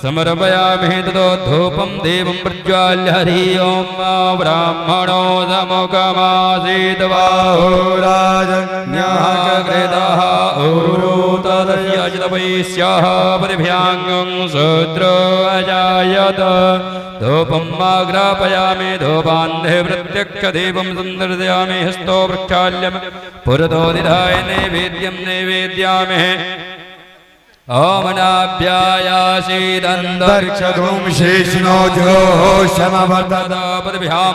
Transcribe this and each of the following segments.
समर्पयामि ततो धूपं देवं प्रज्वाल्य हरि ओं ब्राह्मणो समुखमासीत् बाहुराजन्यः कृतः उरुतदयजितवैश्यः परिभ्याङ्गं शूद्रो अजायत धूपं आग्रापयामि धूपान्धे प्रत्यक्षदीपं सन्दर्शयामि हस्तो प्रक्षाल्यं पुरतो निधाय नैवेद्यं नैवेद्यामि ओमनाभ्यायासीदन्तरिक्षगुं शेषिनो जोषमवर्तदापदभ्यां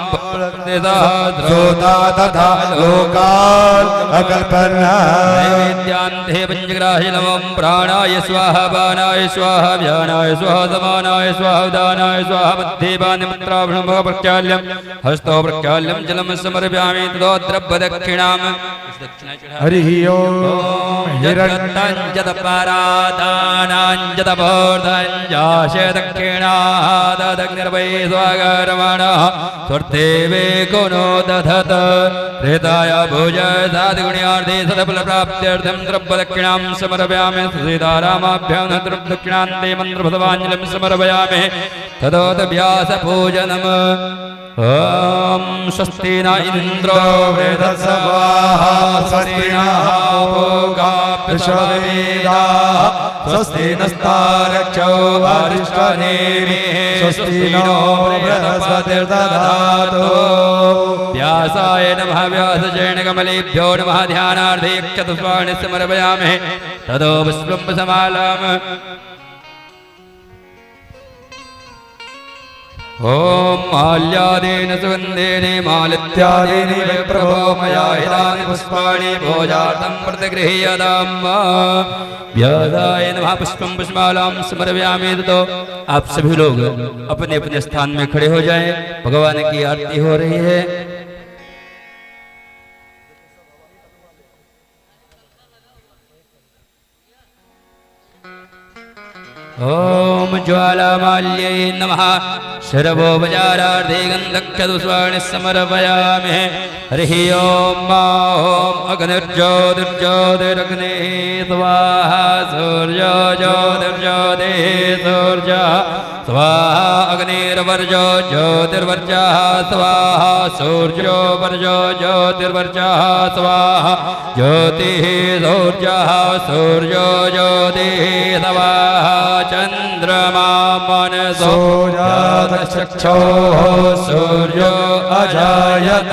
श्रोता तथा लोकान् अकल्पना नैवेद्यान्ते पञ्चग्राहि नमः प्राणाय स्वाहा बाणाय स्वाहा व्यानाय स्वाहा समानाय स्वाहा उदानाय स्वाहा मध्ये पानिमुद्राभ्रं प्रक्षाल्यं हस्तो प्रक्षाल्यं जलं समर्पयामि तदोद्रव्यदक्षिणाम् हरिः ओं हिरण्यञ्जतपरादानाञ्जतबोधञ्जाशे दक्षिणादग्निर्वै स्वागरमणः स्वर्देवे गुणो दधत हृदाय भुज साधुगुण्यार्थे सदफलप्राप्त्यर्थं द्रव्यदक्षिणां समर्पयामि सीतारामाभ्यां दक्षिणान्ते मन्त्रभृतवाञ्जलिं समर्पयामि तदोतव्यासपूजनम् ओम स्वस्ति न इंद्रो वृद्धस्वाः स्वस्ति नः पूषा विश्ववेदाः स्वस्ति नस्तारक्षो अरिष्टनेमिः स्वस्ति नो बृहस्पतिर्दधातु व्यासाय नमः व्यासचरणकमलेभ्यो नमः ध्यानार्थे चतुष्पाणि समर्पयामि ततो पुष्पं समालाम ओम माल्यादेन सुगन्धेन मालित्यादेन प्रभो मया हितानि पुष्पाणि भोजार्थं प्रतिगृह्यताम् व्यासाय नमः पुष्पं पुष्पमालां समर्पयामि तो आप सभी लोग अपने अपने स्थान में खड़े हो जाएं। भगवान की आरती हो रही है। ओम ज्वालामाल्यै नमः शरवोपचारार्थे गन्धक्षदुष्वाणि समर्पयामि हरिः ओं ओम अग्निर्ज्योतिर्ज्योतिरग्निः स्वाहा सूर्यो ज्योतिर्ज्योतिः सूर्यः स्वाहा अग्निर्वर्जो ज्योतिर्वर्जः स्वाहा सूर्यो वर्जो ज्योतिर्वर्जः स्वाहा ज्योतिः सूर्यः सूर्यो ज्योतिः स्वाहा चन्द्रमा मनसो जातचक्षुः सूर्यो अजायत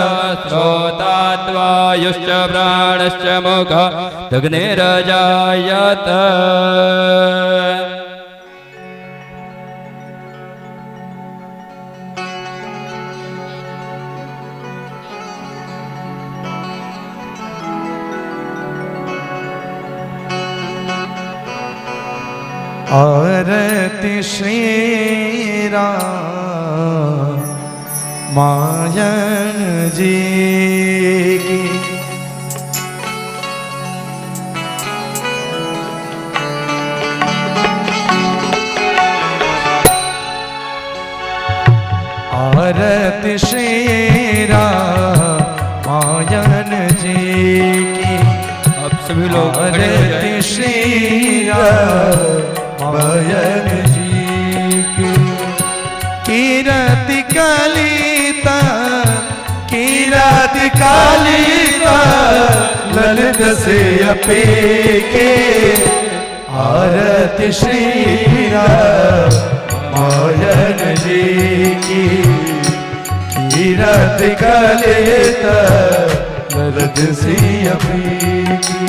श्रोताद्वायुश्च प्राणश्च मुखदग्निरजायत आरती श्री राम मायन जी की आरती श्री राम मायन जी की आप सभी लोग आरती श्री राम मायन जी की कीरति कलिता कीरति कलिता ललित से अपे के आरती श्री राम मायन जी की कीरति कलिता ललित से अपे की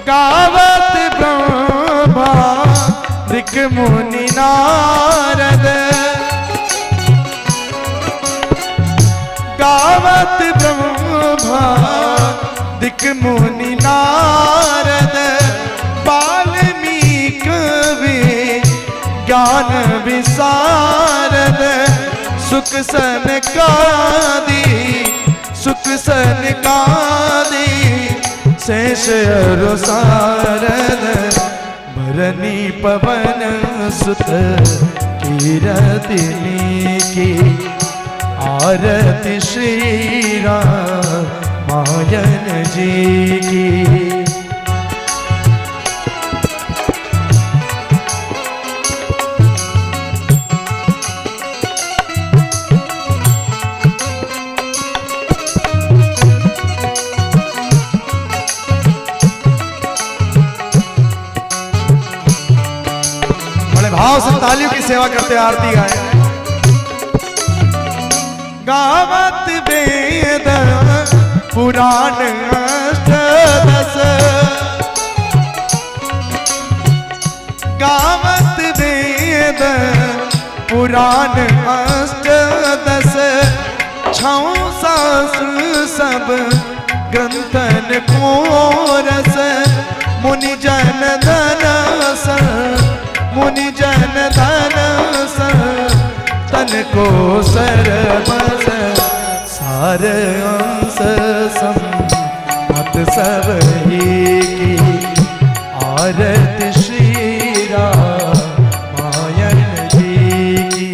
गावत ब्रह्मा ऋक मुनि नारद गावत ब्रह्मा ऋक मुनि नारद वाल्मीकि ज्ञान विशारद सुख सनकादि शेष अरु सारद भरनी पवन सुत कीरतिनी की आरती श्री रामायण जी की। भाव से तालियों की सेवा करते आरती गाए। गावत वेद पुराण अष्टदश, गावत वेद पुराण अष्टदश, छौ शास्त्र सब ग्रंथन को रस, मुनि जन धनस मुनि जन धनस, तन को सरबस सार अंश सम्मत सब ही की आरती श्री रामायण जी की।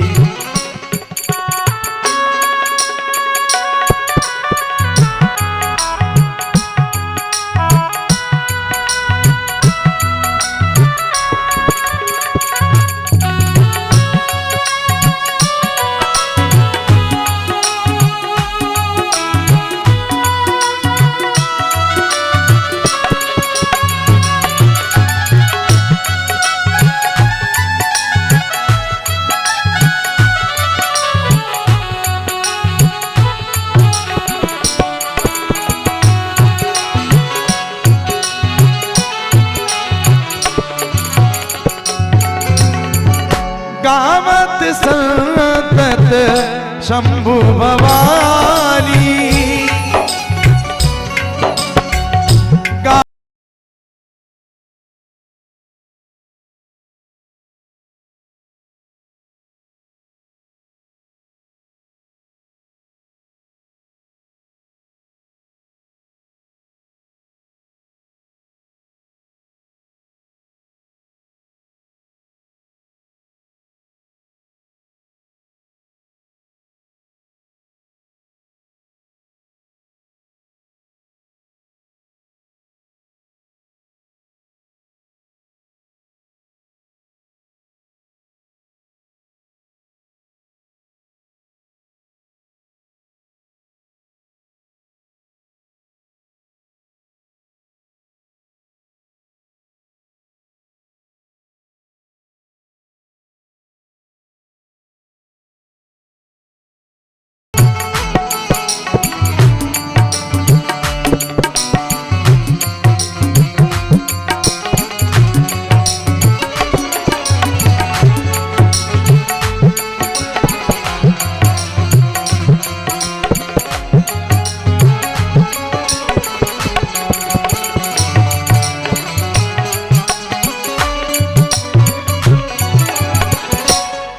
गावत संतत शंभु भवानी,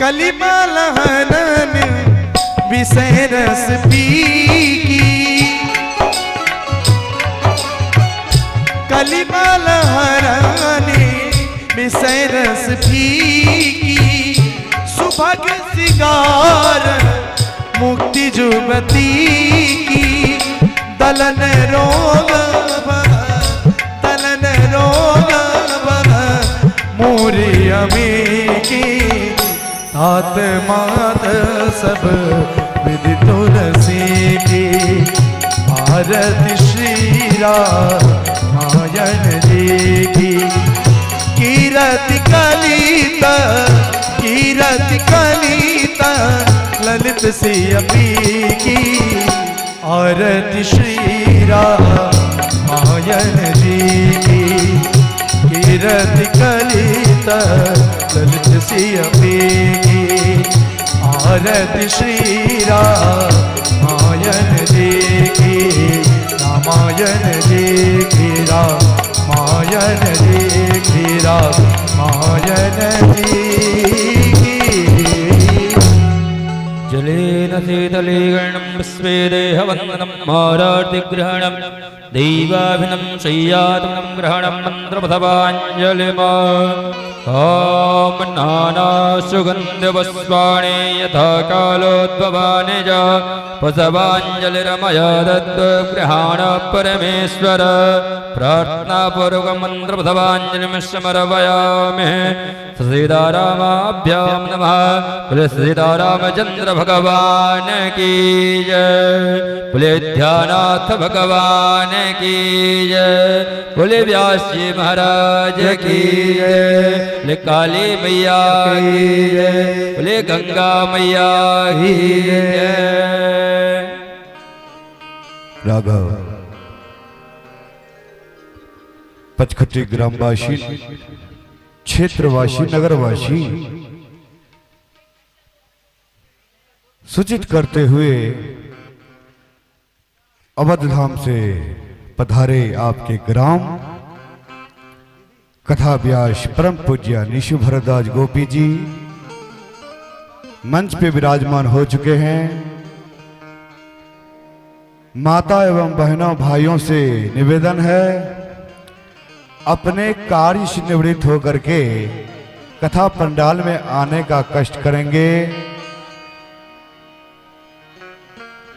कलिमल हनन विषय रस पी की, कलिमल हरन विषय रस पी की, सुभग सिगार मुक्ति जुबती की, दलन रोग दलन रोग मूरी अमी की, तात मात सब विधि तुलसी की आरती श्री रामायण जी की। कीरति कलिता कीरति कलिता ललित सियपी की आरती श्री रामायण जी की। कीरति कलिता ललित सियपी की आरती श्री रामायण जी की। रामायण जी की रामायण जी की रामायण जी की। जलेन शीतलीकरणं स्वेदेहवन्दनं मारार्तिग्रहणं दैवाभिनं शय्यात्मनं ग्रहणं मन्त्रपथवाञ्जलिमा ॐ नानासुगन्धपुष्पाणि यथा कालोद्भवानि च पशवाञ्जलिरमया दत्तगृहाण परमेश्वर प्रार्थनापूर्वकं मन्त्रपथवाञ्जलिं समर्पयामि सीतारामाभ्यां नमः बोले सीतारामचंद्र भगवान की जय बोले ध्यानाथ भगवान की जय बोले व्यास जी महाराज की जय बोले काली मैया की जय बोले गंगा मैया की जय। राघव पचखट्टी ग्रामवासी, क्षेत्रवासी, नगरवासी सूचित करते हुए अवध धाम से पधारे आपके ग्राम कथा व्यास परम पूज्य निशु भरद्वाज गोपी जी मंच पे विराजमान हो चुके हैं। माता एवं बहनों भाइयों से निवेदन है, अपने कार्य से निवृत्त होकर के कथा पंडाल में आने का कष्ट करेंगे।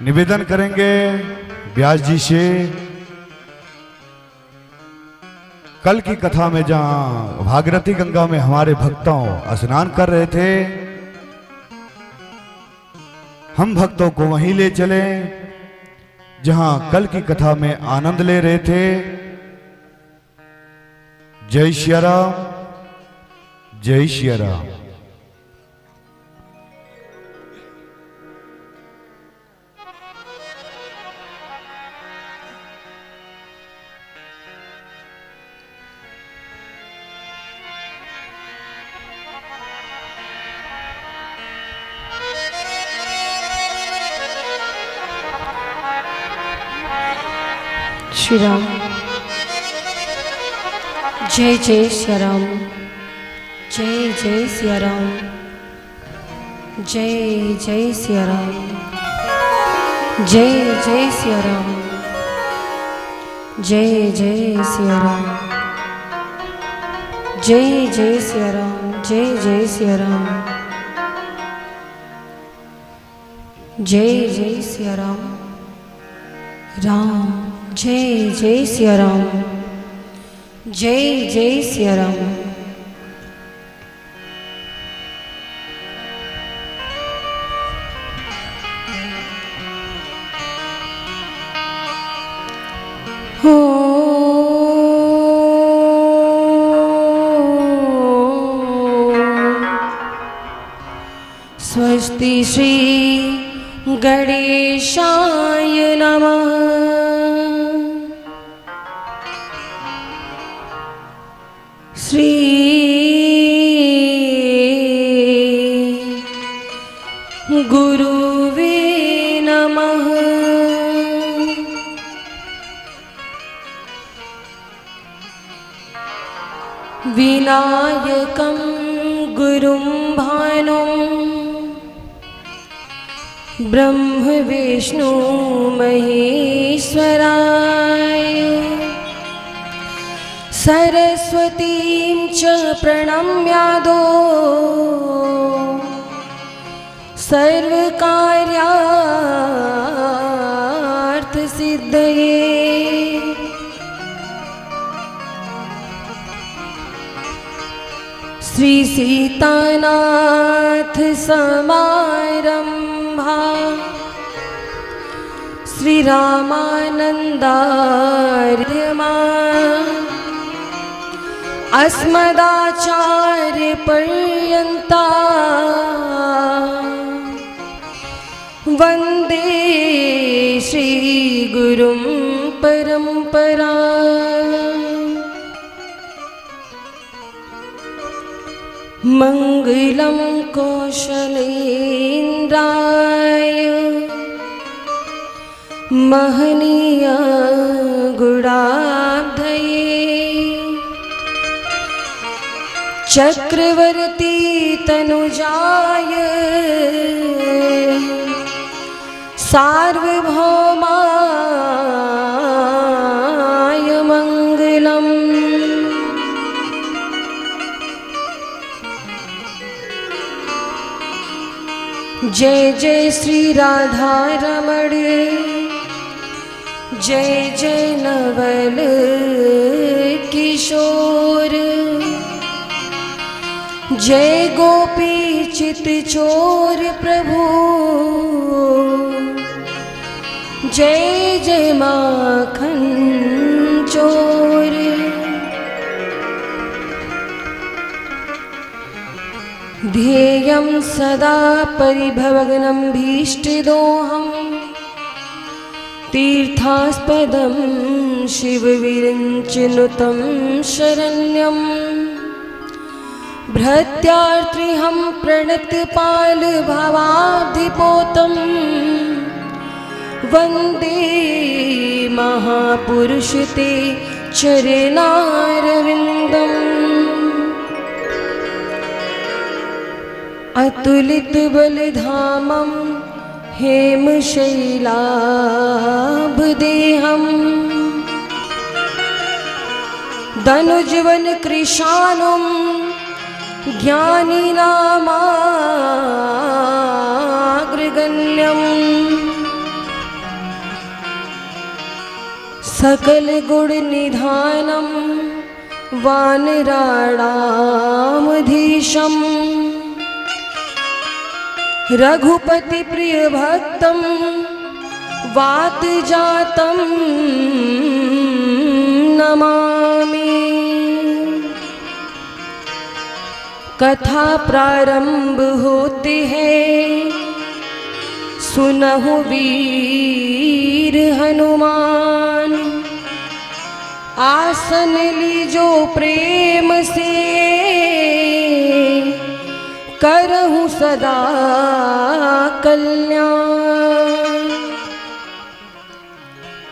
निवेदन करेंगे व्यास जी से, कल की कथा में जहां भागीरथी गंगा में हमारे भक्तों स्नान कर रहे थे, हम भक्तों को वहीं ले चले जहां कल की कथा में आनंद ले रहे थे। जय श्री राम, जय श्री राम। श्री राम। जय जय श्री राम, जय जय श्री राम, जय जय श्री राम, जय जय श्री राम, जय जय श्री राम, जय जय श्री राम, जय जय श्री राम, जय जय श्री राम, राम जय जय श्री राम, जय जय श्री राम। हो स्वस्ति श्री गणेशाय नमः। श्री गुरुवे नमः। विनायकं गुरुं भानुं ब्रह्म विष्णु महेश्वराय सरस्वतीं च प्रणम्यादो सर्वकार्यार्थसिद्धये। श्री सीतानाथ समारंभा श्री रामानंदार्यमा अस्मदाचार्य पर्यन्ता वंदे श्री गुरुं परंपरा। मंगलं कौशलेन्द्राय महनीय गुणाब्धये चक्रवर्ती तनुजाय सार्वभौमाय जय जय श्री राधा रमण, जय जय नवल किशोर, जय गोपी चित चोर प्रभु, जय जय माखन चोर। ध्येयं सदा परिभवग्नं भीष्टदोहं, तीर्थास्पदं शिवविरञ्चिनुतं शरण्यं, भृत्यार्त्रिहं प्रणतपालभवाब्धिपोतं, वन्दे महापुरुष ते चरणारविन्दम्। अतुलित बलधामं हेमशैलाभदेहं, दनुजवन कृशानुं ज्ञानिनामाग्रगण्यं, सकल गुण निधानं वानराणामधीशं, रघुपति प्रिय भक्तं वात जातं नमामि। कथा प्रारंभ होते हैं, सुनहु वीर हनुमान, आसन लीजो प्रेम से, करहु सदा कल्याण।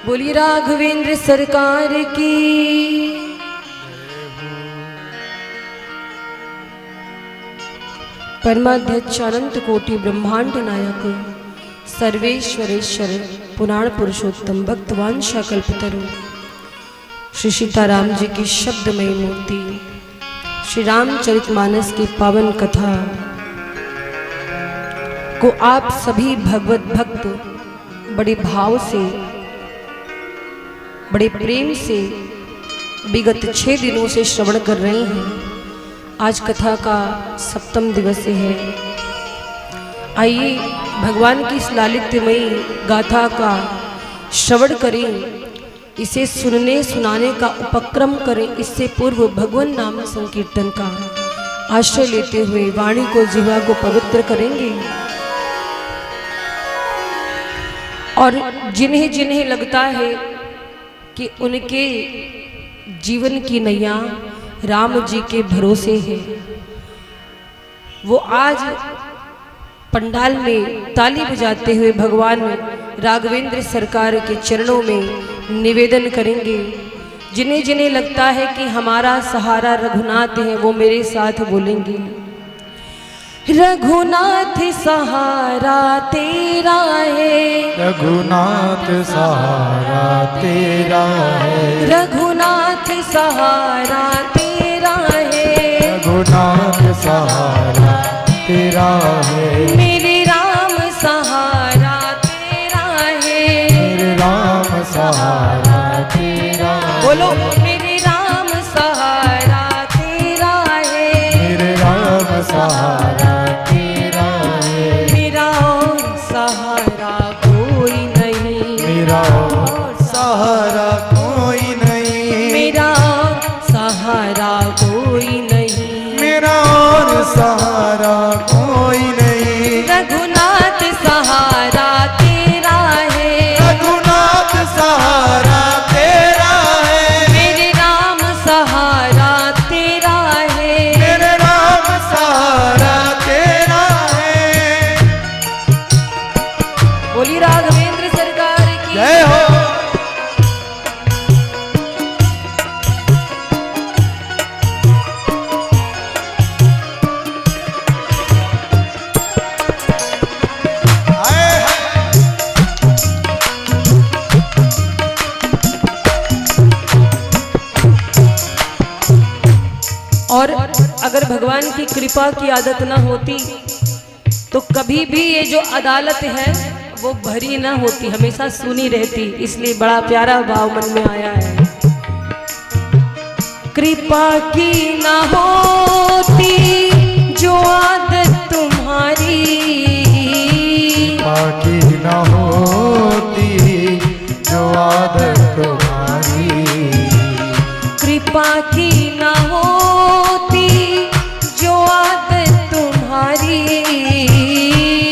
बोली राघवेंद्र सरकार की। परमाध्यक्ष अनंत कोटि ब्रह्मांड नायक सर्वेश्वरेश्वर पुराण पुरुषोत्तम भक्तवान कल्पतरु श्री सीताराम जी की शब्दमयी मूर्ति, श्री रामचरितमानस की पावन कथा को आप सभी भगवत भक्त बड़े भाव से, बड़े प्रेम से विगत 6 दिनों से श्रवण कर रहे हैं। आज कथा का 7वां दिवस है। आइए भगवान की इस लालित्यमयी गाथा का श्रवण करें, इसे सुनने सुनाने का उपक्रम करें। इससे पूर्व भगवान नाम संकीर्तन का आश्रय लेते हुए वाणी को, जीवा को पवित्र करेंगे। और जिन्हें जिन्हें लगता है कि उनके जीवन की नैया राम जी के भरोसे है, वो आज पंडाल में ताली बजाते हुए भगवान राघवेंद्र सरकार के चरणों में निवेदन करेंगे। जिन्हें जिन्हें लगता है कि हमारा सहारा रघुनाथ है, वो मेरे साथ बोलेंगे। रघुनाथ सहारा तेरा है, रघुनाथ सहारा तेरा है, रघुनाथ सहारा तेरा है, रघुनाथ सहारा तेरा है, मेरे राम सहारा तेरा है, मेरे राम सहारा तेरा है। बोलो मेरे राम सहारा तेरा है, मेरे राम सहारा तेरा है, मेरा और सहारा कोई नहीं, मेरा और सहारा कोई नहीं, मेरा और सहारा कोई नहीं, मेरा और सहारा कोई नहीं। रघुनाथ सहारा तेरा है, रघुनाथ सहारा तेरा है, मेरे राम सहारा तेरा है, मेरे राम सहारा तेरा है। बोली राघवेंद्र सरकार की जय हो। और अगर भगवान की कृपा की आदत ना होती तो कभी भी ये जो अदालत है वो भरी ना होती, हमेशा सुनी रहती। इसलिए बड़ा प्यारा भाव मन में आया है। कृपा की ना होती जो आदत तुम्हारी, कृपा की ना होती जो आदत तुम्हारी, कृपा की ना होती जो आदत तुम्हारी,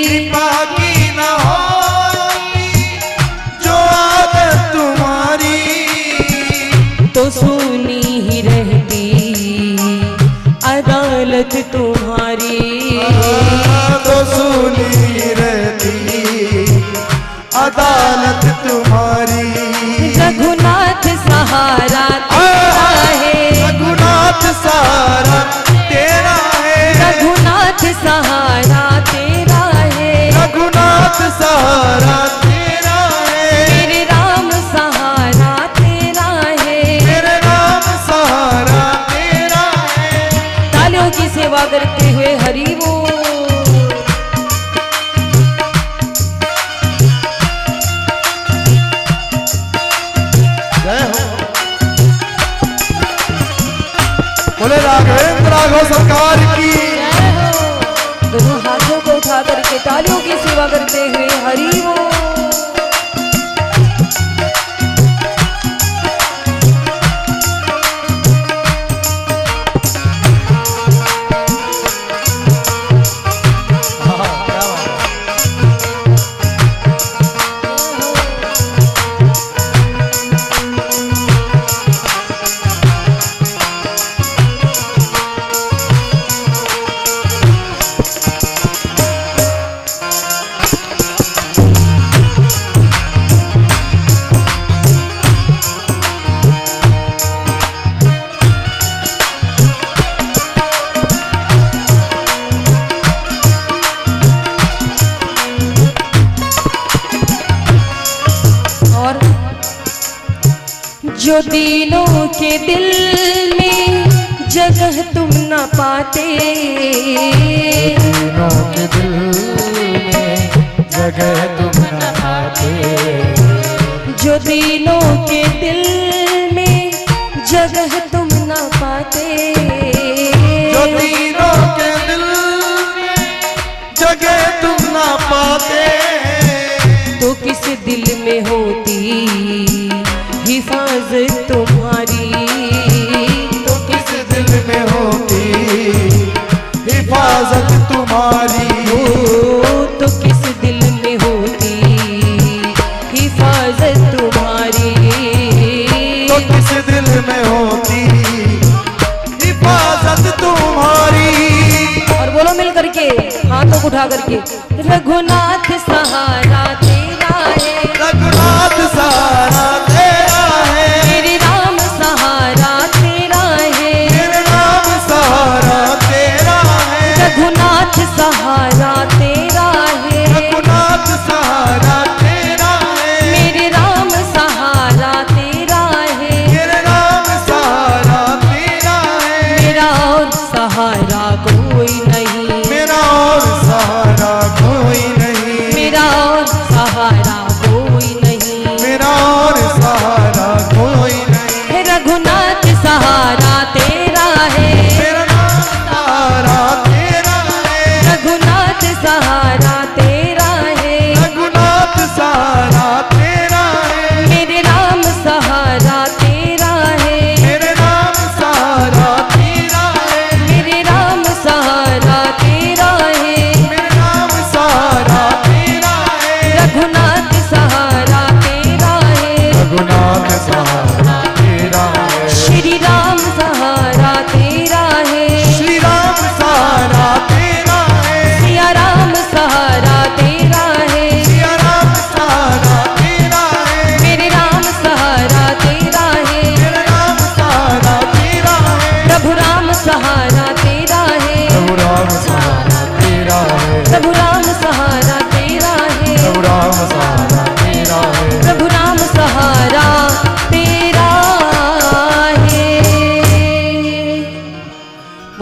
कृपा की ना होती जो आदत तुम्हारी, तो सुनी ही रहती अदालत तुम्हारी, तो सुनी रहती अदालत तुम्हारी। रघुनाथ सहारा तेरा है, रघुनाथ सहारा तेरा है, रघुनाथ सहारा तेरा है, रघुनाथ सहारा तेरा है, मेरे राम सहारा तेरा है, मेरे राम सहारा तेरा है। तालियों की सेवा करते हुए हरि बोल। जय हो। बोले राघवेंद्र राघव सरकार की। जय हो। दोनों हाथों को उठा करके तालियों की सेवा करते हुए हरि बोल। जो दिलों के दिल में जगह तुम न पाते, दिलों के दिल में जगह तुम न पाते, जो दिलों के दिल में जगह तुम न पाते, जो दिलों के दिल में जगह तुम न पाते, तो किस दिल में होती हिफाजत तुम्हारी, तो किस दिल में होती हिफाजत तुम्हारी, तो किस दिल में होती हिफाजत तुम्हारी, तो किस दिल में होती हिफाजत तुम्हारी। और बोलो मिल करके हाथों को उठा करके, रघुनाथ सहारा तेरा है, रघुनाथ सहारा तेरा है, मेरे राम सहारा तेरा है, मेरे राम सहारा तेरा है, रघुनाथ सहारा तेरा है, रघुनाथ सहारा तेरा है, मेरे राम सहारा तेरा है, मेरे राम सहारा तेरा है, मेरा और सहारा कोई नहीं, मेरा और सहारा कोई नहीं, मेरा और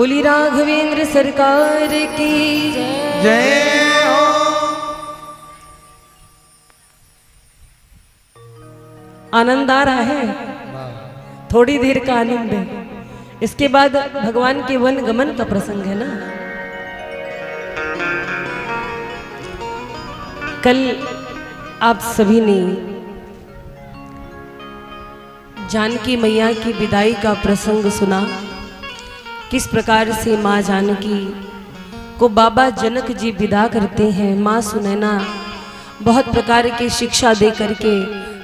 बोली राघवेंद्र सरकार की जय हो। आनंद आ रहा है, थोड़ी देर का आनंद है, इसके बाद भगवान के वन गमन का प्रसंग है ना। कल आप सभी ने जानकी मैया की विदाई का प्रसंग सुना, किस प्रकार से माँ जानकी को बाबा जनक जी विदा करते हैं। माँ सुनैना बहुत प्रकार की शिक्षा दे करके,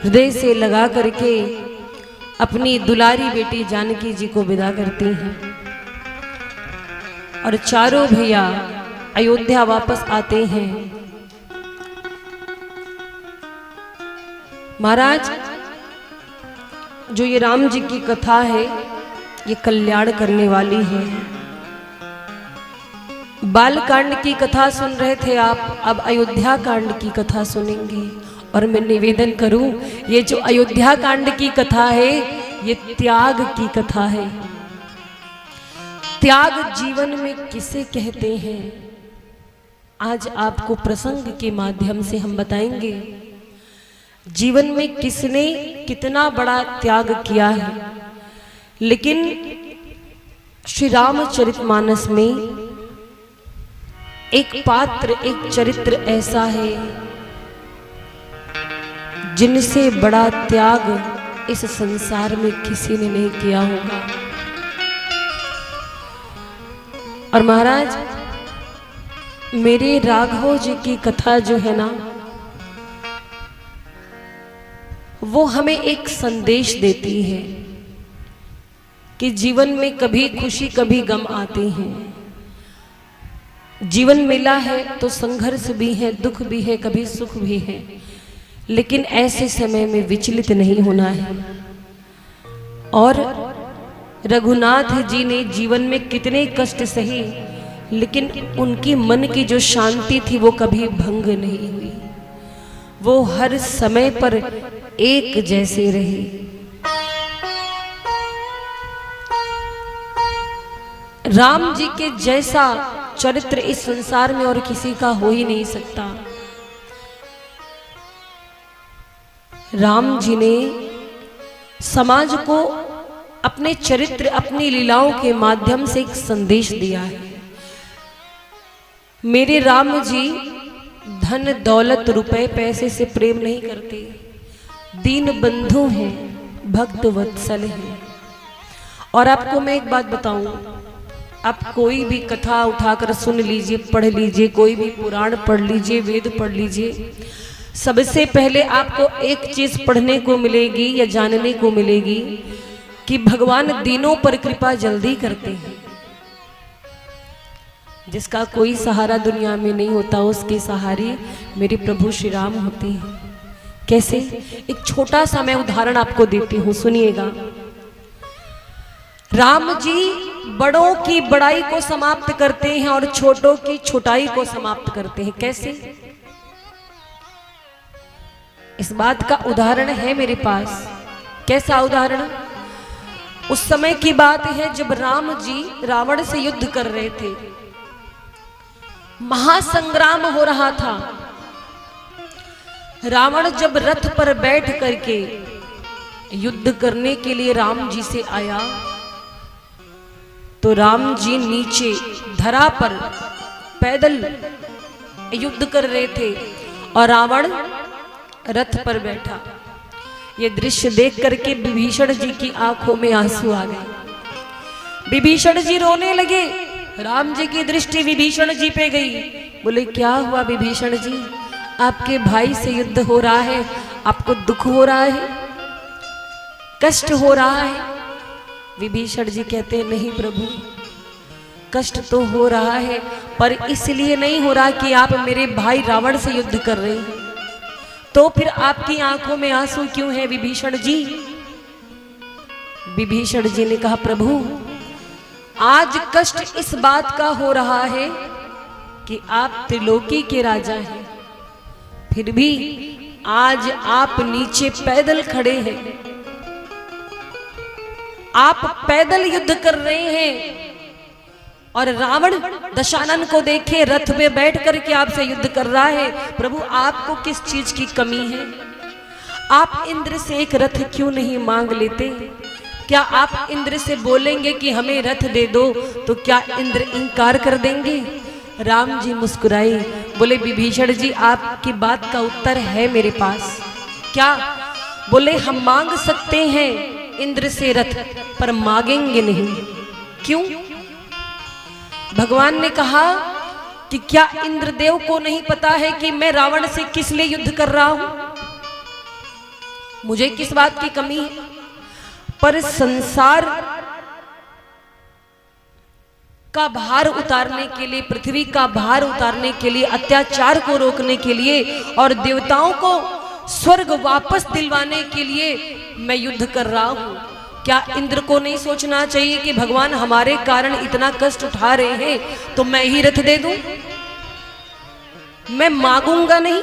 हृदय से लगा करके अपनी दुलारी बेटी जानकी जी को विदा करती हैं और चारों भैया अयोध्या वापस आते हैं। महाराज, जो ये राम जी की कथा है ये कल्याण करने वाली है। बाल कांड की कथा सुन रहे थे आप, अब अयोध्या कांड की कथा सुनेंगे। और मैं निवेदन करूं, ये जो अयोध्या कांड की कथा है ये त्याग की कथा है। त्याग जीवन में किसे कहते हैं, आज आपको प्रसंग के माध्यम से हम बताएंगे। जीवन में किसने कितना बड़ा त्याग किया है, लेकिन श्री रामचरितमानस में एक पात्र, एक चरित्र ऐसा है जिनसे बड़ा त्याग इस संसार में किसी ने नहीं किया होगा। और महाराज, मेरे राघव जी की कथा जो है ना, वो हमें एक संदेश देती है कि जीवन में कभी खुशी कभी गम आते हैं। जीवन मिला है तो संघर्ष भी है, दुख भी है, कभी सुख भी है, लेकिन ऐसे समय में विचलित नहीं होना है। और रघुनाथ जी ने जीवन में कितने कष्ट सहे, लेकिन उनकी मन की जो शांति थी वो कभी भंग नहीं हुई, वो हर समय पर एक जैसे रहे। राम जी के जैसा चरित्र इस संसार में और किसी का हो ही नहीं सकता। राम जी ने समाज को अपने चरित्र, अपनी लीलाओं के माध्यम से एक संदेश दिया है। मेरे राम जी धन दौलत रुपए पैसे से प्रेम नहीं करते, दीन बंधु हैं, भक्त वत्सल हैं। और आपको मैं एक बात बताऊं, आप कोई भी कथा उठाकर सुन लीजिए, पढ़ लीजिए, कोई भी पुराण पढ़ लीजिए, वेद पढ़ लीजिए, सबसे पहले आपको एक चीज पढ़ने को मिलेगी या जानने को मिलेगी कि भगवान दीनों पर कृपा जल्दी करते हैं। जिसका कोई सहारा दुनिया में नहीं होता, उसके सहारे मेरे प्रभु श्री राम होते हैं। कैसे? एक छोटा सा मैं उदाहरण आपको देती हूँ, सुनिएगा। राम जी बड़ों की बड़ाई को समाप्त करते हैं और छोटों की छोटाई को समाप्त करते हैं। कैसे? इस बात का उदाहरण है मेरे पास। कैसा उदाहरण? उस समय की बात है जब राम जी रावण से युद्ध कर रहे थे, महासंग्राम हो रहा था। रावण जब रथ पर बैठ करके युद्ध करने के लिए राम जी से आया, तो राम जी नीचे धरा पर पैदल युद्ध कर रहे थे और रावण रथ पर बैठा। ये दृश्य देख करके विभीषण जी की आंखों में आंसू आ गए। विभीषण जी रोने लगे। राम जी की दृष्टि विभीषण जी पे गई। बोले, क्या हुआ विभीषण जी? आपके भाई से युद्ध हो रहा है, आपको दुख हो रहा है, कष्ट हो रहा है? विभीषण जी कहते हैं, नहीं प्रभु, कष्ट तो हो रहा है, पर इसलिए नहीं हो रहा कि आप मेरे भाई रावण से युद्ध कर रहे हैं। तो फिर आपकी आंखों में आंसू क्यों है विभीषण जी? विभीषण जी ने कहा, प्रभु आज कष्ट इस बात का हो रहा है कि आप त्रिलोकी के राजा हैं, फिर भी आज आप नीचे पैदल खड़े हैं, आप पैदल युद्ध कर रहे हैं, और रावण दशानन को देखे रथ पे बैठ करके आपसे युद्ध कर रहा है। प्रभु आपको किस चीज की कमी है? आप इंद्र से एक रथ क्यों नहीं मांग लेते? क्या आप इंद्र से बोलेंगे कि हमें रथ दे दो, तो क्या इंद्र इनकार कर देंगे? राम जी मुस्कुराए, बोले विभीषण जी आपकी बात का उत्तर है मेरे पास। क्या? बोले हम मांग सकते हैं इंद्र से रथ, पर मांगेंगे नहीं। क्यों? भगवान ने कहा कि क्या इंद्रदेव को नहीं पता है कि मैं रावण से किस लिए युद्ध कर रहा हूं? मुझे किस बात की कमी है? पर संसार का भार उतारने के लिए, पृथ्वी का भार उतारने के लिए, अत्याचार को रोकने के लिए और देवताओं को स्वर्ग वापस दिलवाने के लिए मैं युद्ध कर रहा हूं। क्या इंद्र को नहीं सोचना चाहिए कि भगवान हमारे कारण इतना कष्ट उठा रहे हैं, तो मैं ही रथ दे दूं? मैं मांगूंगा नहीं।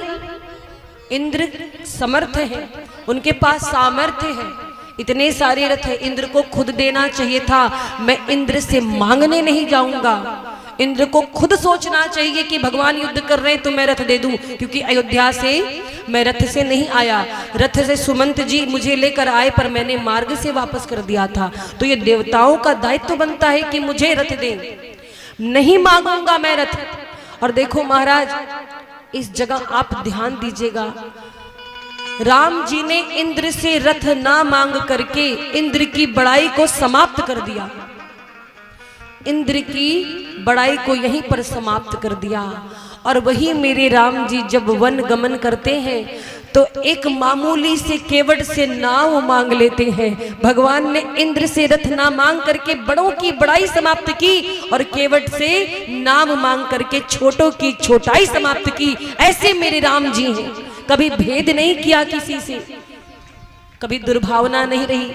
इंद्र समर्थ है, उनके पास सामर्थ्य है, इतने सारे रथ है, इंद्र को खुद देना चाहिए था। मैं इंद्र से मांगने नहीं जाऊंगा। इंद्र को खुद सोचना चाहिए कि भगवान युद्ध कर रहे हैं तो मैं रथ दे दूं, क्योंकि अयोध्या से मैं रथ से नहीं आया। रथ से सुमंत जी मुझे लेकर आए, पर मैंने मार्ग से वापस कर दिया था। तो ये देवताओं का दायित्व बनता है कि मुझे रथ दें। नहीं मांगूंगा मैं रथ। और देखो महाराज, इस जगह आप ध्यान दीजिएगा, राम जी ने इंद्र से रथ ना मांग करके इंद्र की बड़ाई को समाप्त कर दिया। इंद्र की बड़ाई को यहीं पर समाप्त कर दिया। और वही मेरे राम जी जब वन गमन करते हैं तो एक मामूली से केवट से नाव मांग लेते हैं। भगवान ने इंद्र से रथ ना मांग करके बड़ों की बड़ाई समाप्त की और केवट से नाव मांग करके छोटों की छोटाई समाप्त की। ऐसे मेरे राम जी हैं, कभी भेद नहीं किया किसी से, कभी दुर्भावना नहीं रही।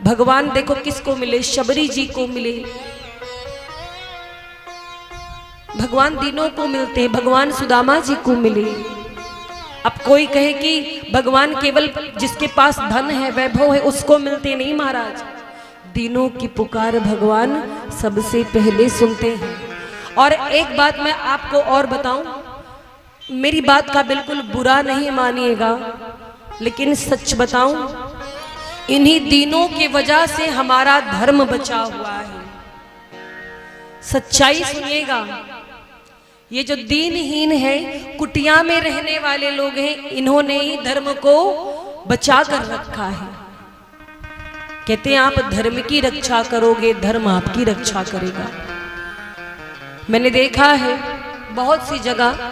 भगवान देखो किसको मिले, शबरी जी को मिले। भगवान तीनों को मिलते हैं, भगवान सुदामा जी को मिले। अब कोई कहे कि भगवान केवल जिसके पास धन है, वैभव है, उसको मिलते नहीं महाराज। दीनों की पुकार भगवान सबसे पहले सुनते हैं। और एक बात मैं आपको और बताऊं, मेरी बात का बिल्कुल बुरा नहीं मानिएगा, लेकिन सच बताऊं, इन्हीं दीनों की वजह से हमारा धर्म बचा हुआ है। सच्चाई सुनिएगा, ये जो दीनहीन है, कुटिया में रहने वाले लोग हैं, इन्होंने ही धर्म को बचा कर रखा है। कहते हैं आप धर्म की रक्षा करोगे, धर्म आपकी रक्षा करेगा। मैंने देखा है बहुत सी जगह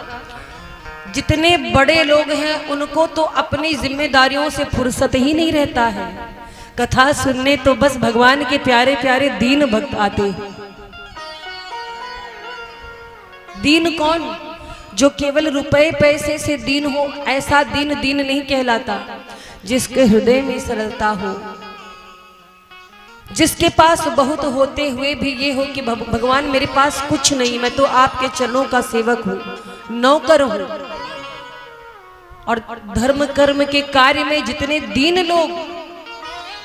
जितने बड़े लोग हैं उनको तो अपनी जिम्मेदारियों से फुर्सत ही नहीं रहता है। कथा सुनने तो बस भगवान के प्यारे प्यारे दीन भक्त आते हैं। दीन कौन? जो केवल रुपए पैसे से दीन हो, ऐसा दीन दीन नहीं कहलाता। जिसके हृदय में सरलता हो, जिसके पास बहुत होते हुए भी ये हो कि भगवान मेरे पास कुछ नहीं, मैं तो आपके चरणों का सेवक हूं, नौकर हूं। और धर्म कर्म के कार्य में जितने दीन लोग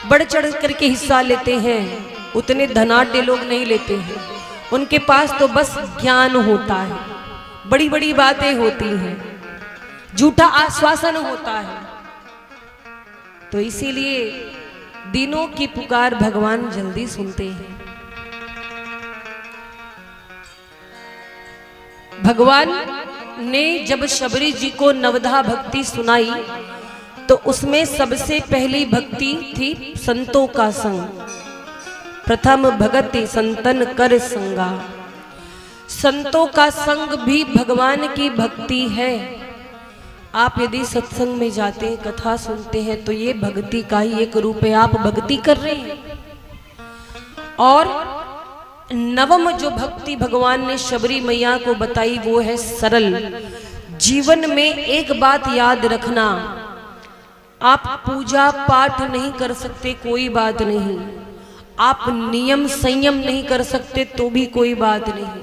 बढ़ चढ़ करके हिस्सा लेते हैं, उतने धनाढ्य लोग नहीं लेते हैं। उनके पास तो बस ज्ञान होता है, बड़ी बड़ी बातें होती हैं, झूठा आश्वासन होता है। तो इसीलिए दीनों की पुकार भगवान जल्दी सुनते हैं। भगवान ने जब शबरी जी को नवधा भक्ति सुनाई तो उसमें सबसे पहली भक्ति थी संतों का संग। प्रथम भगति संतन कर संगा। संतों का संग भी भगवान की भक्ति है। आप यदि सत्संग में जाते हैं, कथा सुनते हैं, तो ये भक्ति का ही एक रूप है। आप भक्ति कर रहे हैं। और नवम जो भक्ति भगवान ने शबरी मैया को बताई वो है सरल। जीवन में एक बात याद रखना, आप पूजा पाठ नहीं कर सकते, कोई बात नहीं। आप नियम संयम नहीं कर सकते तो भी कोई बात नहीं।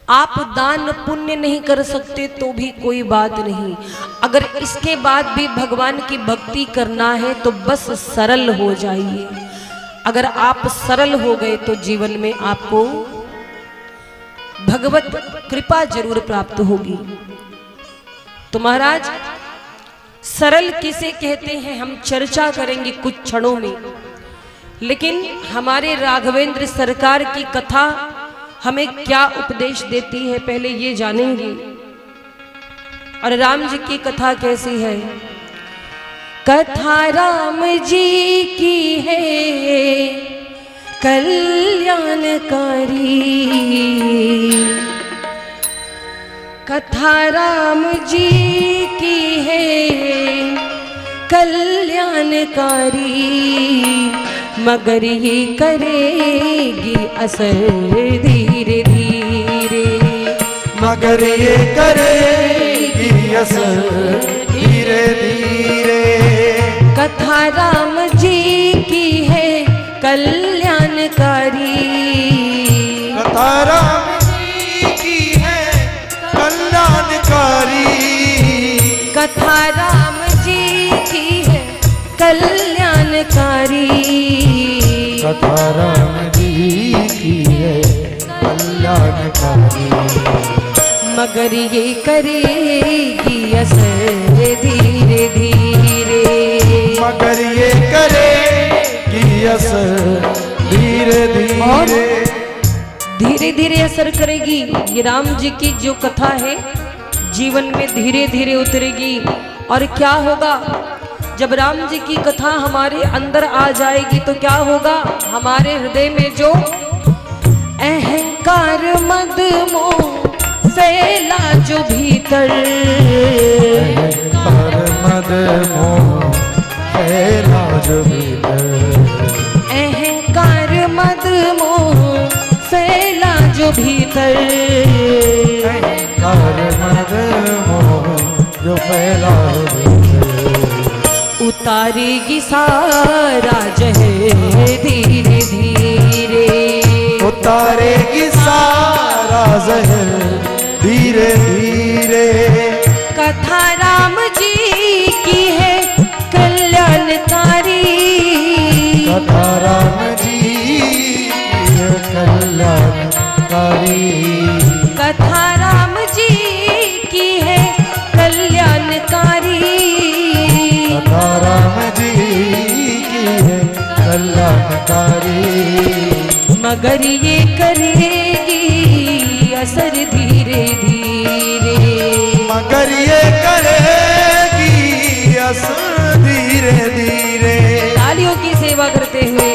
आप दान पुण्य नहीं कर सकते तो भी कोई बात नहीं। अगर इसके बाद भी भगवान की भक्ति करना है तो बस सरल हो जाइए। अगर आप सरल हो गए तो जीवन में आपको भगवत कृपा जरूर प्राप्त होगी। तो महाराज सरल किसे कहते हैं हम चर्चा करेंगे कुछ क्षणों में, लेकिन हमारे राघवेंद्र सरकार की कथा हमें क्या उपदेश देती है पहले ये जानेंगे। और राम जी की कथा कैसी है? कथा राम जी की है कल्याणकारी, कथा राम जी की है कल्याणकारी, मगर ये करेगी असर धीरे धीरे, मगर ये करेगी असर धीरे धीरे। कथा राम जी की है कल्याणकारी, कथा राम जी की है कल्याणकारी, कथा राम जी की है कल्याणकारी, कथा राम जी की है कल्याणकारी, मगर ये करेगी असर धीरे धीरे, मगर ये करेगी असर धीरे धीरे, धीरे धीरे असर करेगी। ये राम जी की जो कथा है जीवन में धीरे धीरे उतरेगी। और क्या होगा जब राम जी की कथा हमारे अंदर आ जाएगी तो क्या होगा? हमारे हृदय में जो अहंकार मद मोह फैला जो भीतर, अहंकार मद मोह फैला जो भीतर, अहंकार मद मोह फैला जो भीतर, अहंकार मद मोह जो फैला जो भीतर, उतारेगी सारा जहर धीरे धीरे, उतारेगी सारा जहर धीरे धीरे, कथा राम जी की है कल्याणकारी, कथा राम जी की है कल्याणकारी, कथा राम जी की है कल्याणकारी, कथा राम जी की है कल्याणकारी, मगर ये करेगी असर धीरे धीरे, मगर ये करेगी असर धीरे धीरे। तालियों की सेवा करते हुए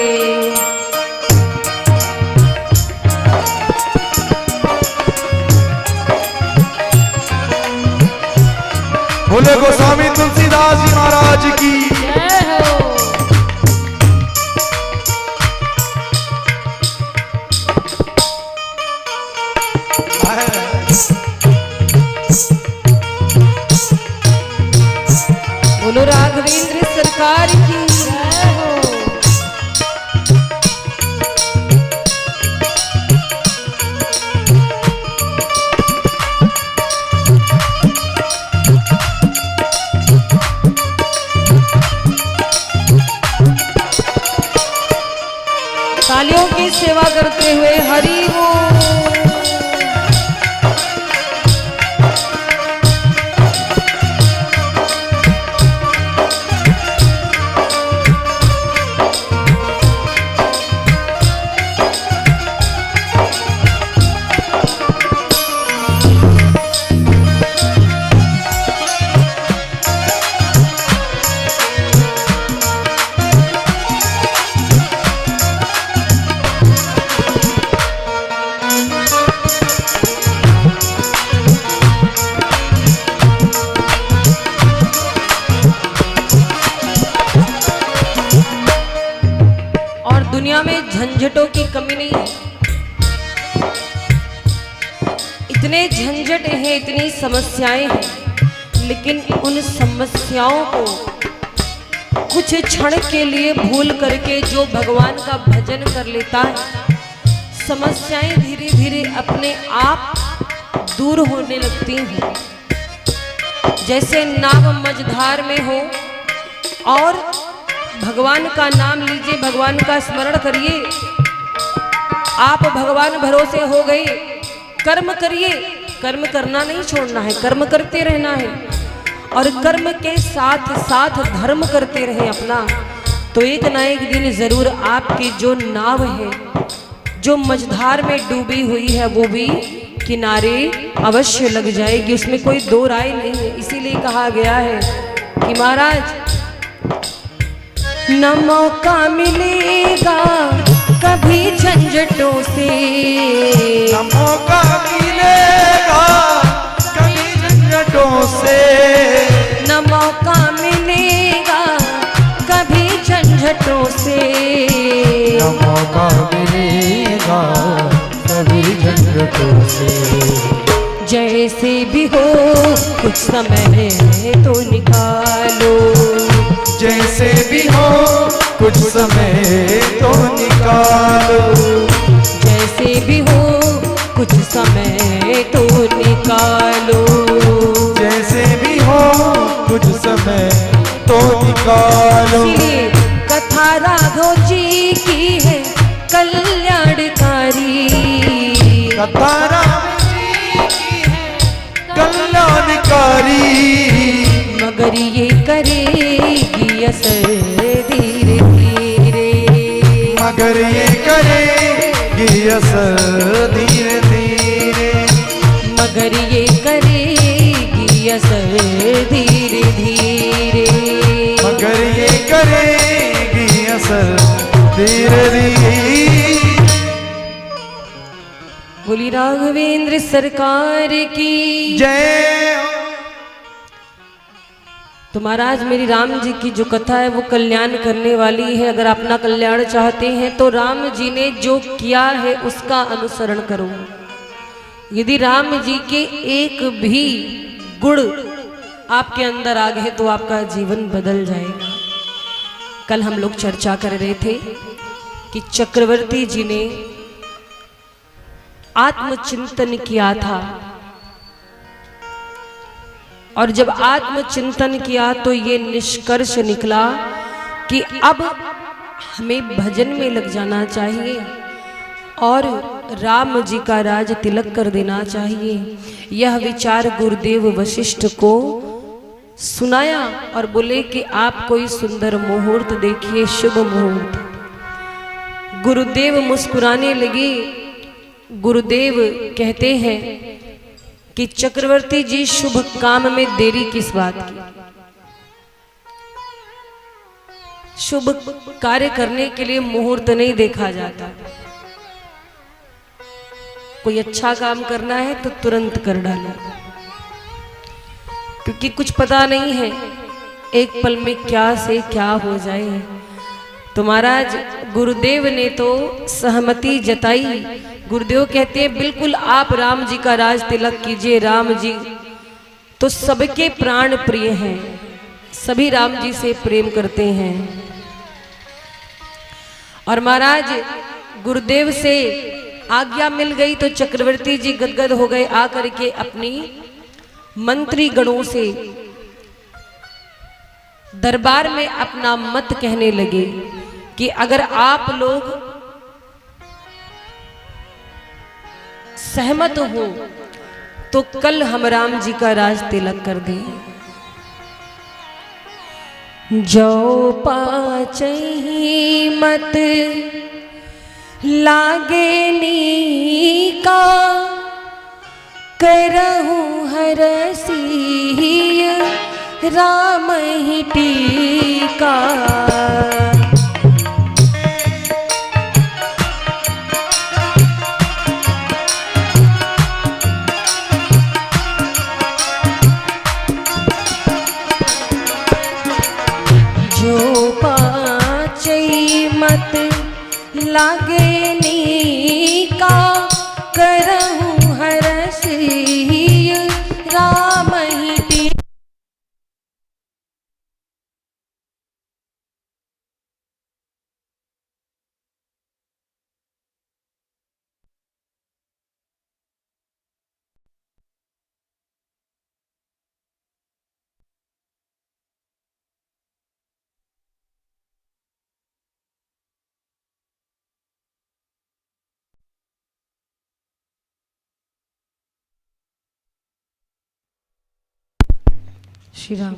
बोले गोस्वामी तुलसीदास जी महाराज की जय हो। बोलो राघवेंद्र सरकार की जय हो। तालियों की सेवा करते हुए हरि बोल। दुनिया में झंझटों की कमी नहीं है। इतने झंझट हैं, इतनी समस्याएं हैं, लेकिन उन समस्याओं को कुछ क्षण के लिए भूल करके जो भगवान का भजन कर लेता है, समस्याएं धीरे धीरे अपने आप दूर होने लगती हैं। जैसे नाव मझधार में हो और भगवान का नाम लीजिए, भगवान का स्मरण करिए, आप भगवान भरोसे हो गए कर्म करिए, कर्म करना नहीं छोड़ना है, कर्म करते रहना है और कर्म के साथ साथ धर्म करते रहें अपना, तो एक ना एक दिन जरूर आपकी जो नाव है, जो मझधार में डूबी हुई है, वो भी किनारे अवश्य लग जाएगी, उसमें कोई दो राय नहीं है। इसीलिए कहा गया है कि महाराज न मौका मिलेगा कभी झंझटों से, न मौका मिलेगा कभी झंझटों से, न मौका मिलेगा कभी झंझटों से, न मौका मिलेगा कभी झंझटों से। जैसे भी हो कुछ समय तो निकालो, जैसे भी हो कुछ समय तो निकालो, जैसे भी हो कुछ समय तो निकालो, जैसे भी हो कुछ समय तो निकालो। इसलिए कथा राघव जी की है कल्याणकारी, कथा राम जी की है कल्याणकारी, मगर ये करेगी असर धीरे धीरे, मगर ये करेगी असर धीरे धीरे, मगर ये करेगी असर धीरे धीरे, मगर ये करेगी असर धीरे धीरे। बोली राघवेंद्र सरकार की जय हो। तो महाराज मेरी राम जी की जो कथा है वो कल्याण करने वाली है। अगर अपना कल्याण चाहते हैं तो राम जी ने जो किया है उसका अनुसरण करो। यदि राम जी के एक भी गुण आपके अंदर आ गए तो आपका जीवन बदल जाएगा। कल हम लोग चर्चा कर रहे थे कि चक्रवर्ती जी ने आत्मचिंतन किया था और जब आत्मचिंतन किया तो ये निष्कर्ष निकला कि अब हमें भजन में लग जाना चाहिए और राम जी का राज तिलक कर देना चाहिए। यह विचार गुरुदेव वशिष्ठ को सुनाया और बोले कि आप कोई सुंदर मुहूर्त देखिए, शुभ मुहूर्त। गुरुदेव मुस्कुराने लगे। गुरुदेव कहते हैं कि चक्रवर्ती जी शुभ काम में देरी किस बात की। शुभ कार्य करने के लिए मुहूर्त नहीं देखा जाता। कोई अच्छा काम करना है तो तुरंत कर डालो, क्योंकि कुछ पता नहीं है एक पल में क्या से क्या हो जाए। तो महाराज गुरुदेव ने तो सहमति जताई। गुरुदेव कहते हैं बिल्कुल आप राम जी का राज तिलक कीजिए। राम जी तो सबके प्राण प्रिय हैं, सभी राम जी से प्रेम करते हैं। और महाराज गुरुदेव से आज्ञा मिल गई तो चक्रवर्ती जी गदगद हो गए। आकर के अपनी मंत्री गणों से दरबार में अपना मत कहने लगे कि अगर आप लोग सहमत हो तो कल हम राम जी का राज तिलक कर दें। जो पाचही मत लागे नीका, करहूं हरसिय राम ही टीका। जो पाचई मत लागे नीका, करहूं हरसिय राम ही टीका। श्री राम।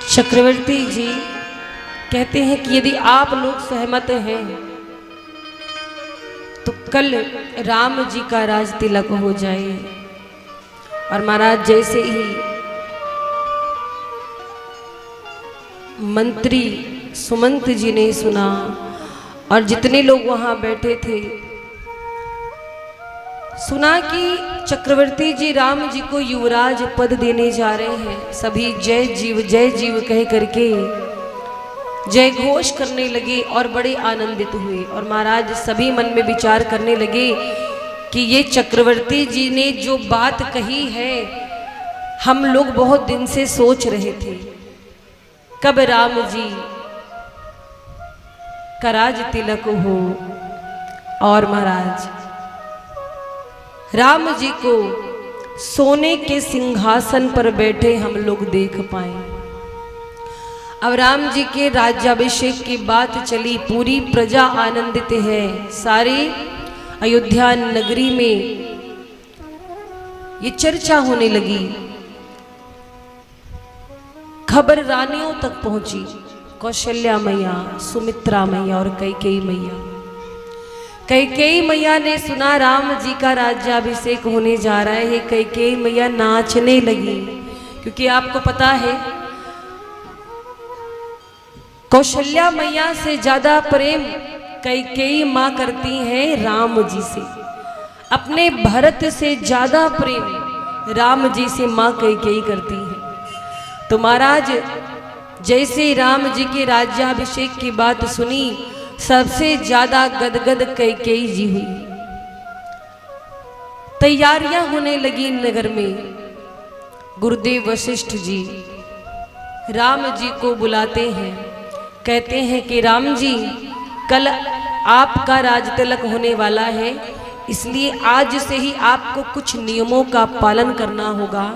चक्रवर्ती जी कहते हैं कि यदि आप लोग सहमत हैं तो कल राम जी का राज तिलक हो जाए। और महाराज जैसे ही मंत्री सुमंत जी ने सुना और जितने लोग वहां बैठे थे सुना कि चक्रवर्ती जी राम जी को युवराज पद देने जा रहे हैं, सभी जय जीव कह करके जय घोष करने लगे और बड़े आनंदित हुए। और महाराज सभी मन में विचार करने लगे कि ये चक्रवर्ती जी ने जो बात कही है हम लोग बहुत दिन से सोच रहे थे, कब राम जी का राज तिलक हो और महाराज राम जी को सोने के सिंहासन पर बैठे हम लोग देख पाए। अब राम जी के राज्याभिषेक की बात चली, पूरी प्रजा आनंदित है, सारी अयोध्या नगरी में ये चर्चा होने लगी, खबर रानियों तक पहुंची, कौशल्या मैया, सुमित्रा मैया और कैकेयी मैया। कैकेयी मैया ने सुना राम जी का राज्याभिषेक होने जा रहा है, कैकेयी मैया नाचने लगी, क्योंकि आपको पता है कौशल्या मैया से ज्यादा प्रेम कैकेयी माँ करती हैं राम जी से, अपने भरत से ज्यादा प्रेम राम जी से माँ कैकेयी करती है। तो महाराज जैसे राम जी के राज्याभिषेक की बात सुनी सबसे ज्यादा गदगद कैकेयी जी हुई। तैयारियां होने लगी नगर में। गुरुदेव वशिष्ठ जी राम जी को बुलाते हैं, कहते हैं कि राम जी कल आपका राज तिलक होने वाला है, इसलिए आज से ही आपको कुछ नियमों का पालन करना होगा।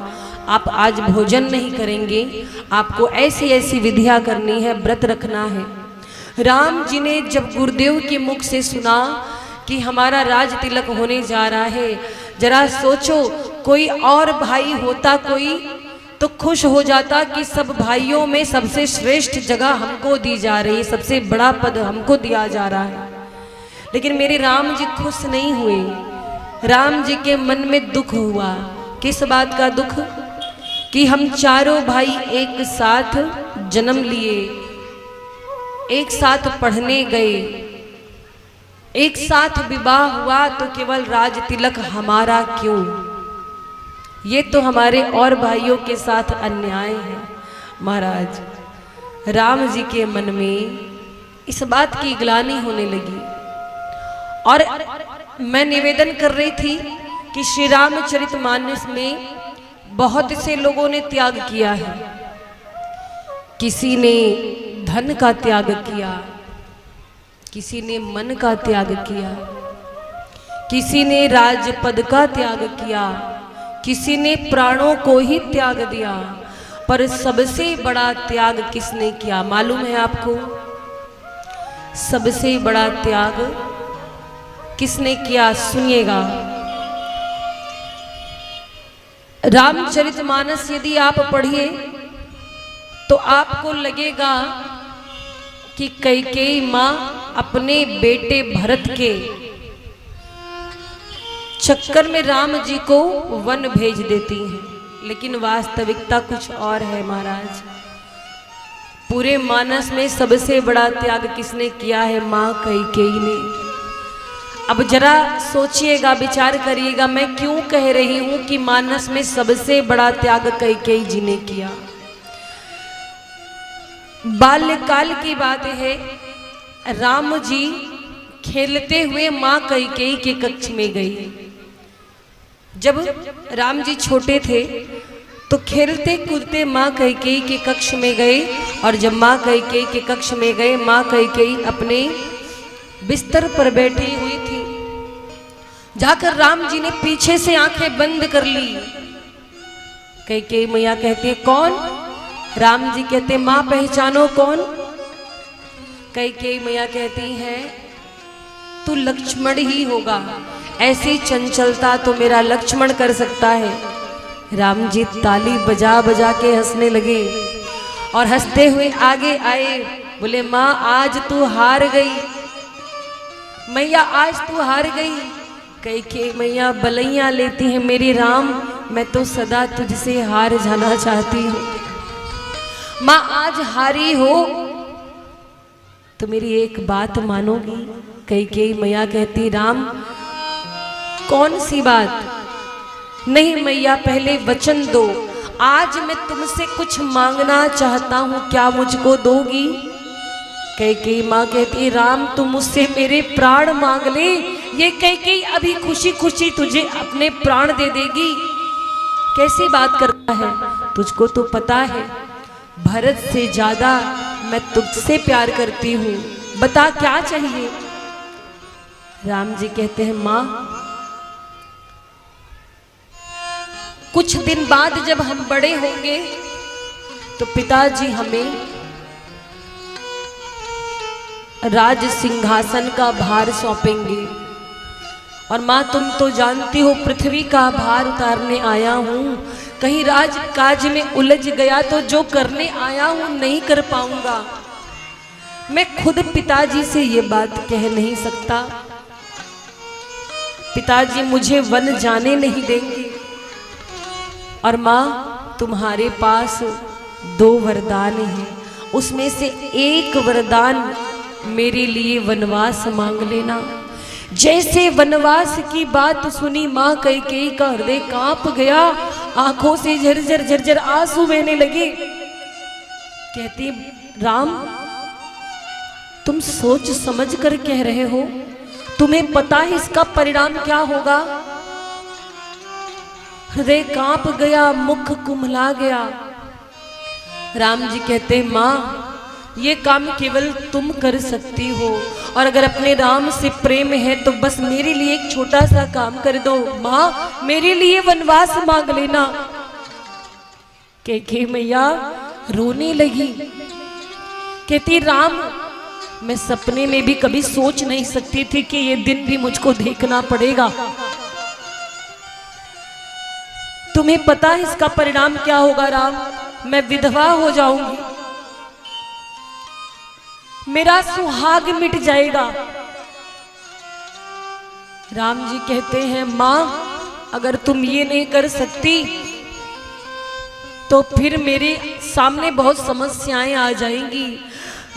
आप आज भोजन नहीं करेंगे, आपको ऐसी ऐसी विधियां करनी है, व्रत रखना है। राम जी ने जब गुरुदेव के मुख से सुना कि हमारा राज तिलक होने जा रहा है, जरा सोचो कोई और भाई होता कोई तो खुश हो जाता कि सब भाइयों में सबसे श्रेष्ठ जगह हमको दी जा रही है, सबसे बड़ा पद हमको दिया जा रहा है। लेकिन मेरे राम जी खुश नहीं हुए। राम जी के मन में दुख हुआ। किस बात का दुख? कि हम चारों भाई एक साथ जन्म लिए, एक साथ पढ़ने गए, एक साथ विवाह हुआ, तो केवल राज तिलक हमारा क्यों? ये तो हमारे और भाइयों के साथ अन्याय है। महाराज राम जी के मन में इस बात की ग्लानि होने लगी। और मैं निवेदन कर रही थी कि श्री रामचरितमानस में बहुत से लोगों ने त्याग किया है। किसी ने धन का त्याग किया, किसी ने मन का त्याग किया, किसी ने राजपद का त्याग किया, किसी ने प्राणों को ही त्याग दिया। पर सबसे बड़ा त्याग किसने किया मालूम है आपको? सबसे बड़ा त्याग किसने किया? सुनिएगा। रामचरितमानस यदि आप पढ़िए तो आपको लगेगा कि कैकेयी माँ अपने बेटे भरत के चक्कर में राम जी को वन भेज देती हैं, लेकिन वास्तविकता कुछ और है। महाराज पूरे मानस में सबसे बड़ा त्याग किसने किया है? माँ कैकेयी ने। अब जरा सोचिएगा, विचार करिएगा, मैं क्यों कह रही हूं कि मानस में सबसे बड़ा त्याग कैकेयी जी ने किया। बाल्यकाल की बात है, राम जी खेलते हुए मां कैकेयी के कक्ष में गए। जब राम जी छोटे थे तो खेलते कूदते मां कैकेयी के कक्ष में गए, और जब मां कैकेयी के कक्ष में गए, मां कैकेयी अपने बिस्तर पर बैठी हुई थी। जाकर राम जी ने पीछे से आंखें बंद कर ली। कैकेयी मैया कहती है कौन? राम जी कहते मां पहचानो कौन? कैकेयी मैया कहती है तू लक्ष्मण ही होगा, ऐसी चंचलता तो मेरा लक्ष्मण कर सकता है। राम जी ताली बजा बजा के हंसने लगे और हंसते हुए आगे आए, बोले मां आज तू हार गई, मैया आज तू हार गई। कैकेयी मैया बलैया लेती है, मेरी राम मैं तो सदा तुझसे हार जाना चाहती हूँ। मां आज हारी हो तो मेरी एक बात मानोगी? कैकेयी मैया कहती राम कौन सी बात? नहीं मैया पहले वचन दो, आज मैं तुमसे कुछ मांगना चाहता हूँ, क्या मुझको दोगी? कैकेयी माँ कहती राम तू मुझसे मेरे प्राण मांग ले, ये कैकेयी अभी खुशी खुशी तुझे अपने प्राण दे देगी। कैसी बात करता है? तुझको तो पता है भरत से ज्यादा मैं तुझसे प्यार करती हूँ, बता क्या चाहिए? राम जी कहते हैं माँ कुछ दिन बाद जब हम बड़े होंगे तो पिताजी हमें राज सिंहासन का भार सौंपेंगे, और माँ तुम तो जानती हो पृथ्वी का भार उतारने आया हूँ, कहीं राज काज में उलझ गया तो जो करने आया हूँ नहीं कर पाऊंगा। मैं खुद पिताजी से ये बात कह नहीं सकता, पिताजी मुझे वन जाने नहीं देंगे। और माँ तुम्हारे पास 2 वरदान हैं, उसमें से एक वरदान मेरे लिए वनवास मांग लेना। जैसे वनवास की बात सुनी मां कैकेयी का हृदय कांप गया, आंखों से झरझर झरझर आंसू बहने लगे। कहती राम तुम सोच समझ कर कह रहे हो, तुम्हें पता है इसका परिणाम क्या होगा? हृदय कांप गया, मुख कुम्हला गया। राम जी कहते मां ये काम केवल तुम कर सकती हो, और अगर अपने राम से प्रेम है तो बस मेरे लिए एक छोटा सा काम कर दो, माँ मेरे लिए वनवास मांग लेना। कैकेयी मैया रोने लगी, कहती राम मैं सपने में भी कभी सोच नहीं सकती थी कि ये दिन भी मुझको देखना पड़ेगा। तुम्हें पता है इसका परिणाम क्या होगा राम? मैं विधवा हो जाऊंगी, मेरा सुहाग मिट जाएगा। राम जी कहते हैं मां अगर तुम ये नहीं कर सकती तो फिर मेरे सामने बहुत समस्याएं आ जाएंगी।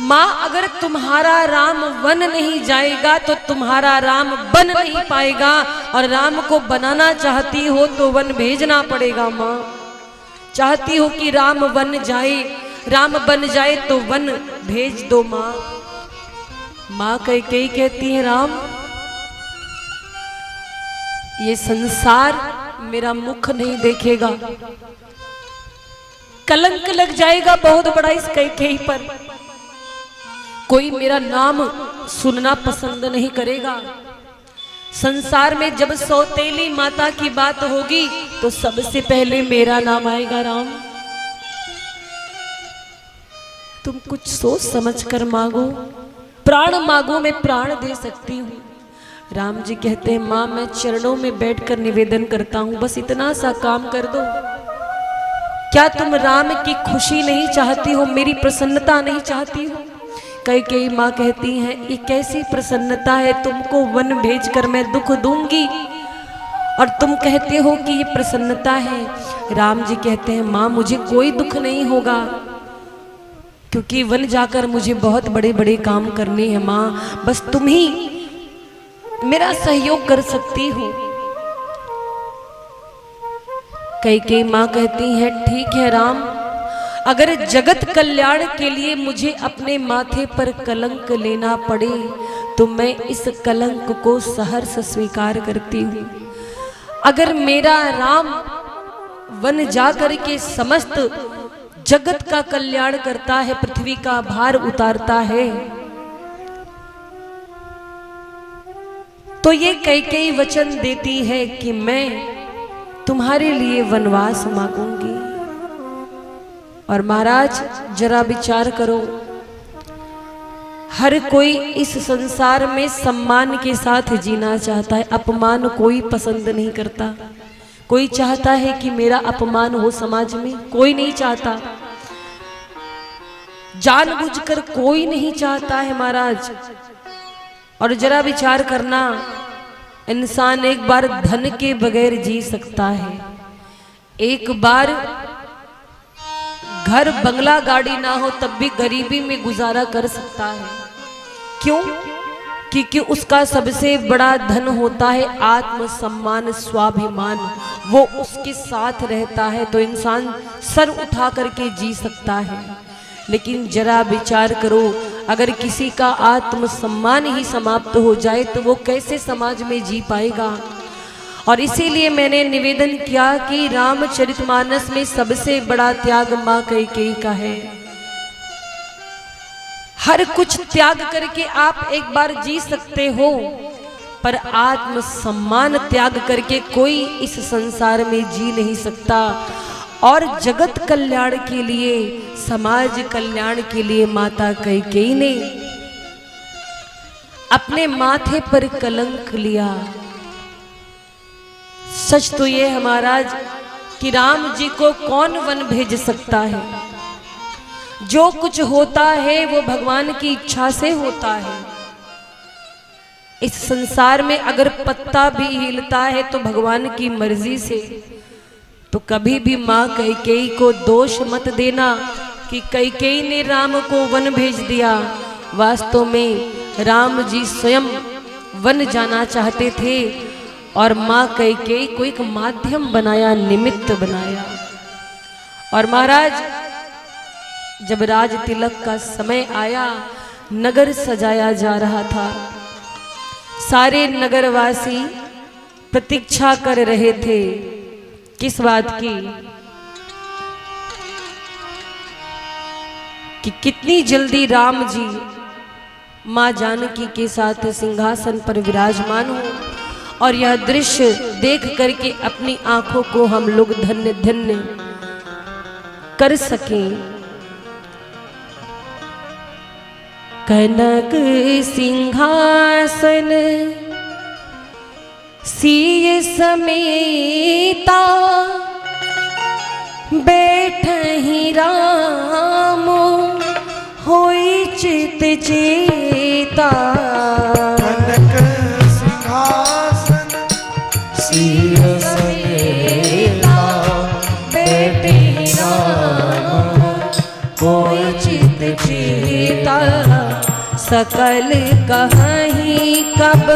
मां अगर तुम्हारा राम वन नहीं जाएगा तो तुम्हारा राम बन नहीं पाएगा, और राम को बनाना चाहती हो तो वन भेजना पड़ेगा। मां चाहती हो कि राम वन जाए, राम बन जाए तो वन भेज दो। मां कैकेयी कहती है राम ये संसार मेरा मुख नहीं देखेगा, कलंक लग जाएगा बहुत बड़ा इस कैकेयी पर, कोई मेरा नाम सुनना पसंद नहीं करेगा। संसार में जब सौतेली माता की बात होगी तो सबसे पहले मेरा नाम आएगा। राम तुम कुछ सोच समझ कर मांगो, प्राण मांगो, मैं प्राण दे सकती हूँ। राम जी कहते हैं माँ मैं चरणों में बैठकर निवेदन करता हूँ, बस इतना सा काम कर दो। क्या तुम राम की खुशी नहीं चाहती हो, मेरी प्रसन्नता नहीं चाहती हो? कैकेयी माँ कहती हैं ये कैसी प्रसन्नता है, तुमको वन भेजकर मैं दुख दूंगी और तुम कहते हो कि ये प्रसन्नता है। राम जी कहते हैं माँ मुझे कोई दुख नहीं होगा, क्योंकि वन जाकर मुझे बहुत बड़े बड़े काम करने हैं। माँ बस तुम ही मेरा सहयोग कर सकती हो। कई माँ कहती है ठीक है राम, अगर जगत कल्याण के लिए मुझे अपने माथे पर कलंक लेना पड़े तो मैं इस कलंक को सहर्ष स्वीकार करती हूँ। अगर मेरा राम वन जाकर के समस्त जगत का कल्याण करता है, पृथ्वी का भार उतारता है, तो ये कई वचन देती है कि मैं तुम्हारे लिए वनवास मांगूंगी। और महाराज जरा विचार करो, हर कोई इस संसार में सम्मान के साथ जीना चाहता है, अपमान कोई पसंद नहीं करता। कोई चाहता है कि मेरा अपमान हो समाज में? कोई नहीं चाहता, जानबूझकर कोई नहीं चाहता है महाराज। और जरा विचार करना, इंसान एक बार धन के बगैर जी सकता है, एक बार घर बंगला गाड़ी ना हो तब भी गरीबी में गुजारा कर सकता है। क्यों? क्योंकि उसका सबसे बड़ा धन होता है आत्मसम्मान, स्वाभिमान, वो उसके साथ रहता है तो इंसान सर उठा करके जी सकता है। लेकिन जरा विचार करो, अगर किसी का आत्मसम्मान ही समाप्त हो जाए तो वो कैसे समाज में जी पाएगा। और इसीलिए मैंने निवेदन किया कि रामचरितमानस में सबसे बड़ा त्याग मां कैकेयी का है। हर कुछ त्याग करके आप एक बार जी सकते हो, पर आत्मसम्मान त्याग करके कोई इस संसार में जी नहीं सकता। और जगत कल्याण के लिए, समाज कल्याण के लिए माता कैकेयी ने अपने माथे पर कलंक लिया। सच तो ये है महाराज कि राम जी को कौन वन भेज सकता है? जो कुछ होता है वो भगवान की इच्छा से होता है। इस संसार में अगर पत्ता भी हिलता है तो भगवान की मर्जी से। तो कभी भी मां कैकेयी को दोष मत देना कि कैकेयी ने राम को वन भेज दिया। वास्तव में राम जी स्वयं वन जाना चाहते थे और मां कैकेयी को एक माध्यम बनाया, निमित्त बनाया। और महाराज जब राज तिलक का समय आया, नगर सजाया जा रहा था, सारे नगरवासी प्रतीक्षा कर रहे थे। किस बात की? कि कितनी जल्दी राम जी मां जानकी के साथ सिंहासन पर विराजमान हो। और यह दृश्य देख करके अपनी आंखों को हम लोग धन्य धन्य कर सकें। कनक सिंहासन सीय समेता, बैठहि राम होई चित चेता। कनक सिंहासन सीय समेता, बैठहि राम होई चित चेता। सकल कहीं कब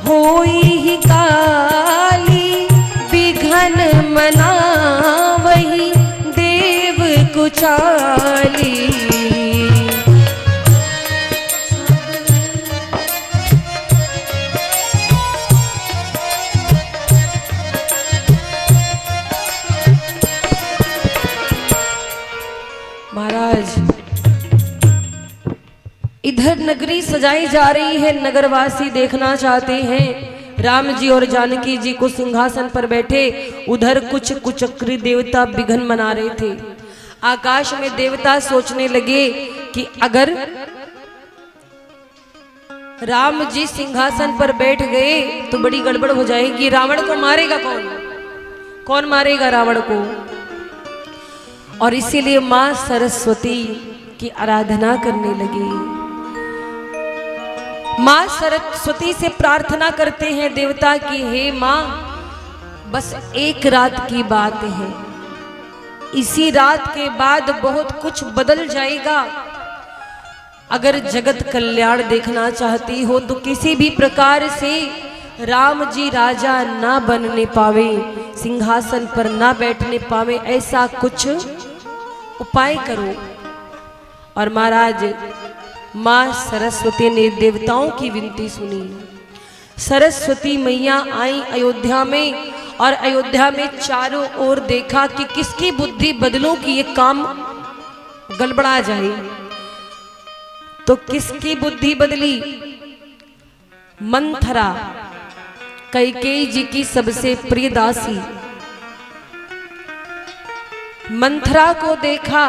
होई काली, विघन मनावहि देव कुचाली। महाराज इधर नगरी सजाई जा रही है, नगरवासी देखना चाहते हैं राम जी और जानकी जी को सिंहासन पर बैठे। उधर कुछ कुचक्री देवता विघन मना रहे थे। आकाश में देवता सोचने लगे कि अगर राम जी सिंहासन पर बैठ गए तो बड़ी गड़बड़ हो जाएगी। रावण को मारेगा कौन? कौन मारेगा रावण को? और इसीलिए मां सरस्वती की आराधना करने लगी। मां सरस्वती से प्रार्थना करते हैं देवता की, हे मां, बस एक रात की बात है, इसी रात के बाद बहुत कुछ बदल जाएगा। अगर जगत कल्याण देखना चाहती हो तो किसी भी प्रकार से राम जी राजा ना बनने पावे, सिंहासन पर ना बैठने पावे, ऐसा कुछ उपाय करो। और महाराज माँ सरस्वती ने देवताओं की विनती सुनी। सरस्वती मैया आई अयोध्या में और अयोध्या में चारों ओर देखा कि किसकी बुद्धि बदलूं कि ये काम गड़बड़ा जाए। तो किसकी बुद्धि बदली? मंथरा, कैकेयी जी की सबसे प्रिय दासी। मंथरा को देखा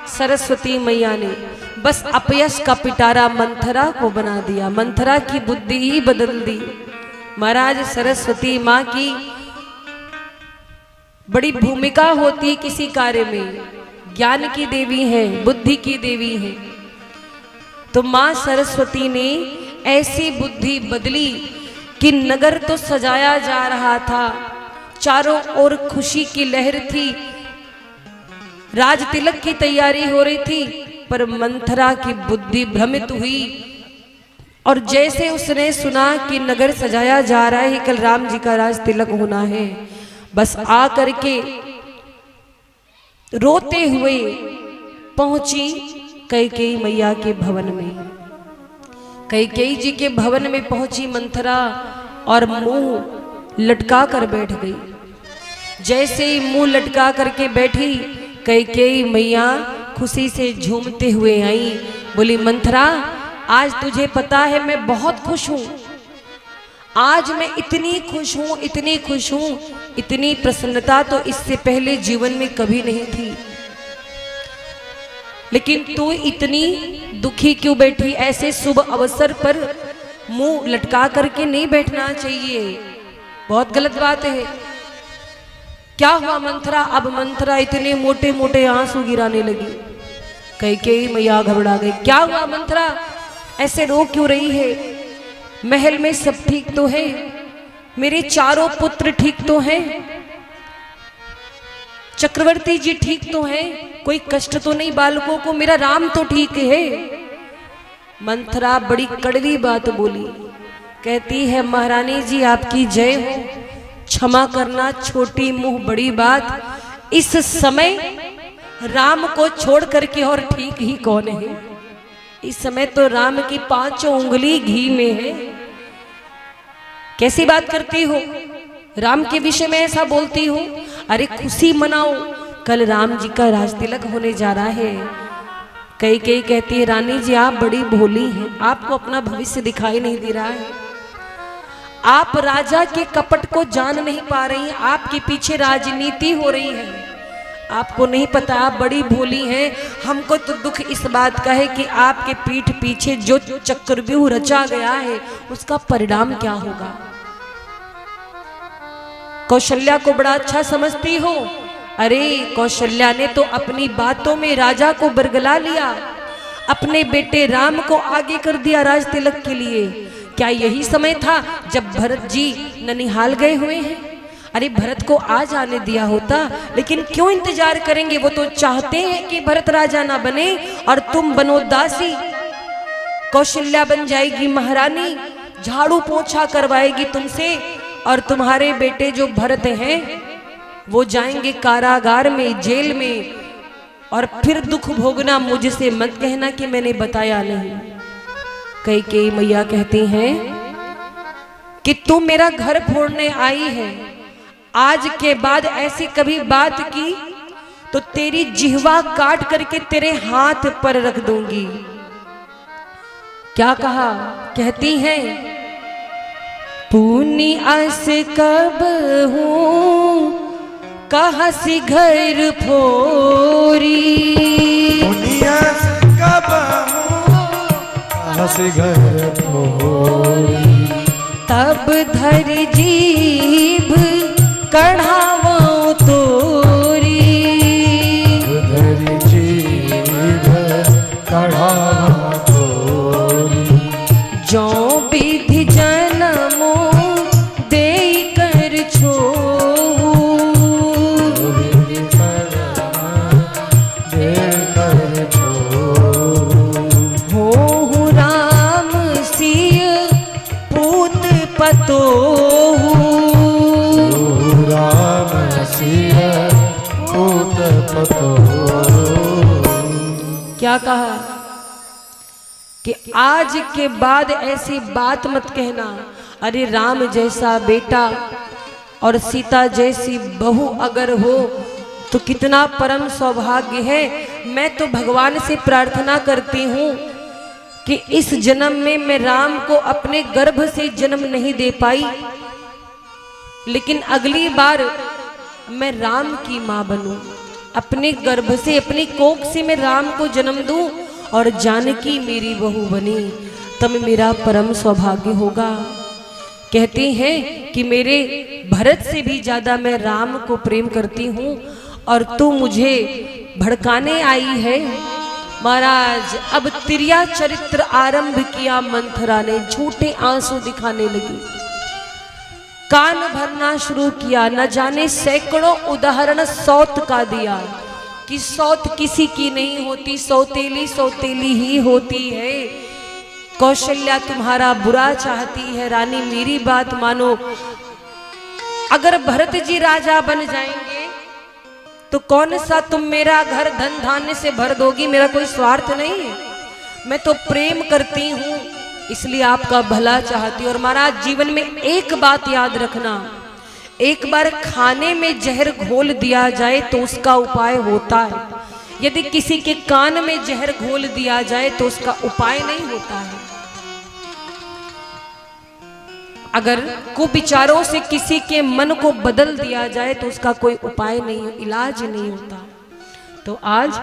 सरस्वती मैया ने, बस अपयश का पिटारा मंथरा को बना दिया, मंथरा की बुद्धि ही बदल दी। महाराज सरस्वती माँ की बड़ी भूमिका होती किसी कार्य में, ज्ञान की देवी है, बुद्धि की देवी है। तो माँ सरस्वती ने ऐसी बुद्धि बदली कि नगर तो सजाया जा रहा था, चारों ओर खुशी की लहर थी, राज तिलक की तैयारी हो रही थी, पर मंथरा की बुद्धि भ्रमित हुई। और जैसे उसने सुना कि नगर सजाया जा रहा है, कल राम जी का राज तिलक होना है, बस आ करके रोते हुए पहुंची कैकेयी मैया के भवन में। कैकेयी जी के भवन में पहुंची मंथरा और मुंह लटका कर बैठ गई। जैसे ही मुंह लटका करके बैठी, कैकेयी मैया खुशी से झूमते हुए आई, बोली मंथरा आज तुझे पता है मैं बहुत खुश हूं, आज मैं इतनी खुश हूं, इतनी खुश हूं, इतनी प्रसन्नता तो इससे पहले जीवन में कभी नहीं थी। लेकिन तू इतनी दुखी क्यों बैठी? ऐसे शुभ अवसर पर मुंह लटका करके नहीं बैठना चाहिए, बहुत गलत बात है। क्या हुआ मंथरा? अब मंथरा इतने मोटे मोटे आंसू गिराने लगी। कैकेयी मैया घबरा गई। क्या हुआ मंथरा, ऐसे रो क्यों रही है? महल में सब ठीक तो है, मेरे चारों पुत्र ठीक तो हैं, चक्रवर्ती जी ठीक तो हैं, कोई कष्ट तो नहीं बालकों को, मेरा राम तो ठीक है। मंथरा बड़ी कड़वी बात बोली, कहती है महारानी जी आपकी जय हो, क्षमा करना, छोटी मुंह बड़ी बात, इस समय राम को छोड़ करके और ठीक ही कौन है? इस समय तो राम की 5 उंगली घी में है। कैसी बात करती हो, राम के विषय में ऐसा बोलती हो? अरे खुशी मनाओ, कल राम जी का राज तिलक होने जा रहा है। कैकेयी कहती है रानी जी आप बड़ी भोली हैं, आपको अपना भविष्य दिखाई नहीं दे रहा है, आप राजा के कपट को जान नहीं पा रही हैं, आपके पीछे राजनीति हो रही है, आपको नहीं पता, आप बड़ी भोली हैं। हमको तो दुख इस बात का है कि आपके पीठ पीछे जो चक्रव्यूह रचा गया है उसका परिणाम क्या होगा। कौशल्या को बड़ा अच्छा समझती हो, अरे कौशल्या ने तो अपनी बातों में राजा को बरगला लिया, अपने बेटे राम को आगे कर दिया राज तिलक के लिए। क्या यही समय था जब भरत जी ननिहाल गए हुए हैं? अरे भरत को आ जाने दिया होता, लेकिन क्यों इंतजार करेंगे? वो तो चाहते हैं कि भरत राजा ना बने और तुम बनो दासी। कौशल्या बन जाएगी महारानी, झाड़ू पोछा करवाएगी तुमसे, और तुम्हारे बेटे जो भरत हैं वो जाएंगे कारागार में, जेल में, और फिर दुख भोगना। मुझसे मत कहना कि मैंने बताया नहीं। कैकेयी मैया कहती हैं कि तू मेरा घर फोड़ने आई है, आज के बाद ऐसी कभी बात की तो तेरी जिह्वा काट करके तेरे हाथ पर रख दूंगी। क्या कहा? कहती हैं पूनी आस कब हूँ कहाँ से घर फोरी, पूनी आस कब हूँ कहाँ से घर फोरी, तब धर जीभ कढ़ावो तोरी, धर जीभ कढ़ावो तोरी, जो विधि जन्मो दे कर छोहू, दे कर छोहू, हो पतो राम सिया पूत पतो। क्या कहा कि आज के बाद ऐसी बात मत कहना, अरे राम जैसा बेटा और सीता जैसी बहू अगर हो तो कितना परम सौभाग्य है। मैं तो भगवान से प्रार्थना करती हूँ कि इस जन्म में मैं राम को अपने गर्भ से जन्म नहीं दे पाई, लेकिन अगली बार मैं राम की माँ बनूं, अपने गर्भ से अपनी कोख से मैं राम को जन्म दूं और जानकी मेरी बहू बनी, तब मेरा परम सौभाग्य होगा। कहती हैं कि मेरे भरत से भी ज्यादा मैं राम को प्रेम करती हूँ और तू मुझे भड़काने आई है। महाराज अब तिरिया चरित्र आरंभ किया मंथरा ने, झूठे आंसू दिखाने लगी, कान भरना शुरू किया। न जाने सैकड़ों उदाहरण सौत का दिया कि सौत किसी की नहीं होती, सौतेली सौतेली ही होती है। कौशल्या तुम्हारा बुरा चाहती है, रानी मेरी बात मानो, अगर भरत जी राजा बन जाएंगे तो कौन सा तुम मेरा घर धन धान्य से भर दोगी, मेरा कोई स्वार्थ नहीं है, मैं तो प्रेम करती हूँ इसलिए आपका भला चाहती हूँ। और महाराज जीवन में एक बात याद रखना, एक बार खाने में जहर घोल दिया जाए तो उसका उपाय होता है, यदि किसी के कान में जहर घोल दिया जाए तो उसका उपाय नहीं होता है। अगर कुविचारों से किसी के मन को बदल दिया जाए तो उसका कोई उपाय नहीं, इलाज नहीं होता। तो आज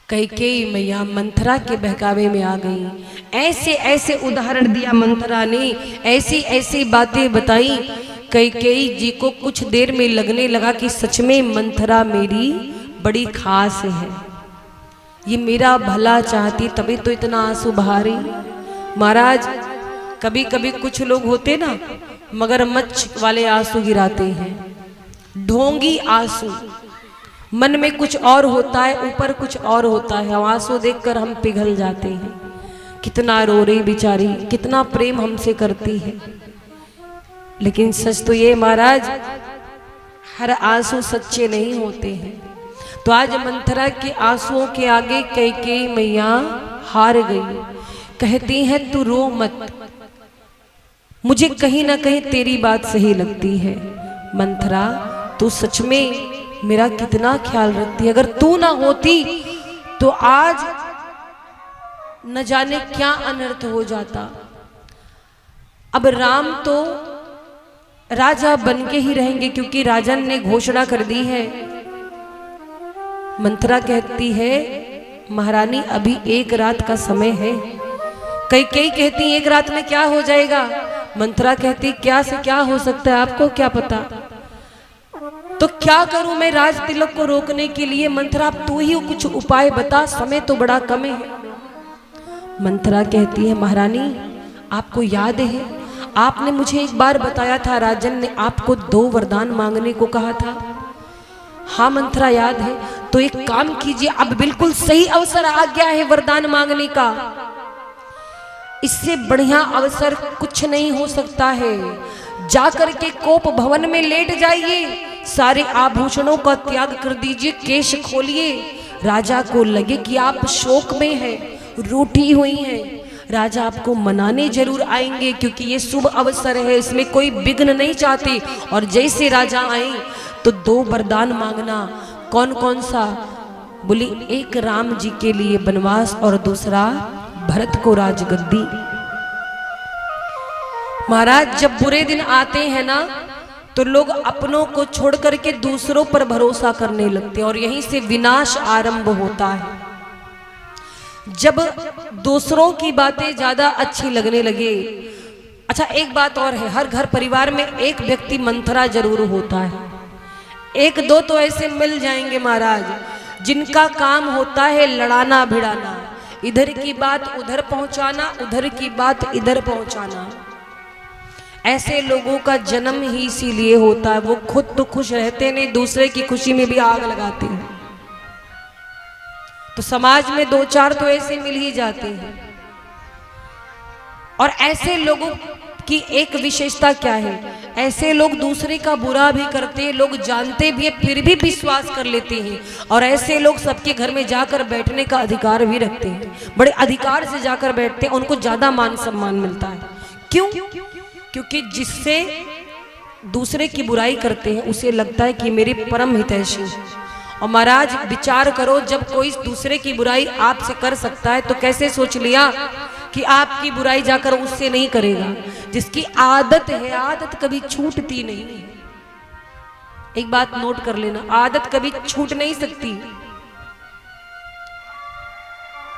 कैकेयी मैया मंथरा के बहकावे में आ गई। ऐसे ऐसे उदाहरण दिया मंथरा ने, ऐसी ऐसी बातें बताई। कैकेयी जी को कुछ देर में लगने लगा कि सच में मंथरा मेरी बड़ी खास है, ये मेरा भला चाहती तभी तो इतना आंसू बहा रही। महाराज कभी कभी कुछ लोग होते ना मगरमच्छ वाले आंसू गिराते हैं, ढोंगी आंसू, मन में कुछ और होता है ऊपर कुछ और होता है, आंसू देखकर हम पिघल जाते हैं। कितना रो रही बेचारी, कितना प्रेम हमसे करती है, लेकिन सच तो ये महाराज हर आंसू सच्चे नहीं होते हैं। तो आज मंथरा के आंसुओं के आगे कैकेयी मैया हार गई। कहती है तू रो मत, मुझे कहीं ना कहीं तेरी बात सही लगती है। मंथरा तू सच में मेरा कितना ख्याल रखती है, अगर तू ना होती तो आज न जाने क्या अनर्थ हो जाता। अब राम तो राजा बन के ही रहेंगे क्योंकि राजन ने घोषणा कर दी है। मंथरा कहती है महारानी अभी एक रात का समय है। कैकेयी कहती एक रात में क्या हो जाएगा। मंथरा कहती क्या से क्या हो सकता है, आपको क्या पता। तो क्या करूं मैं राज तिलक को रोकने के लिए। मंथरा तू ही कुछ उपाय बता, समय तो बड़ा कम है। मंथरा कहती है महारानी आपको याद है आपने मुझे एक बार बताया था राजन ने आपको 2 वरदान मांगने को कहा था। हाँ मंथरा याद है। तो एक काम कीजिए, अब बिल्कुल सही अवसर आ गया है वरदान मांगने का, इससे बढ़िया अवसर कुछ नहीं हो सकता है। जाकर के कोप भवन में लेट जाइए, सारे आभूषणों का त्याग कर दीजिए, केश खोलिए। राजा को लगे कि आप शोक में हैं, रूठी हुई हैं। राजा आपको मनाने जरूर आएंगे क्योंकि ये शुभ अवसर है, इसमें कोई विघ्न नहीं चाहते। और जैसे राजा आए तो 2 वरदान मांगना। कौन कौन सा? बोली एक राम जी के लिए वनवास और दूसरा भरत को राजगद्दी। महाराज जब बुरे दिन आते हैं ना तो लोग अपनों को छोड़ करके दूसरों पर भरोसा करने लगते हैं और यहीं से विनाश आरंभ होता है। जब दूसरों की बातें ज्यादा अच्छी लगने लगे। अच्छा एक बात और है, हर घर परिवार में एक व्यक्ति मंथरा जरूर होता है। 1-2 तो ऐसे मिल जाएंगे महाराज जिनका काम होता है लड़ाना भिड़ाना, इधर की बात उधर पहुंचाना, उधर की बात इधर पहुंचाना। ऐसे लोगों का जन्म ही इसीलिए होता है, वो खुद तो खुश रहते नहीं, दूसरे की खुशी में भी आग लगाते हैं। तो समाज में 2-4 तो ऐसे मिल ही जाते हैं। और ऐसे लोगों कि एक विशेषता क्या है, ऐसे लोग दूसरे का बुरा भी करते हैं, लोग जानते भी हैं फिर भी विश्वास कर लेते हैं, और ऐसे लोग सबके घर में जाकर बैठने का अधिकार भी रखते हैं, बड़े अधिकार से जाकर बैठते हैं, उनको ज्यादा मान सम्मान मिलता है। क्यों? क्योंकि जिससे दूसरे की बुराई करते हैं उसे लगता है कि मेरे परम हितैषी। और महाराज विचार करो, जब कोई दूसरे की बुराई आपसे कर सकता है तो कैसे सोच लिया कि आपकी बुराई जाकर उससे नहीं करेगा। जिसकी आदत है, आदत कभी छूटती नहीं है। एक बात नोट कर लेना, आदत कभी छूट नहीं सकती।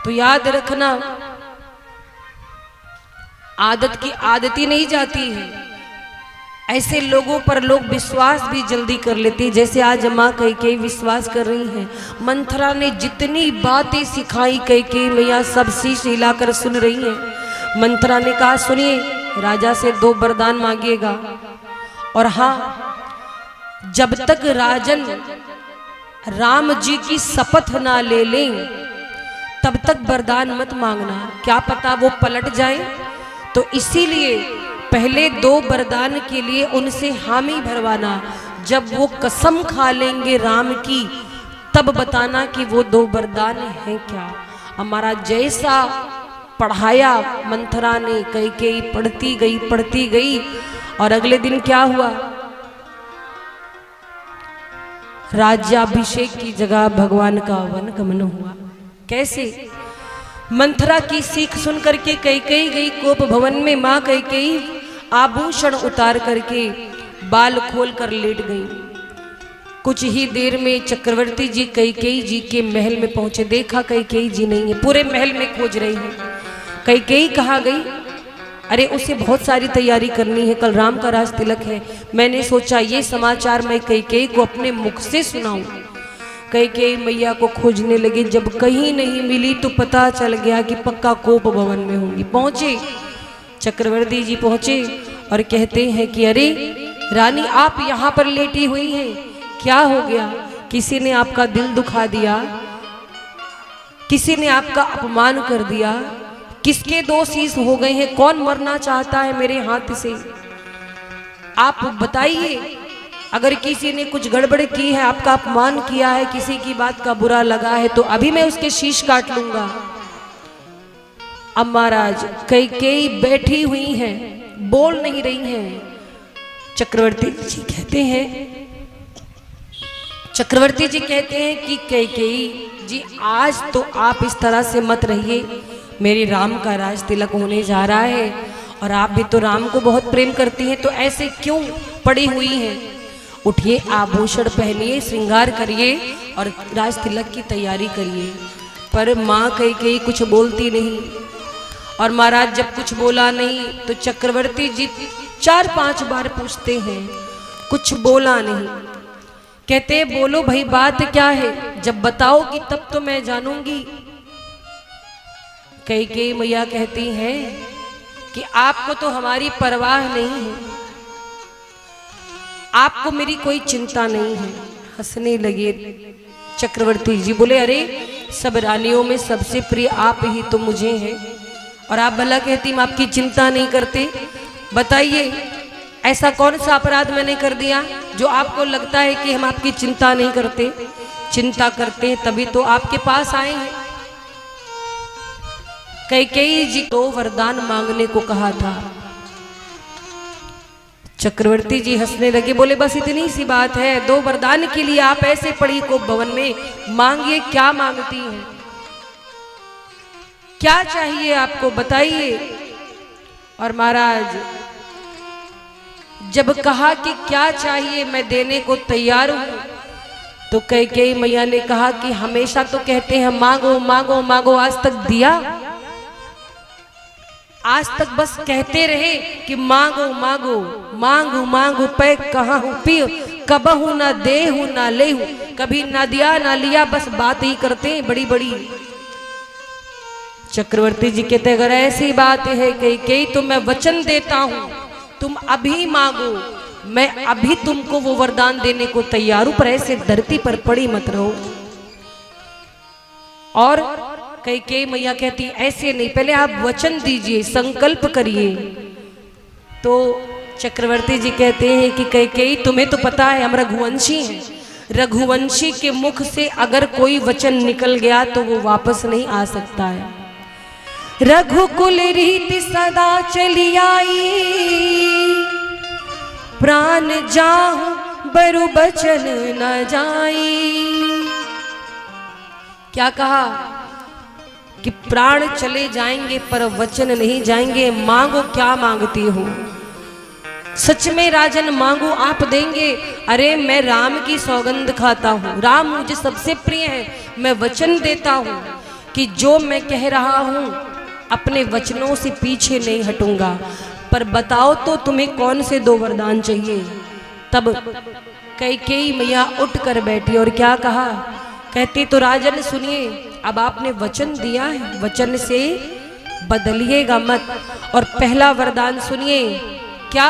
तो याद रखना, आदत की आदत ही नहीं जाती है। ऐसे लोगों पर लोग विश्वास भी जल्दी कर लेते हैं, जैसे आज माँ कैकेयी विश्वास कर रही हैं। मंथरा ने जितनी बातें सिखाई कैकेयी मैया सब शीश हिलाकर सुन रही हैं। मंथरा ने कहा, सुनिए, राजा से 2 वरदान मांगिएगा, और हाँ, जब तक राजन राम जी की शपथ ना ले लें तब तक वरदान मत मांगना, क्या पता वो पलट जाए। तो इसीलिए पहले 2 वरदान के लिए उनसे हामी भरवाना, जब वो कसम खा लेंगे राम की तब बताना कि वो 2 वरदान हैं क्या। हमारा जैसा पढ़ाया मंथरा ने, कैकेयी पढ़ती गई, और अगले दिन क्या हुआ, राज्याभिषेक की जगह भगवान का वनगमन हुआ। कैसे? मंथरा की सीख सुन करके कैकेयी गई कोप भवन में। माँ कैकेयी आभूषण उतार करके बाल खोल कर लेट गई। कुछ ही देर में चक्रवर्ती जी कैकेयी जी के महल में पहुंचे। देखा कैकेयी जी नहीं है, पूरे महल में खोज रही है। कैकेयी कहाँ गई? अरे उसे बहुत सारी तैयारी करनी है, कल राम का राज तिलक है। मैंने सोचा ये समाचार मैं कैकेयी को अपने मुख से सुनाऊं। कैकेयी मैया को खोजने लगे, जब कहीं नहीं मिली तो पता चल गया कि पक्का कोप भवन में होंगी। पहुंचे, चक्रवर्ती जी पहुंचे और कहते हैं कि अरे रानी, आप यहाँ पर लेटी हुई हैं, क्या हो गया? किसी ने आपका दिल दुखा दिया? किसी ने आपका अपमान कर दिया? किसके 2 शीश हो गए हैं? कौन मरना चाहता है मेरे हाथ से? आप बताइए। अगर किसी ने कुछ गड़बड़ की है, आपका अपमान किया है, किसी की बात का बुरा लगा है, तो अभी मैं उसके शीश काट लूंगा। अब महाराज कैकेयी बैठी हुई हैं, बोल नहीं रही हैं। चक्रवर्ती जी कहते हैं कि कैकेयी जी, आज तो आप इस तरह से मत रहिए, मेरे राम का राज तिलक होने जा रहा है, और आप भी तो राम को बहुत प्रेम करती हैं, तो ऐसे क्यों पड़ी हुई हैं? उठिए, आभूषण पहनिए, श्रृंगार करिए और राज तिलक की तैयारी करिए। पर माँ कैकेयी कुछ बोलती नहीं। और महाराज जब कुछ बोला नहीं तो चक्रवर्ती जी 4-5 बार पूछते हैं, कुछ बोला नहीं। कहते बोलो भाई, बात क्या है? जब बताओगी तब तो मैं जानूंगी। कैकेयी मैया कहती हैं कि आपको तो हमारी परवाह नहीं है, आपको मेरी कोई चिंता नहीं है। हंसने लगे चक्रवर्ती जी, बोले अरे सब रानियों में सबसे प्रिय आप ही तो मुझे हैं, और आप भला कहती हम आपकी चिंता नहीं करते। बताइए ऐसा कौन सा अपराध मैंने कर दिया जो आपको लगता है कि हम आपकी चिंता नहीं करते? चिंता करते हैं तभी तो आपके पास आए हैं। कैकेयी जी 2 वरदान मांगने को कहा था। चक्रवर्ती जी हंसने लगे, बोले बस इतनी सी बात है, 2 वरदान के लिए आप ऐसे पड़ी कोप भवन में, मांगिए, क्या मांगती हैं? क्या चाहिए आपको, बताइए। और महाराज जब कहा कि क्या चाहिए मैं देने को तैयार हूं, तो कैकेयी मैया ने कहा कि हमेशा तो कहते हैं मांगो मांगो मांगो, आज तक दिया? आज तक बस कहते रहे कि मांगो मांगो मांगू मांगू, पै कहाँ हूँ पी, कबहू ना दे हूँ ना ले हूँ, कभी ना दिया ना लिया, बस बात ही करते हैं बड़ी बड़ी। चक्रवर्ती जी कहते अगर ऐसी बात है कैकेयी तो मैं वचन देता हूं, तुम अभी मांगो, मैं अभी तुमको वो वरदान देने को तैयार हूं, पर ऐसे धरती पर पड़ी मत रहो। और कैकेयी मैया कहती ऐसे नहीं, पहले आप वचन दीजिए, संकल्प करिए। तो चक्रवर्ती जी कहते हैं कि कैकेयी तुम्हें तो पता है हम रघुवंशी हैं, रघुवंशी के मुख से अगर कोई वचन निकल गया तो वो वापस नहीं आ सकता है। रघुकुल रीति सदा चली आई, प्राण जाहु बरु बचन न जाई। क्या कहा कि प्राण चले जाएंगे पर वचन नहीं जाएंगे। मांगो क्या मांगती हो? सच में राजन मांगो आप देंगे। अरे मैं राम की सौगंध खाता हूँ, राम मुझे सबसे प्रिय है। मैं वचन देता हूँ कि जो मैं कह रहा हूँ अपने वचनों से पीछे नहीं हटूंगा। पर बताओ तो तुम्हें कौन से 2 वरदान चाहिए? तब कैकेयी मैया उठ कर बैठी और क्या कहा? कहती तो राजन सुनिए, अब आपने वचन दिया है, वचन से बदलिएगा मत। और पहला वरदान सुनिए, क्या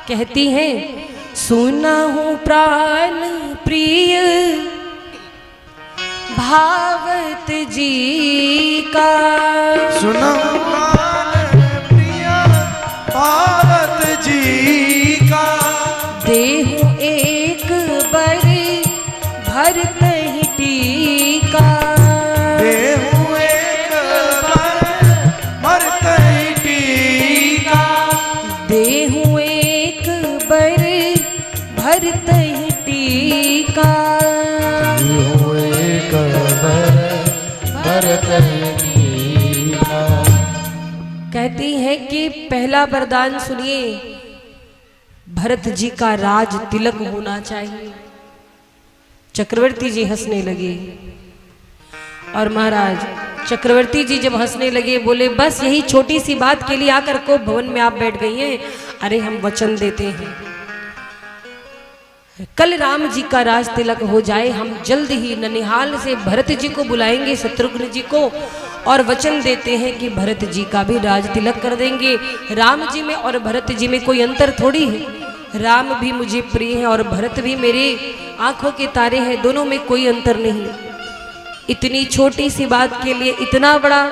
कहती हैं? सुना हूँ प्राण प्रिय भावत जी का, सुना प्राण प्रिय भावत जी का, देहु एक बरी भरत ही टीका, देहु एक भरत ही टीका, देहु एक बरी भरत ही टीका, देहु एक भरत ही टीका। कहती है कि पहला वरदान सुनिए, भरत जी का राज तिलक होना चाहिए। चक्रवर्ती जी हंसने लगे और महाराज चक्रवर्ती जी जब हंसने लगे बोले बस यही छोटी सी बात के लिए आकर को भवन में आप बैठ गई हैं। अरे हम वचन देते हैं कल राम जी का राज तिलक हो जाए, हम जल्द ही ननिहाल से भरत जी को बुलाएंगे, शत्रुघ्न जी को, और वचन देते हैं कि भरत जी का भी राज तिलक कर देंगे। राम जी में और भरत जी में कोई अंतर थोड़ी है। राम भी मुझे प्रिय है और भरत भी मेरे आंखों के तारे हैं, दोनों में कोई अंतर नहीं। इतनी छोटी सी बात के लिए इतना बड़ा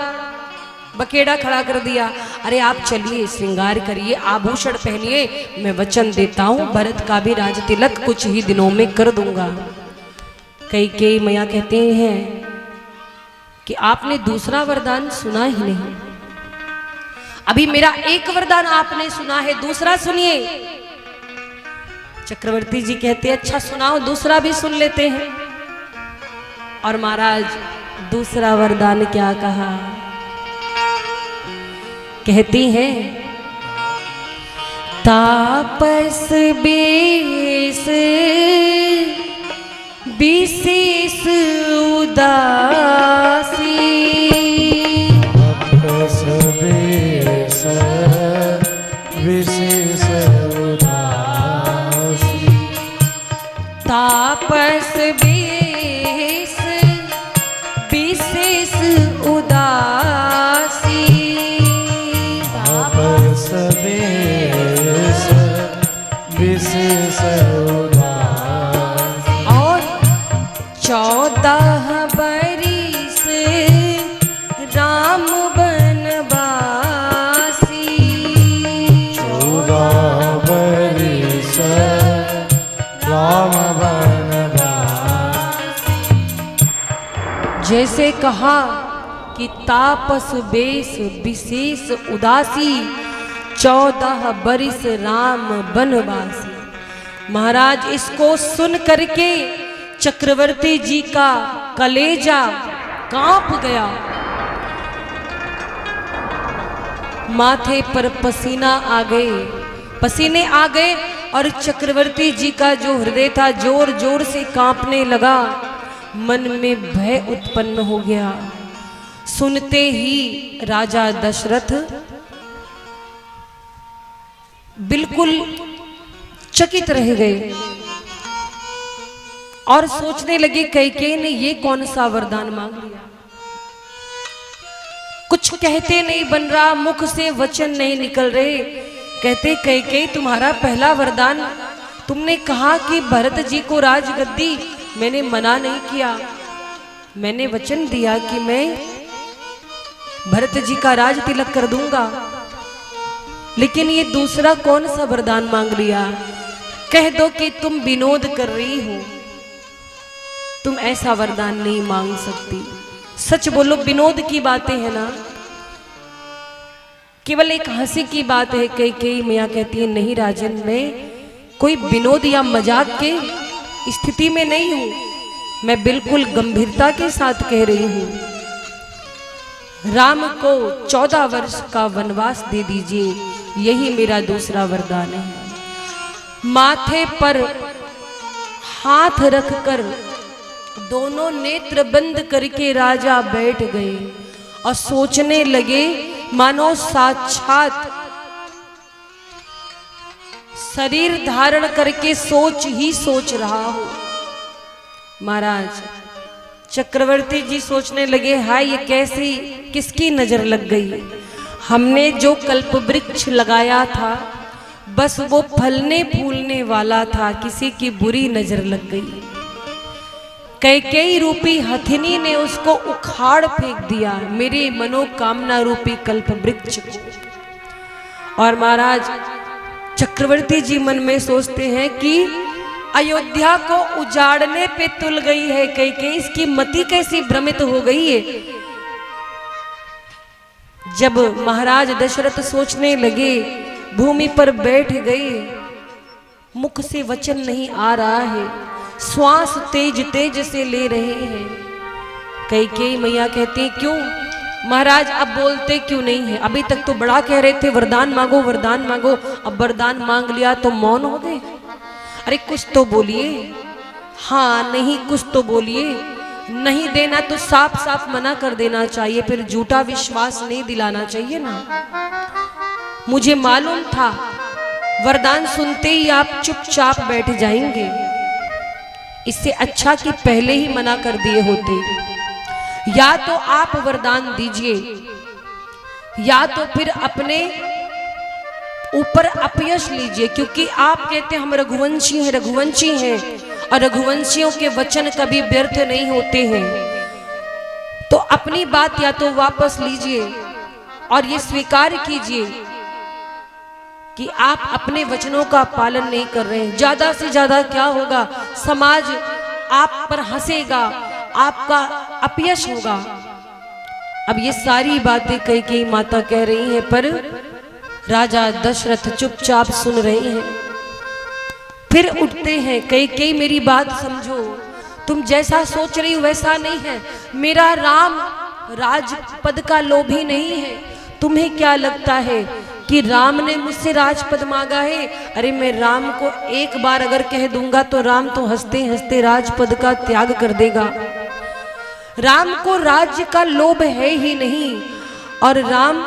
बकेड़ा खड़ा कर दिया। अरे आप चलिए, श्रृंगार करिए, आभूषण पहनिए, मैं वचन देता हूं भरत का भी राज तिलक कुछ ही दिनों में कर दूंगा। कैकेयी मैया कहते हैं कि आपने दूसरा वरदान सुना ही नहीं, अभी मेरा एक वरदान आपने सुना है, दूसरा सुनिए। चक्रवर्ती जी कहते हैं अच्छा सुनाओ, दूसरा भी सुन लेते हैं। और महाराज दूसरा वरदान क्या कहा? कहती हैं तापस बेस विशेष उदासी, तापस बेस विशेष उदासी, तापस बेस विशेष उदासी, तापस बेस विशेष उदासी। और 14 बरिस राम बनवासी, 14 बरिस राम बनवासी। जैसे कहा कि तापस बेस विशेष उदासी, 14 बरिस राम बनवासी। महाराज इसको सुन करके चक्रवर्ती जी का कलेजा कांप गया, माथे पर पसीना आ गए, पसीने आ गए और चक्रवर्ती जी का जो हृदय था जोर जोर से कांपने लगा, मन में भय उत्पन्न हो गया। सुनते ही राजा दशरथ बिल्कुल चकित रह गए और सोचने लगे कैकेयी ने ये कौन सा वरदान मांग लिया, कुछ कहते नहीं बन रहा, मुख से वचन नहीं निकल रहे। कहते कैकेयी तुम्हारा पहला वरदान, तुमने कहा कि भरत जी को राजगद्दी, मैंने मना नहीं किया, मैंने वचन दिया कि मैं भरत जी का राज तिलक कर दूंगा। लेकिन ये दूसरा कौन सा वरदान मांग लिया? कह दो कि तुम विनोद कर रही हो, तुम ऐसा वरदान नहीं मांग सकती। सच बोलो, विनोद की बातें है ना, केवल एक हंसी की बात है। कई मैया कहती है नहीं राजन, मैं कोई विनोद या मजाक के स्थिति में नहीं हूं, मैं बिल्कुल गंभीरता के साथ कह रही हूं। राम को 14 वर्ष का वनवास दे दीजिए, यही मेरा दूसरा वरदान है। माथे पर हाथ रखकर दोनों नेत्र बंद करके राजा बैठ गए और सोचने लगे मानो साक्षात शरीर धारण करके सोच ही सोच रहा हो। महाराज चक्रवर्ती जी सोचने लगे, हाय ये कैसी किसकी नजर लग गई? हमने जो कल्प वृक्ष लगाया था बस वो फलने फूलने वाला था, किसी की बुरी नजर लग गई। कैकेयी रूपी हथिनी ने उसको उखाड़ फेंक दिया, मेरे मनोकामना रूपी कल्प वृक्ष को। और महाराज चक्रवर्ती जी मन में सोचते हैं कि अयोध्या को उजाड़ने पे तुल गई है कैकेयी, इसकी मति कैसी भ्रमित हो गई है। जब महाराज दशरथ सोचने लगे, भूमि पर बैठ गए, मुख से वचन नहीं आ रहा है, श्वास तेज तेज से ले रहे हैं। कैकेयी मैया कहती हैं, क्यों महाराज अब बोलते क्यों नहीं है? अभी तक तो बड़ा कह रहे थे वरदान मांगो वरदान मांगो, अब वरदान मांग लिया तो मौन हो गए। अरे कुछ तो बोलिए, हाँ नहीं कुछ तो बोलिए। नहीं देना तो साफ साफ मना कर देना चाहिए, फिर झूठा विश्वास नहीं दिलाना चाहिए ना। मुझे मालूम था वरदान सुनते ही आप चुपचाप बैठ जाएंगे, इससे अच्छा कि पहले ही मना कर दिए होते। या तो आप वरदान दीजिए या तो फिर अपने ऊपर अपयश लीजिए, क्योंकि आप कहते हैं हम रघुवंशी हैं, रघुवंशी हैं, और रघुवंशियों के वचन कभी व्यर्थ नहीं होते हैं। तो अपनी बात या तो वापस लीजिए और ये स्वीकार कीजिए कि आप अपने वचनों का पालन नहीं कर रहे हैं। ज्यादा से ज्यादा क्या होगा, समाज आप पर हंसेगा, आपका अपयश होगा। अब ये सारी बातें कैकेयी माता कह रही हैं, पर राजा दशरथ चुपचाप सुन रहे हैं। फिर उठते हैं, कैकेयी मेरी बात समझो, तुम जैसा सोच रही हो वैसा नहीं है। मेरा राम राजपद का लोभी नहीं है। तुम्हें क्या लगता है कि राम ने मुझसे राजपद मांगा है? अरे मैं राम को एक बार अगर कह दूंगा तो राम तो हंसते हंसते राजपद का त्याग कर देगा। राम को राज्य का लोभ है ही नहीं, और राम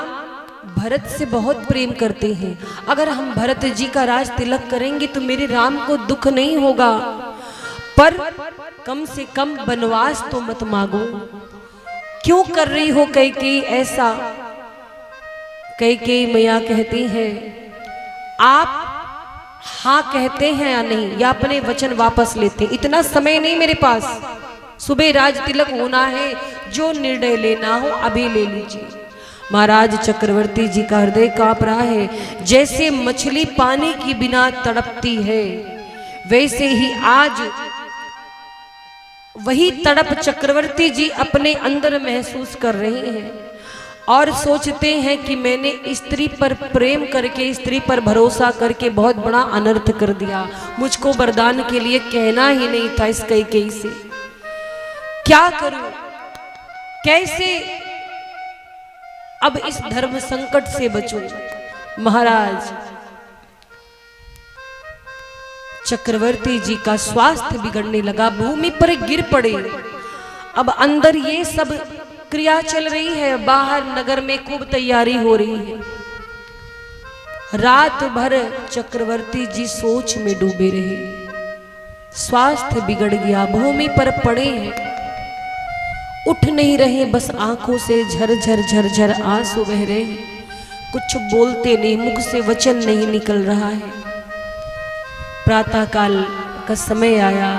भरत से बहुत प्रेम करते हैं। अगर हम भरत जी का राज तिलक करेंगे तो मेरे राम को दुख नहीं होगा, पर कम से कम वनवास तो मत मांगो। क्यों कर रही हो कैकेयी ऐसा? कैकेयी मैया कहती है, आप हाँ कहते हैं या नहीं, या अपने वचन वापस लेते? इतना समय नहीं मेरे पास, सुबह राज तिलक होना है, जो निर्णय लेना हो अभी ले लीजिए। महाराज चक्रवर्ती जी का हृदय कांप रहा है। जैसे मछली पानी की बिना तड़पती है, वैसे ही आज वही तड़प चक्रवर्ती जी अपने अंदर महसूस कर रहे हैं और सोचते हैं कि मैंने स्त्री पर प्रेम करके, स्त्री पर भरोसा करके बहुत बड़ा अनर्थ कर दिया। मुझको वरदान के लिए कहना ही नहीं था इस कैकेयी से। क्या करूं, कैसे अब इस धर्म संकट से बचूं? महाराज चक्रवर्ती जी का स्वास्थ्य बिगड़ने लगा, भूमि पर गिर पड़े। अब अंदर ये सब क्रिया चल रही है, बाहर नगर में खूब तैयारी हो रही है। रात भर चक्रवर्ती जी सोच में डूबे रहे, स्वास्थ्य बिगड़ गया, भूमि पर पड़े हैं, उठ नहीं रहे, बस आंखों से झरझर झरझर आंसू बह रहे हैं। कुछ बोलते नहीं, मुख से वचन नहीं निकल रहा है। प्रातः काल का समय आया,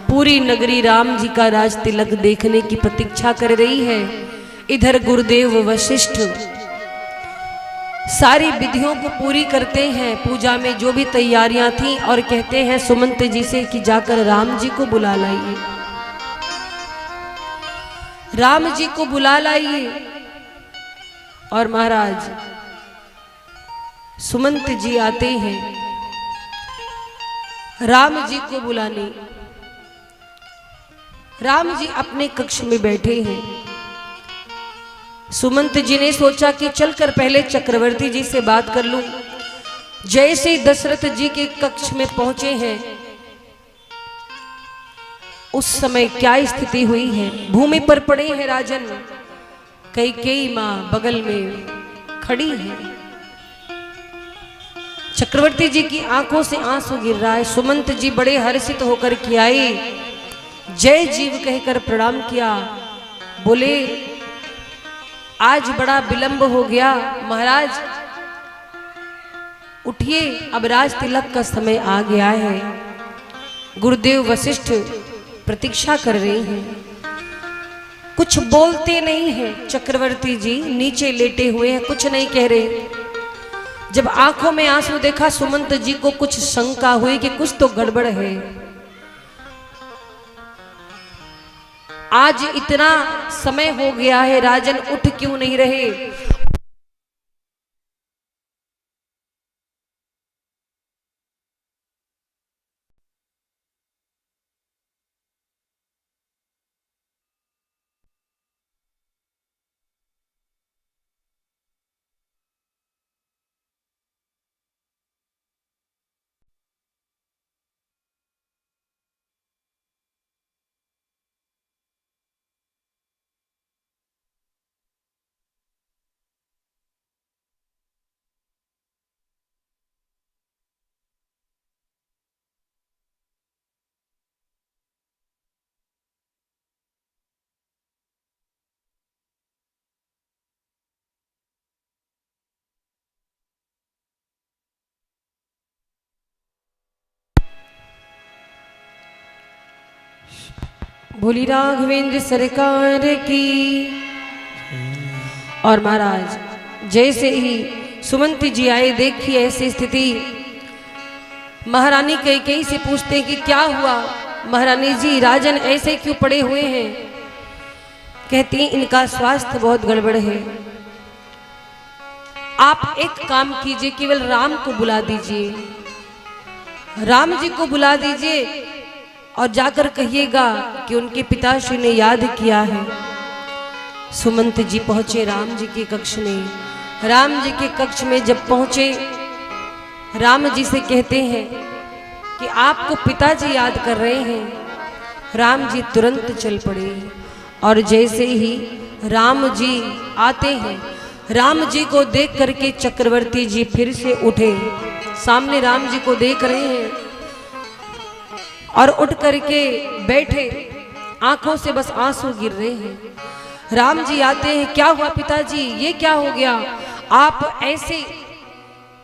पूरी नगरी राम जी का राज तिलक देखने की प्रतीक्षा कर रही है। इधर गुरुदेव वशिष्ठ सारी विधियों को पूरी करते हैं, पूजा में जो भी तैयारियां थी, और कहते हैं सुमंत जी से कि जाकर राम जी को बुला लाइए, राम जी को बुला लाइए। और महाराज सुमंत जी आते हैं राम जी को बुलाने। राम जी अपने कक्ष में बैठे हैं। सुमंत जी ने सोचा कि चलकर पहले चक्रवर्ती जी से बात कर लूं। जैसे ही दशरथ जी के कक्ष में पहुंचे हैं, उस समय क्या स्थिति हुई है। भूमि पर पड़े हैं राजन, कैकेयी मां बगल में खड़ी है। चक्रवर्ती जी की आंखों से आंसू गिर रहा है। सुमंत जी बड़े हर्षित होकर के आए, जय जीव कहकर प्रणाम किया। बोले आज बड़ा विलंब हो गया महाराज, उठिए, अब राज तिलक का समय आ गया है। गुरुदेव वशिष्ठ प्रतीक्षा कर रहे हैं। कुछ बोलते नहीं हैं। चक्रवर्ती जी नीचे लेटे हुए हैं, कुछ नहीं कह रहे। जब आंखों में आंसू देखा, सुमंत जी को कुछ शंका हुई कि कुछ तो गड़बड़ है। आज इतना समय हो गया है, राजन उठ क्यों नहीं रहे। भोली राघवेंद्र सरकार की। और महाराज जैसे ही सुमंत जी आए, देखिए ऐसी स्थिति। महारानी कैकेयी से पूछते कि क्या हुआ महारानी जी, राजन ऐसे क्यों पड़े हुए हैं। कहती हैं इनका स्वास्थ्य बहुत गड़बड़ है। आप एक काम कीजिए, केवल राम को बुला दीजिए, राम जी को बुला दीजिए और जाकर कहिएगा कि उनके पिताश्री ने याद किया है। सुमंत जी पहुंचे राम जी के कक्ष में। राम जी के कक्ष में जब पहुंचे, राम जी से कहते हैं कि आपको पिताजी याद कर रहे हैं। राम जी तुरंत चल पड़े और जैसे ही राम जी आते हैं, राम जी को देख करके चक्रवर्ती जी फिर से उठे। सामने राम जी को देख रहे हैं और उठ करके बैठे, आंखों से बस आंसू गिर रहे हैं। राम जी आते हैं, क्या हुआ पिताजी, ये क्या हो गया, आप ऐसे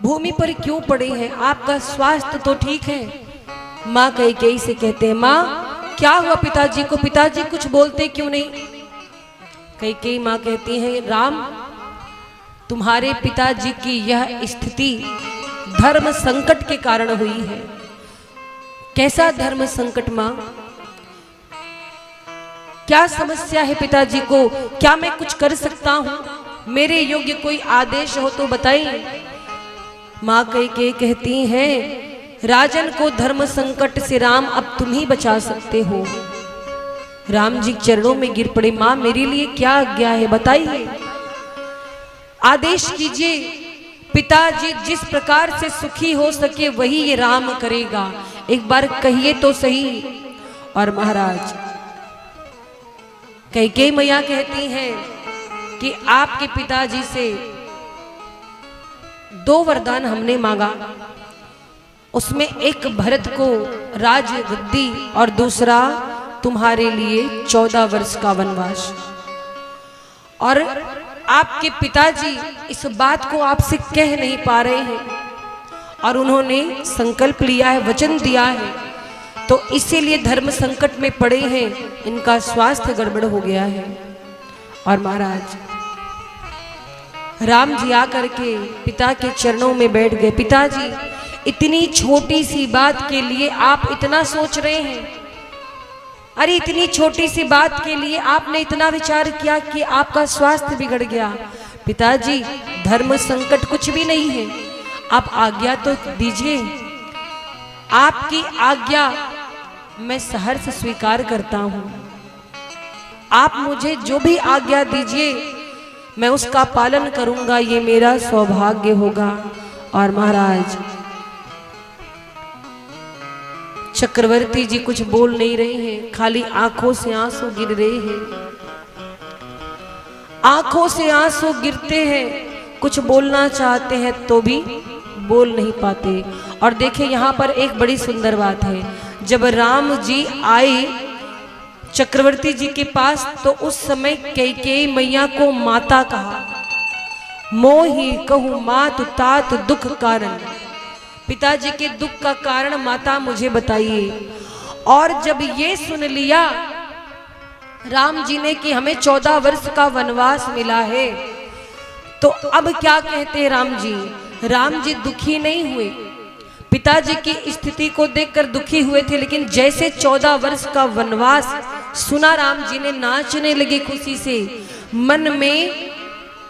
भूमि पर क्यों पड़े हैं, आपका स्वास्थ्य तो ठीक है। माँ कैकेयी से कहते हैं, माँ क्या हुआ पिताजी को, पिताजी कुछ बोलते क्यों नहीं। कैकेयी माँ कहती है, राम तुम्हारे पिताजी की यह स्थिति धर्म संकट के कारण हुई है। कैसा धर्म संकट मां, क्या समस्या है पिताजी को, क्या मैं कुछ कर सकता हूं, मेरे योग्य कोई आदेश हो तो बताइए। मां कैकेयी कहती हैं, राजन को धर्म संकट से राम अब तुम ही बचा सकते हो। राम जी चरणों में गिर पड़े, मां मेरे लिए क्या आज्ञा है बताइए, आदेश कीजिए। पिताजी जिस प्रकार से सुखी हो सके वही ये राम करेगा, एक बार कहिए तो सही। और महाराज कैकेयी मैया कहती हैं कि आपके पिताजी से 2 वरदान हमने मांगा, उसमें एक भरत को राजगद्दी और दूसरा तुम्हारे लिए 14 वर्ष का वनवास। और आपके पिताजी इस बात को आपसे कह नहीं पा रहे हैं और उन्होंने संकल्प लिया है, वचन दिया है, तो इसीलिए धर्म संकट में पड़े हैं, इनका स्वास्थ्य गड़बड़ हो गया है। और महाराज राम जी आकर के पिता के चरणों में बैठ गए। पिताजी, इतनी छोटी सी बात के लिए आप इतना सोच रहे हैं? अरे इतनी छोटी सी बात के लिए आपने इतना विचार किया कि आपका स्वास्थ्य बिगड़ गया। पिताजी, धर्म संकट कुछ भी नहीं है, आप आज्ञा तो दीजिए। आपकी आज्ञा मैं सहर्ष स्वीकार करता हूं। आप मुझे जो भी आज्ञा दीजिए मैं उसका पालन करूंगा, ये मेरा सौभाग्य होगा। और महाराज चक्रवर्ती जी कुछ बोल नहीं रहे हैं, खाली आंखों से आंसू गिर रहे हैं। आंखों से आंसू गिरते हैं, कुछ बोलना चाहते हैं तो भी बोल नहीं पाते। और देखिए यहाँ पर एक बड़ी सुंदर बात है, जब राम जी आए चक्रवर्ती जी के पास तो उस समय कैकेयी मैया को माता कहा। मोहि कहूँ मातु तात दुख कारण, पिताजी के दुख का कारण माता मुझे बताइए। और जब ये सुन लिया राम जी ने कि हमें 14 वर्ष का वनवास मिला है, तो अब क्या कहते हैं राम जी? राम जी दुखी नहीं हुए, पिताजी की स्थिति को देखकर दुखी हुए थे, लेकिन जैसे 14 वर्ष का वनवास सुना राम जी ने नाचने लगे खुशी से, मन में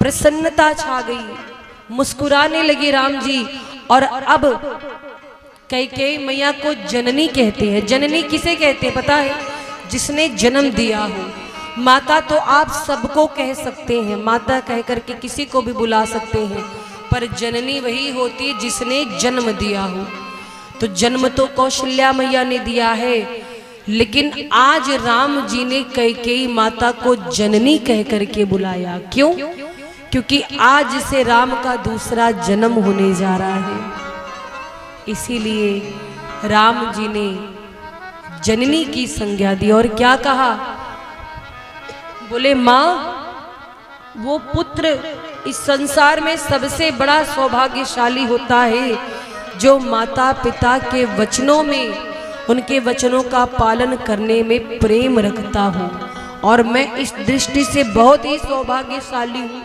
प्रसन्नता छा गई, मुस्कुराने लगे राम जी। और अब कैकेयी मैया को जननी कहते हैं। जननी किसे कहते हैं पता है? जिसने जन्म दिया हो। माता तो आप सबको कह सकते हैं, माता कह करके किसी को भी बुला सकते हैं, पर जननी वही होती है जिसने जन्म दिया हो। तो जन्म तो कौशल्या मैया ने दिया है, लेकिन आज राम जी ने कैकेयी माता को जननी कह करके बुलाया। क्यों? क्योंकि आज से राम का दूसरा जन्म होने जा रहा है, इसीलिए राम जी ने जननी की संज्ञा दी। और क्या कहा? बोले माँ, वो पुत्र इस संसार में सबसे बड़ा सौभाग्यशाली होता है जो माता पिता के वचनों में, उनके वचनों का पालन करने में प्रेम रखता हो। और मैं इस दृष्टि से बहुत ही सौभाग्यशाली हूँ।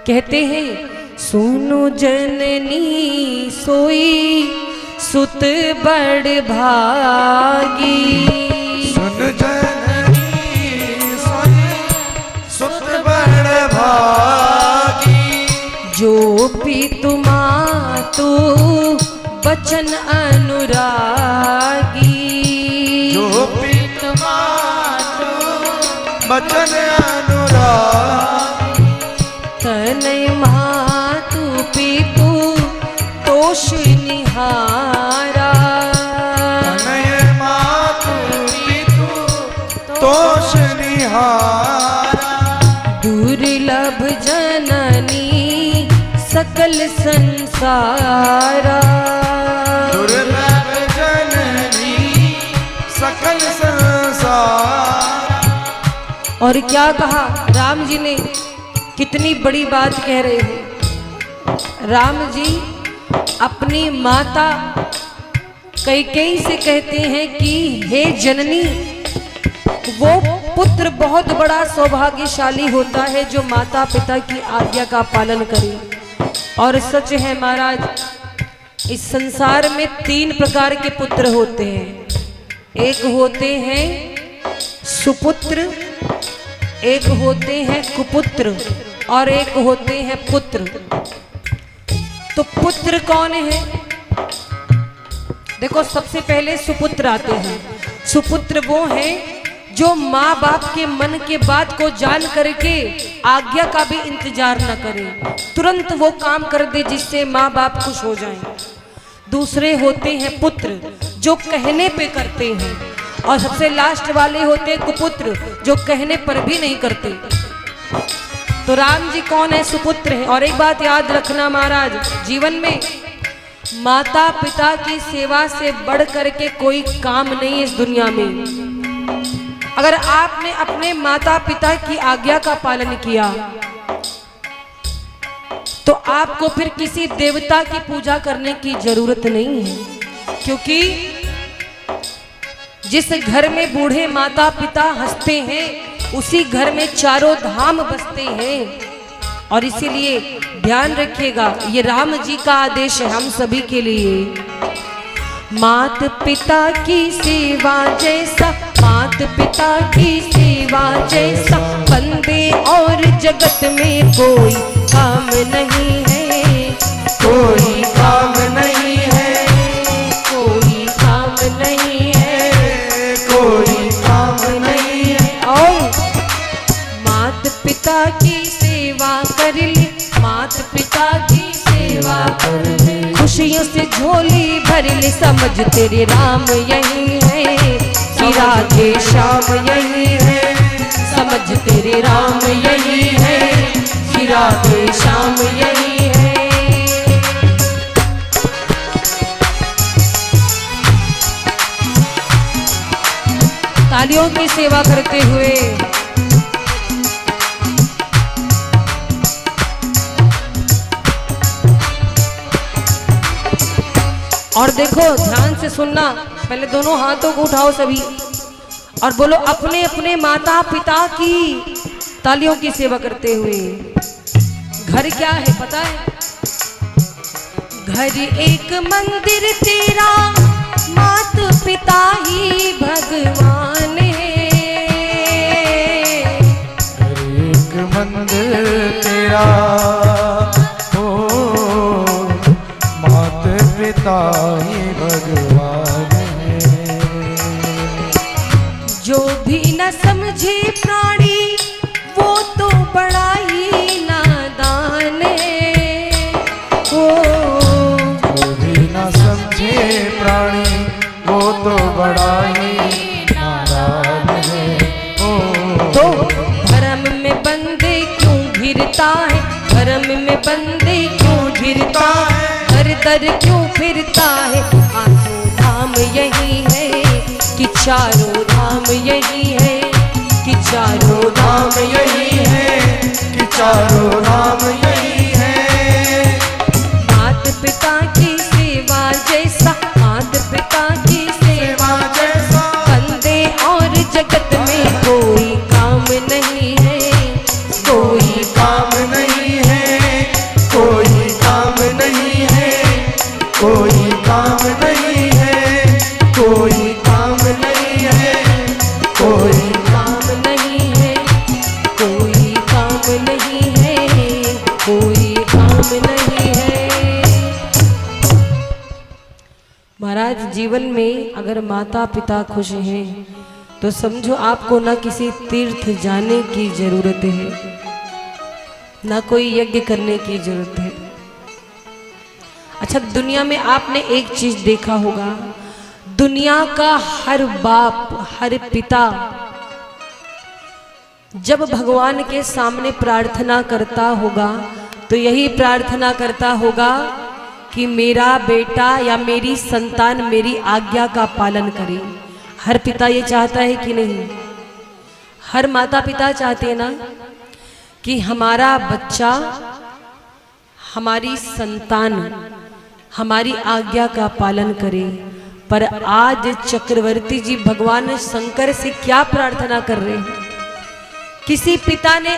कहते हैं सुनो जननी सोई सुत बड़ भागी, सुन जननी सोई सुत बड़ भागी, जो पितु मातु बचन अनुरागी, जो पितु मातु बचन अनुरागी, तनय मातु पितु तोष निहारा, तनय मातु पितु तोष निहारा, दुर्लभ जननी सकल संसारा, दुर्लभ जननी सकल संसार। और क्या कहा राम जी ने? कितनी बड़ी बात कह रहे हैं राम जी। अपनी माता कैकेयी से कहते हैं कि हे जननी, वो पुत्र बहुत बड़ा सौभाग्यशाली होता है जो माता पिता की आज्ञा का पालन करे। और सच है महाराज, इस संसार में 3 प्रकार के पुत्र होते हैं। एक होते हैं सुपुत्र, एक होते हैं कुपुत्र, और एक होते हैं पुत्र। तो पुत्र कौन है? देखो, सबसे पहले सुपुत्र आते हैं। सुपुत्र वो हैं जो माँ बाप के मन के बात को जान करके आज्ञा का भी इंतजार न करें, तुरंत वो काम कर दे जिससे माँ बाप खुश हो जाएं। दूसरे होते हैं पुत्र, जो कहने पे करते हैं। और सबसे लास्ट वाले होते हैं कुपुत्र, जो कहने पर भी नहीं करते। तो राम जी कौन है? सुपुत्र है। और एक बात याद रखना महाराज, जीवन में माता पिता की सेवा से बढ़ करके कोई काम नहीं है इस दुनिया में। अगर आपने अपने माता पिता की आज्ञा का पालन किया तो आपको फिर किसी देवता की पूजा करने की जरूरत नहीं है, क्योंकि जिस घर में बूढ़े माता पिता हंसते हैं उसी घर में चारों धाम बसते हैं। और इसीलिए ध्यान रखिएगा, ये राम जी का आदेश है हम सभी के लिए। मात पिता की सेवा जैसा, मात पिता की सेवा जैसा, बंदे और जगत में कोई काम नहीं है, कोई काम नहीं है, कोई काम नहीं है, कोई काम नहीं है। और मात पिता की सेवा कर ले, मात पिता की सेवा कर ले, खुशियों से झोली भर ले, समझ तेरे राम यही है, कि राधे श्याम यही है, समझ तेरे राम यही है, कि राधे श्याम यही है। तालियों की सेवा करते हुए और देखो, ध्यान से सुनना, पहले दोनों हाथों को उठाओ सभी और बोलो अपने अपने माता पिता की, तालियों की सेवा करते हुए। घर क्या है पता है? घर एक मंदिर तेरा, मात पिता ही भगवान है। घर एक मंदिर तेरा, पिता ही भगवान है। जो भी न समझे प्राणी वो तो बड़ा ही नादान है। ओ जो भी न समझे प्राणी वो तो बड़ा ही नादान है। तो भरम में बंदे क्यों घिरता है, भरम में बंदे क्यों घिरता है, दर क्यों फिरता है, आठों धाम यही है, कि चारों धाम यही है, कि चारों धाम यही है, कि चारों धाम यही है। मात पिता की सेवा जैसा, मात पिता की सेवा जैसा, बंदे और जगत में कोई काम नहीं है, कोई काम नहीं है, कोई काम नहीं है, कोई काम नहीं है, कोई काम नहीं है, कोई काम नहीं है, कोई काम नहीं है, कोई काम नहीं है। महाराज, जीवन में अगर माता पिता खुश हैं तो समझो आपको ना किसी तीर्थ जाने की जरूरत है, ना कोई यज्ञ करने की जरूरत है। अच्छा, दुनिया में आपने एक चीज देखा होगा, दुनिया का हर बाप, हर पिता जब भगवान के सामने प्रार्थना करता होगा तो यही प्रार्थना करता होगा कि मेरा बेटा या मेरी संतान मेरी आज्ञा का पालन करे। हर पिता ये चाहता है कि नहीं? हर माता पिता चाहते हैं ना कि हमारा बच्चा, हमारी संतान हमारी आज्ञा का पालन करे। पर आज चक्रवर्ती जी भगवान शंकर से क्या प्रार्थना कर रहे हैं? किसी पिता ने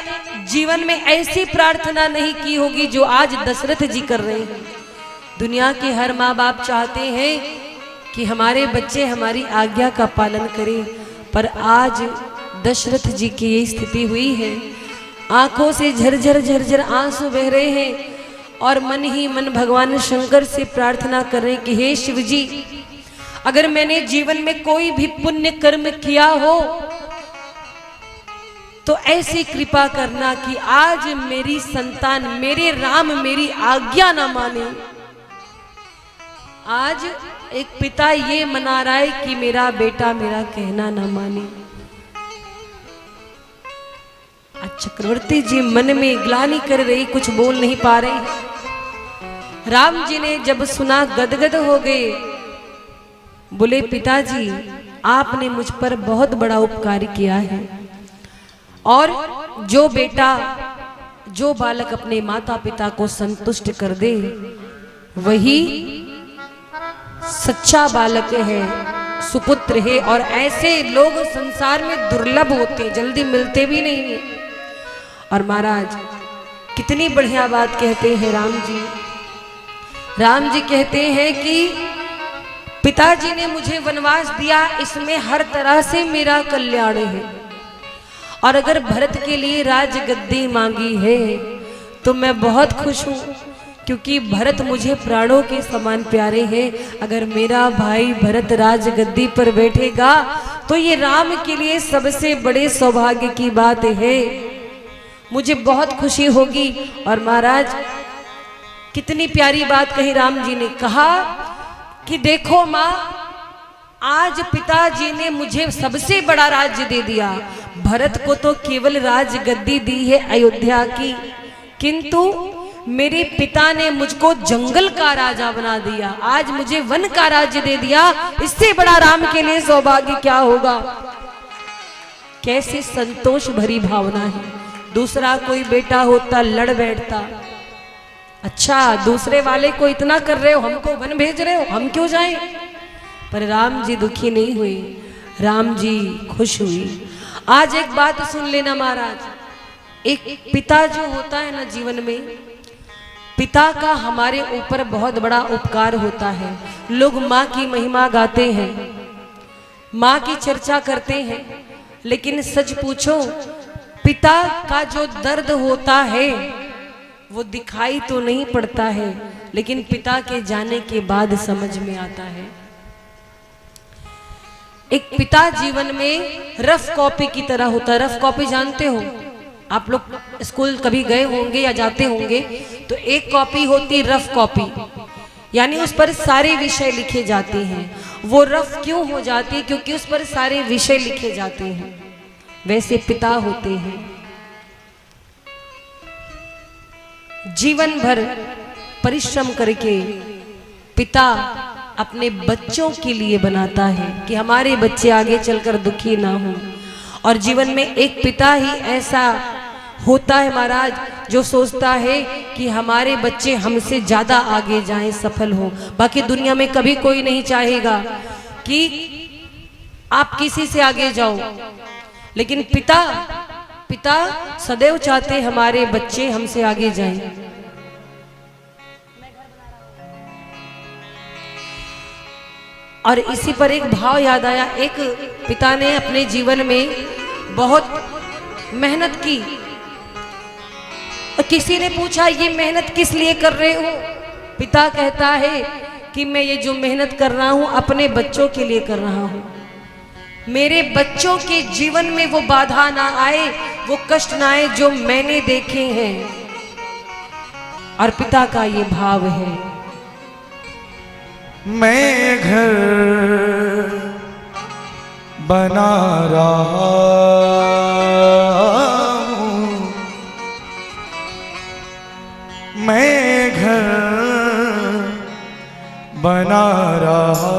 जीवन में ऐसी प्रार्थना नहीं की होगी जो आज दशरथ जी कर रहे हैं। दुनिया के हर माँ बाप चाहते हैं कि हमारे बच्चे हमारी आज्ञा का पालन करें, पर आज दशरथ जी की ये स्थिति हुई है। आंखों से झरझर झरझर आंसू बह रहे हैं और मन ही मन भगवान शंकर से प्रार्थना कर रहे हैं कि हे शिव जी, अगर मैंने जीवन में कोई भी पुण्य कर्म किया हो तो ऐसी कृपा करना कि आज मेरी संतान, मेरे राम मेरी आज्ञा ना माने। आज एक पिता ये मना रहा है कि मेरा बेटा मेरा कहना ना माने। आज चक्रवर्ती जी मन में ग्लानि कर रही, कुछ बोल नहीं पा रहे। राम जी ने जब सुना गदगद हो गए, बोले पिताजी आपने मुझ पर बहुत बड़ा उपकार किया है, और जो बेटा, जो बालक अपने माता पिता को संतुष्ट कर दे वही सच्चा बालक है, सुपुत्र है। और ऐसे लोग संसार में दुर्लभ होते, जल्दी मिलते भी नहीं है। और महाराज कितनी बढ़िया बात कहते हैं राम जी। राम जी कहते हैं कि पिताजी ने मुझे वनवास दिया, इसमें हर तरह से मेरा कल्याण है। और अगर भरत के लिए राजगद्दी मांगी है तो मैं बहुत खुश हूँ, क्योंकि भरत मुझे प्राणों के समान प्यारे हैं। अगर मेरा भाई भरत राजगद्दी पर बैठेगा तो ये राम के लिए सबसे बड़े सौभाग्य की बात है, मुझे बहुत खुशी होगी। और महाराज कितनी प्यारी बात कही राम जी ने, कहा कि देखो माँ, आज पिताजी ने मुझे सबसे बड़ा राज्य दे दिया। भरत को तो केवल राजगद्दी दी है अयोध्या की, किंतु मेरे पिता ने मुझको जंगल का राजा बना दिया, आज मुझे वन का राज्य दे दिया। इससे बड़ा राम के लिए सौभाग्य क्या होगा। कैसी संतोष भरी भावना है। दूसरा कोई बेटा होता लड़ बैठता, अच्छा दूसरे वाले को इतना कर रहे हो, हमको वन भेज रहे हो, हम क्यों जाएं। पर राम जी दुखी नहीं हुए, राम जी खुश हुई। आज एक बात सुन लेना महाराज, एक पिता जो होता है ना जीवन में, पिता का हमारे ऊपर बहुत बड़ा उपकार होता है। लोग माँ की महिमा गाते हैं, माँ की चर्चा करते हैं, लेकिन सच पूछो पिता का जो दर्द होता है वो दिखाई तो नहीं पड़ता है, लेकिन पिता के जाने के बाद समझ में आता है। एक पिता जीवन में रफ कॉपी की तरह होता है। रफ कॉपी जानते हो आप लोग, स्कूल कभी गए होंगे या जाते होंगे, तो एक कॉपी होती रफ कॉपी, यानी उस पर सारे विषय लिखे जाते हैं। वो रफ क्यों हो जाती है, क्योंकि उस पर सारे विषय लिखे जाते हैं। वैसे पिता होते हैं, जीवन भर परिश्रम करके पिता अपने बच्चों के लिए बनाता है कि हमारे बच्चे आगे चलकर दुखी ना हो। और जीवन में एक पिता ही ऐसा होता है महाराज जो सोचता है कि हमारे बच्चे हमसे ज्यादा आगे जाएं, सफल हो। बाकी दुनिया में कभी कोई नहीं चाहेगा कि आप किसी से आगे जाओ, लेकिन पिता सदैव चाहते हमारे बच्चे हमसे आगे जाएं। और इसी पर एक भाव याद आया। एक पिता ने अपने जीवन में बहुत मेहनत की और किसी ने पूछा ये मेहनत किस लिए कर रहे हो। पिता कहता है कि मैं ये जो मेहनत कर रहा हूं अपने बच्चों के लिए कर रहा हूं, मेरे बच्चों के जीवन में वो बाधा ना आए, वो कष्ट ना आए जो मैंने देखे हैं। और पिता का ये भाव है। मैं घर बना रहा हूँ, मैं घर बना रहा,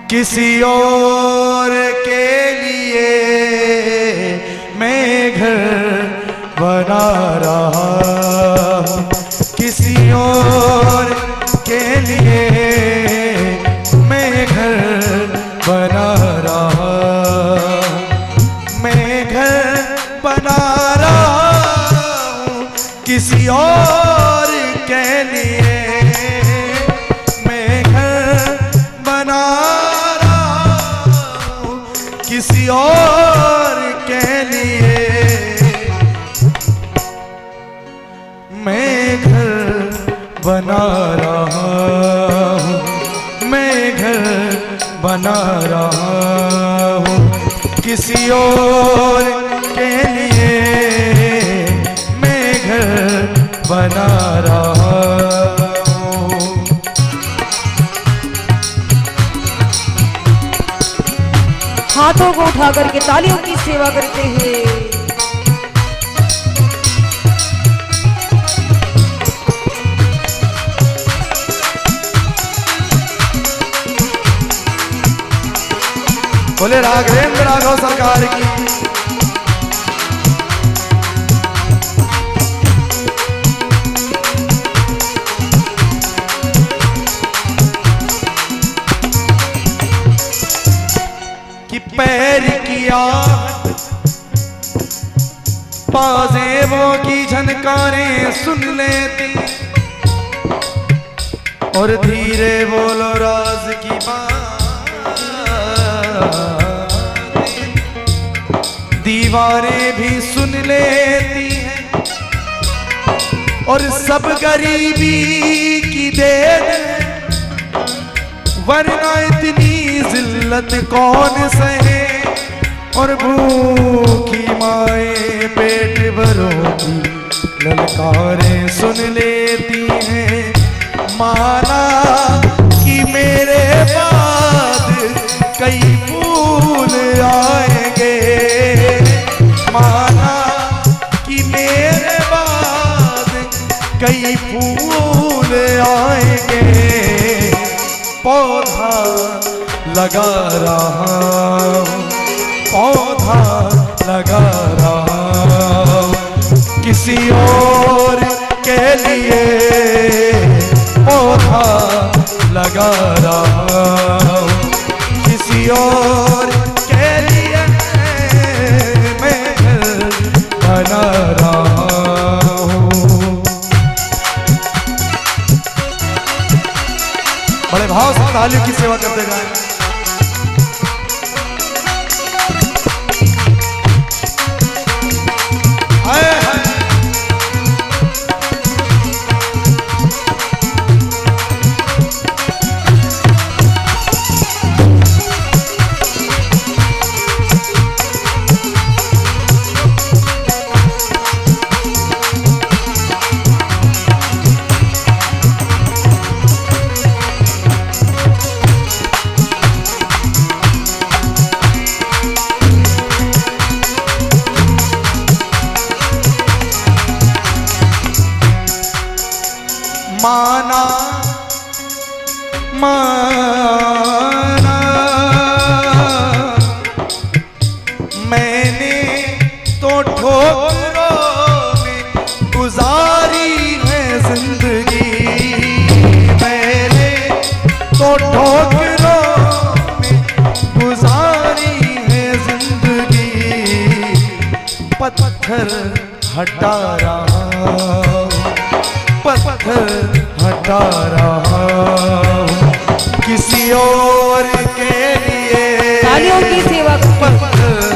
किसी और के लिए मैं घर बना रहा हूँ, किसी और के लिए मैं घर बना रहा, मैं घर बना रहा हूँ, किसी और के लिए मैं घर बना रहा हूँ, किसी और के लिए मैं घर बना रहा हूँ, मैं घर बना रहा हूँ, किसी और के लिए मैं घर बना रहा हूँ। हाथों को उठा करके तालियों की सेवा करते हैं। बोले राघवेंद्र राघव सरकार की। कि पैर किया ललकारें सुन लेती और धीरे बोलो राज की बात, दीवारें भी सुन लेती हैं और सब गरीबी की देन है, वरना इतनी जिल्लत कौन सहे। और भूखी माए पेट भरों की ललकारें सुन लेती हैं। माना कि मेरे बाद कई फूल आएंगे, माना कि मेरे बाद कई फूल आएंगे। पौधा लगा रहा हूं, पौधा लगा रहा हूं किसी और के लिए, पौधा लगा रहा हूं किसी और के लिए, मैं घर बना रहा हूं। बड़े भाव से तालियों की सेवा करते जाए। माना माना मैंने तो ठोकरों में गुजारी है जिंदगी, मैंने तो ठोकरों में गुजारी है जिंदगी। पत्थर हटा रहा, पत्थर हटा रहा किसी और के लिए, तालियों की सेवा। पत्थर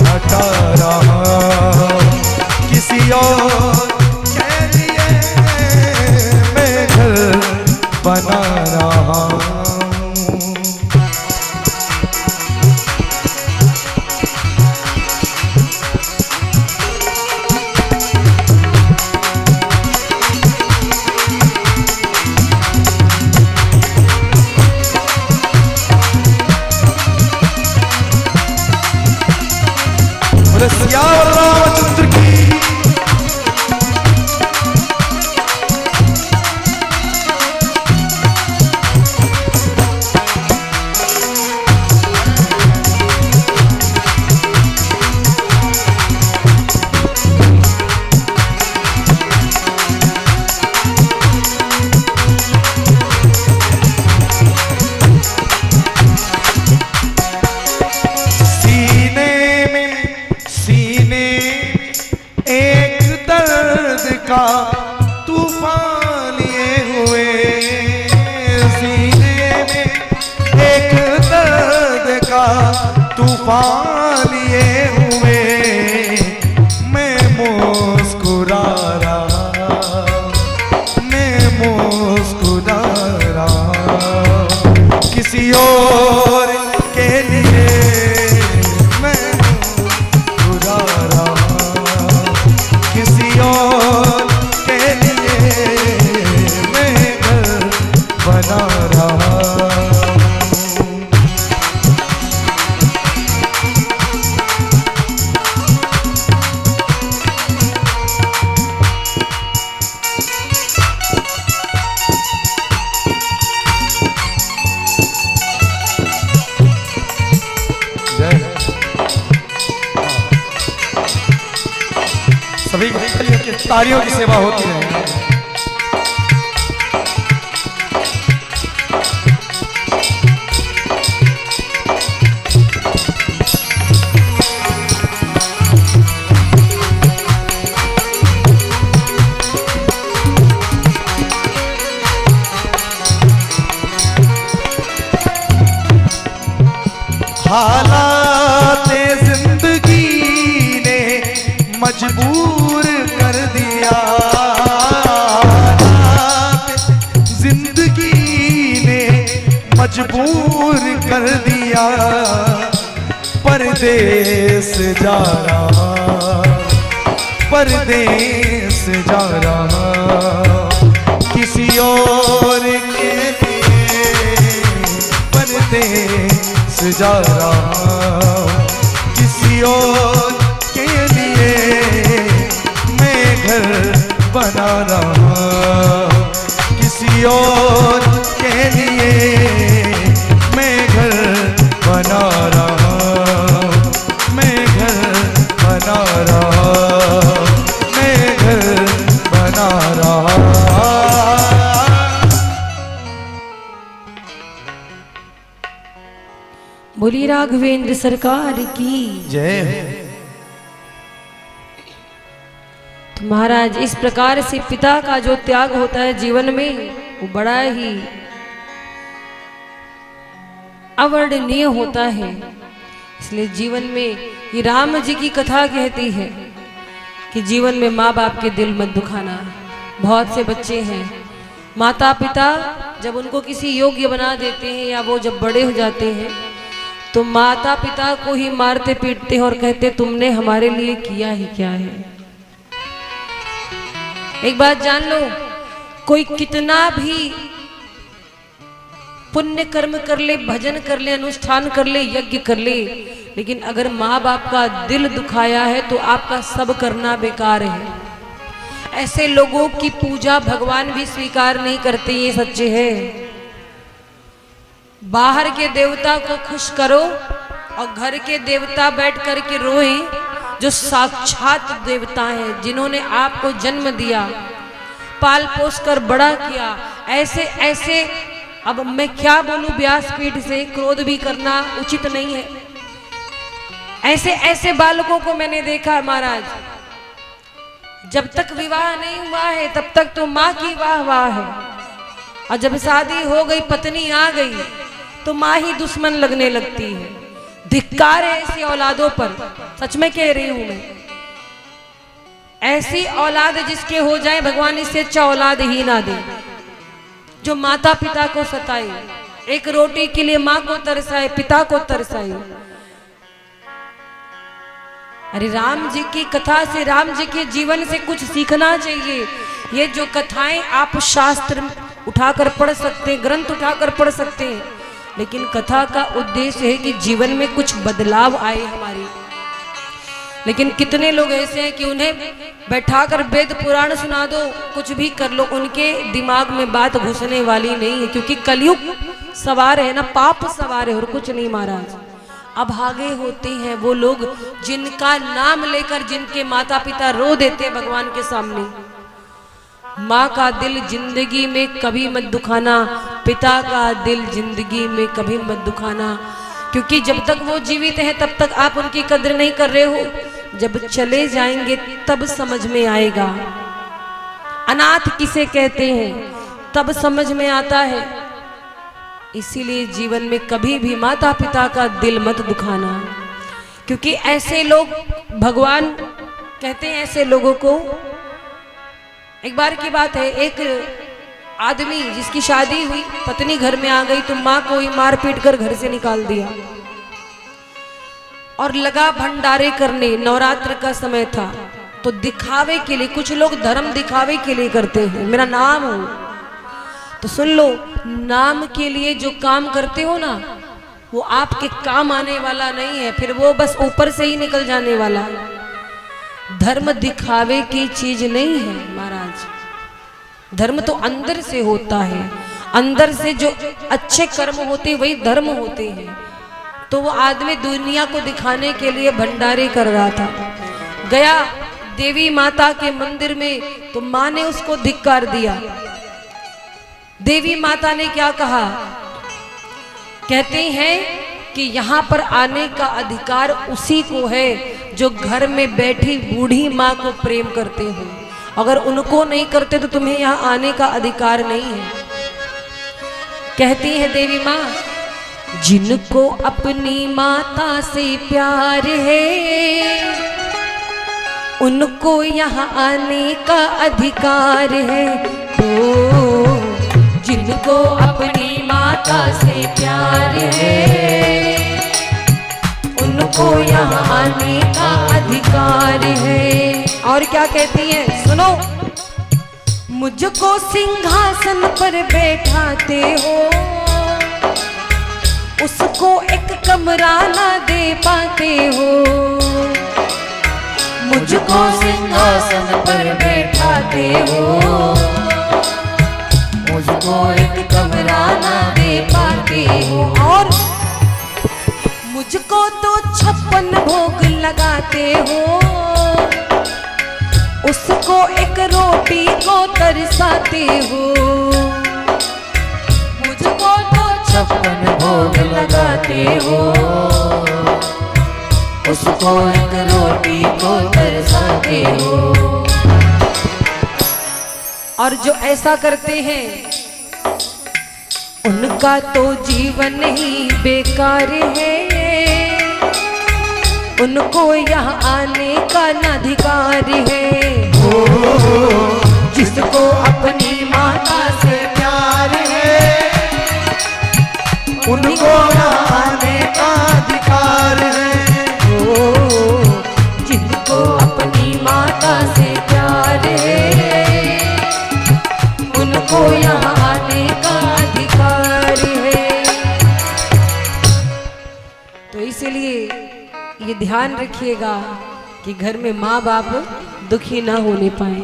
हटा रहा किसी और के लिए, मैं घर बना रहा हूं। सियावर रामचंद्र की। का तूफान लिए हुए, सीने में एक दर्द का तूफान लिए हुए, मैं मुस्कुरा रहा, मैं मुस्कुरा रहा किसी और के लिए, मैं मुस्कुरा रहा किसी और बना रहा। सभी तालियों की सेवा होती है। पिया परदेस जा रहा, परदेस जा रहा, किसी और के लिए परदेस जा रहा, किसी और के लिए मैं घर बना रहा, किसी और के लिए मैं घर बना रहा, मैं घर बना रहा, मैं घर बना रहा। बोली राघवेंद्र सरकार की जय। तो महाराज इस प्रकार से पिता का जो त्याग होता है जीवन में वो बड़ा ही अवर्णनीय होता है। इसलिए जीवन में ये राम जी की कथा कहती है कि जीवन में माँ बाप के दिल मत दुखाना। बहुत से बच्चे हैं माता पिता जब उनको किसी योग्य बना देते हैं या वो जब बड़े हो जाते हैं तो माता पिता को ही मारते पीटते हैं और कहते तुमने हमारे लिए किया ही क्या है। एक बात जान लो, कोई कितना भी पुण्य कर्म कर ले, भजन कर ले, अनुष्ठान कर ले, यज्ञ कर ले, लेकिन अगर माँ बाप का दिल दुखाया है तो आपका सब करना बेकार है। ऐसे लोगों की पूजा भगवान भी स्वीकार नहीं करते, ये सच्चे है। बाहर के देवता को खुश करो और घर के देवता बैठ कर के रोए, जो साक्षात देवता हैं, जिन्होंने आपको जन्म दिया, पाल पोस कर बड़ा किया। ऐसे ऐसे, अब मैं क्या बोलूं, व्यासपीठ से क्रोध भी करना उचित नहीं है। ऐसे ऐसे बालकों को मैंने देखा महाराज, जब तक विवाह नहीं हुआ है तब तक तो माँ की वाह वाह है, और जब शादी हो गई, पत्नी आ गई, तो माँ ही दुश्मन लगने लगती है। धिक्कार है ऐसी औलादों पर, सच में कह रही हूं मैं। ऐसी औलाद जिसके हो जाए, भगवान इससे अच्छा औलाद ही ना दे, जो माता पिता को सताए, एक रोटी के लिए माँ को तरसाए, पिता को तरसाए। अरे राम जी की कथा से, राम जी के जीवन से कुछ सीखना चाहिए। ये जो कथाएं आप शास्त्र उठाकर पढ़ सकते हैं, ग्रंथ उठाकर पढ़ सकते हैं, लेकिन कथा का उद्देश्य है कि जीवन में कुछ बदलाव आए हमारे। लेकिन कितने लोग ऐसे हैं कि उन्हें बैठाकर वेद पुराण सुना दो, कुछ भी कर लो, उनके दिमाग में बात घुसने वाली नहीं है, क्योंकि कलयुग सवार है ना, पाप सवार है और कुछ नहीं महाराज। अभागे होते हैं वो लोग जिनका नाम लेकर जिनके माता पिता रो देते भगवान के सामने। माँ का दिल जिंदगी में कभी मत दुखाना, पिता का दिल जिंदगी में कभी मत दुखाना, क्योंकि जब तक वो जीवित हैं तब तक आप उनकी कदर नहीं कर रहे हो। जब चले जाएंगे तब समझ में आएगा अनाथ किसे कहते हैं, तब समझ में आता है। इसीलिए जीवन में कभी भी माता पिता का दिल मत दुखाना, क्योंकि ऐसे लोग, भगवान कहते हैं ऐसे लोगों को। एक बार की बात है, एक आदमी जिसकी शादी हुई, पत्नी घर में आ गई तो माँ को ही मार पीट कर घर से निकाल दिया और लगा भंडारे करने। नवरात्र का समय था तो दिखावे के लिए, कुछ लोग धर्म दिखावे के लिए करते हैं, मेरा नाम हो तो सुन लो, नाम के लिए जो काम करते हो ना, वो आपके काम आने वाला नहीं है, फिर वो बस ऊपर से ही निकल जाने वाला है। धर्म दिखावे की चीज नहीं है महाराज। धर्म तो अंदर से होता है, अंदर से जो अच्छे कर्म होते हैं वही धर्म होते हैं। तो वो आदमी दुनिया को दिखाने के लिए भंडारे कर रहा था, गया देवी माता के मंदिर में तो माँ ने उसको धिक्कार दिया। देवी माता ने क्या कहा, कहते हैं कि यहाँ पर आने का अधिकार उसी को है जो घर में बैठी बूढ़ी माँ को प्रेम करते हो। अगर उनको नहीं करते तो तुम्हें यहाँ आने का अधिकार नहीं है। कहती है देवी माँ, जिनको अपनी माता से प्यार है उनको यहाँ आने का अधिकार है। तो जिनको अपनी माता से प्यार है उनको यहाँ आने का अधिकार है। और क्या कहती है सुनो, मुझको सिंहासन पर बैठाते हो, उसको एक कमरा ना दे पाते हो। मुझको सिंहासन पर बैठाते हो, मुझको एक कमरा ना दे पाते हो। और मुझको तो 56 भोग लगाते हो, उसको एक रोटी को तरसाते हो। मुझको तो 56 भोग लगाते हो, उसको एक रोटी को तरसाते हो। और जो ऐसा करते हैं उनका तो जीवन ही बेकार है, उनको यहाँ आने का न अधिकार है। जिसको अपनी माता से प्यार है, उनको यहाँ आने का अधिकार है। जिनको अपनी माता से प्यार है, उनको यहाँ आने का अधिकार है। तो इसलिए ये ध्यान रखिएगा कि घर में माँ बाप दुखी ना होने पाए।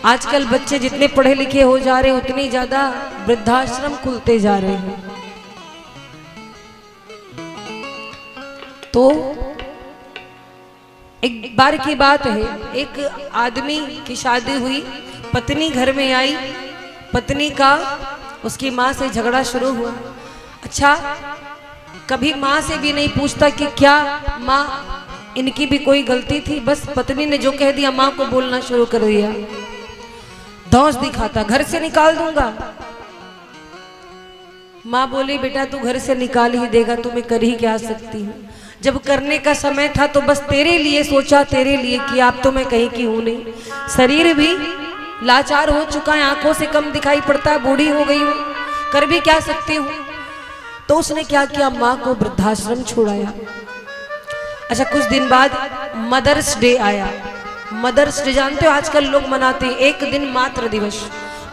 आजकल बच्चे जितने पढ़े लिखे हो जा रहे हैं उतनी ज्यादा वृद्धाश्रम खुलते जा रहे हैं। तो एक बार की बात है, एक आदमी की शादी हुई, पत्नी घर में आई, पत्नी का उसकी माँ से झगड़ा शुरू हुआ। अच्छा, कभी माँ से भी नहीं पूछता कि क्या माँ इनकी भी कोई गलती थी, बस पत्नी ने जो कह दिया माँ को बोलना शुरू कर दिया। धौंस दिखाता, घर से निकाल दूंगा। माँ बोली बेटा तू घर से निकाल ही देगा, तो मैं कर ही क्या सकती हूँ। जब करने का समय था तो बस तेरे लिए सोचा, तेरे लिए किया, अब तो मैं कहीं की हूं नहीं। शरीर भी लाचार हो चुका है, आंखों से कम दिखाई पड़ता है, बूढ़ी हो गई हूँ, कर भी क्या सकती हूँ। तो उसने क्या किया, माँ को वृद्धाश्रम छोड़ाया। अच्छा, कुछ दिन बाद मदर्स डे आया। मदर्स डे जानते हो आजकल लोग मनाते हैं, एक दिन मातृ दिवस,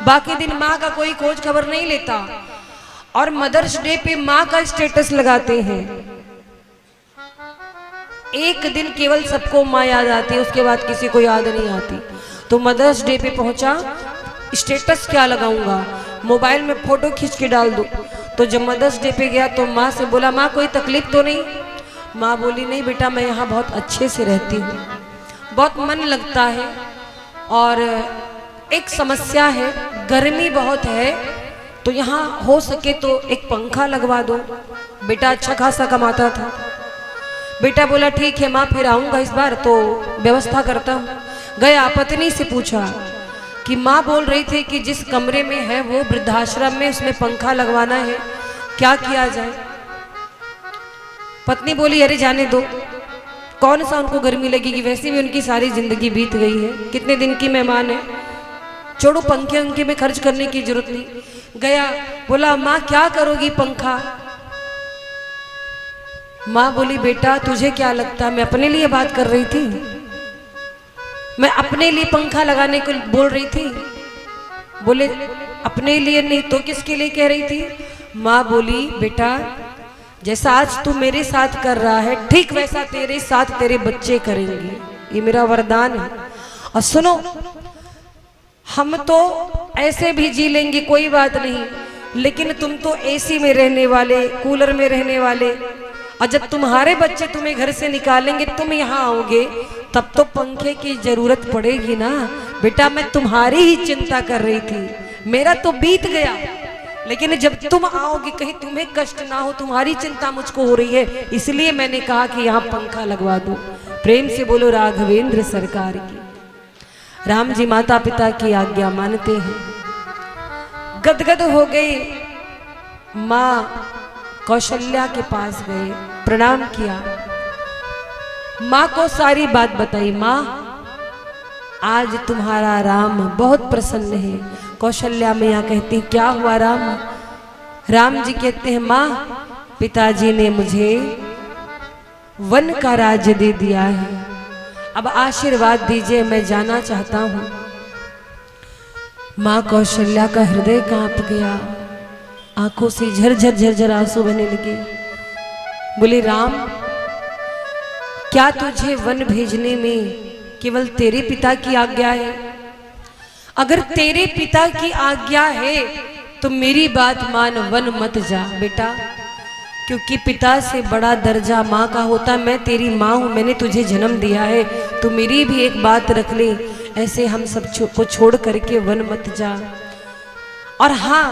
बाकी दिन माँ का कोई खोज खबर नहीं लेता। और मदर्स डे पे माँ का स्टेटस लगाते हैं। एक दिन केवल सबको माँ याद आती है, उसके बाद किसी को याद नहीं आती। तो मदर्स डे पे पहुंचा, स्टेटस क्या लगाऊंगा, मोबाइल में फोटो खींच के डाल दूं। तो जब मदर्स डे पे गया तो माँ से बोला माँ कोई तकलीफ तो नहीं। माँ बोली नहीं बेटा, मैं यहाँ बहुत अच्छे से रहती हूँ, बहुत मन लगता है, और एक समस्या है, गर्मी बहुत है, तो यहाँ हो सके तो एक पंखा लगवा दो। बेटा अच्छा खासा कमाता था। बेटा बोला ठीक है माँ, फिर आऊँगा इस बार तो व्यवस्था करता हूँ। गया, पत्नी से पूछा कि माँ बोल रही थी कि जिस कमरे में है वो वृद्धाश्रम में, उसमें पंखा लगवाना है, क्या किया जाए। पत्नी बोली अरे जाने दो, कौन सा उनको गर्मी लगेगी, वैसे भी उनकी सारी जिंदगी बीत गई है, कितने दिन की मेहमान है, छोड़ो, पंखे उनके में खर्च करने की जरूरत नहीं। गया, बोला माँ क्या करोगी पंखा। माँ बोली बेटा तुझे क्या लगता, मैं अपने लिए बात कर रही थी, मैं अपने लिए पंखा लगाने को बोल रही थी। बोले अपने लिए नहीं तो किसके लिए कह रही थी। माँ बोली बेटा जैसा आज तू मेरे साथ कर रहा है, ठीक वैसा तेरे साथ तेरे बच्चे करेंगे, ये मेरा वरदान है। और सुनो, हम तो ऐसे भी जी लेंगे कोई बात नहीं, लेकिन तुम तो एसी में रहने वाले, कूलर में रहने वाले, और जब तुम्हारे बच्चे तुम्हें घर से निकालेंगे, तुम यहाँ आओगे, तब तो पंखे की जरूरत पड़ेगी ना। बेटा मैं तुम्हारी ही चिंता कर रही थी, मेरा तो बीत गया, लेकिन जब तुम आओगे कहीं तुम्हें कष्ट ना हो, तुम्हारी चिंता मुझको हो रही है, इसलिए मैंने कहा कि यहाँ पंखा लगवा दो। प्रेम से बोलो राघवेंद्र सरकार की। राम जी माता पिता की आज्ञा मानते हैं। गदगद हो गए, माँ कौशल्या के पास गए, प्रणाम किया, माँ को सारी बात बताई। माँ आज तुम्हारा राम बहुत प्रसन्न है। कौशल्या मैया कहती क्या हुआ राम। राम जी कहते हैं माँ पिताजी ने मुझे वन का राज्य दे दिया है। अब आशीर्वाद दीजिए, मैं जाना चाहता हूं। मां कौशल्या का हृदय कांप गया, आंखों से झरझर झरझर आंसू बहने लगे। बोले राम, क्या तुझे वन भेजने में केवल तेरे पिता की आज्ञा है? अगर तेरे पिता की आज्ञा है तो मेरी बात मान, वन मत जा बेटा, क्योंकि पिता से बड़ा दर्जा माँ का होता। मैं तेरी माँ हूँ, मैंने तुझे जन्म दिया है, तो मेरी भी एक बात रख ले, ऐसे हम सब को छोड़ करके वन मत जा। और हाँ,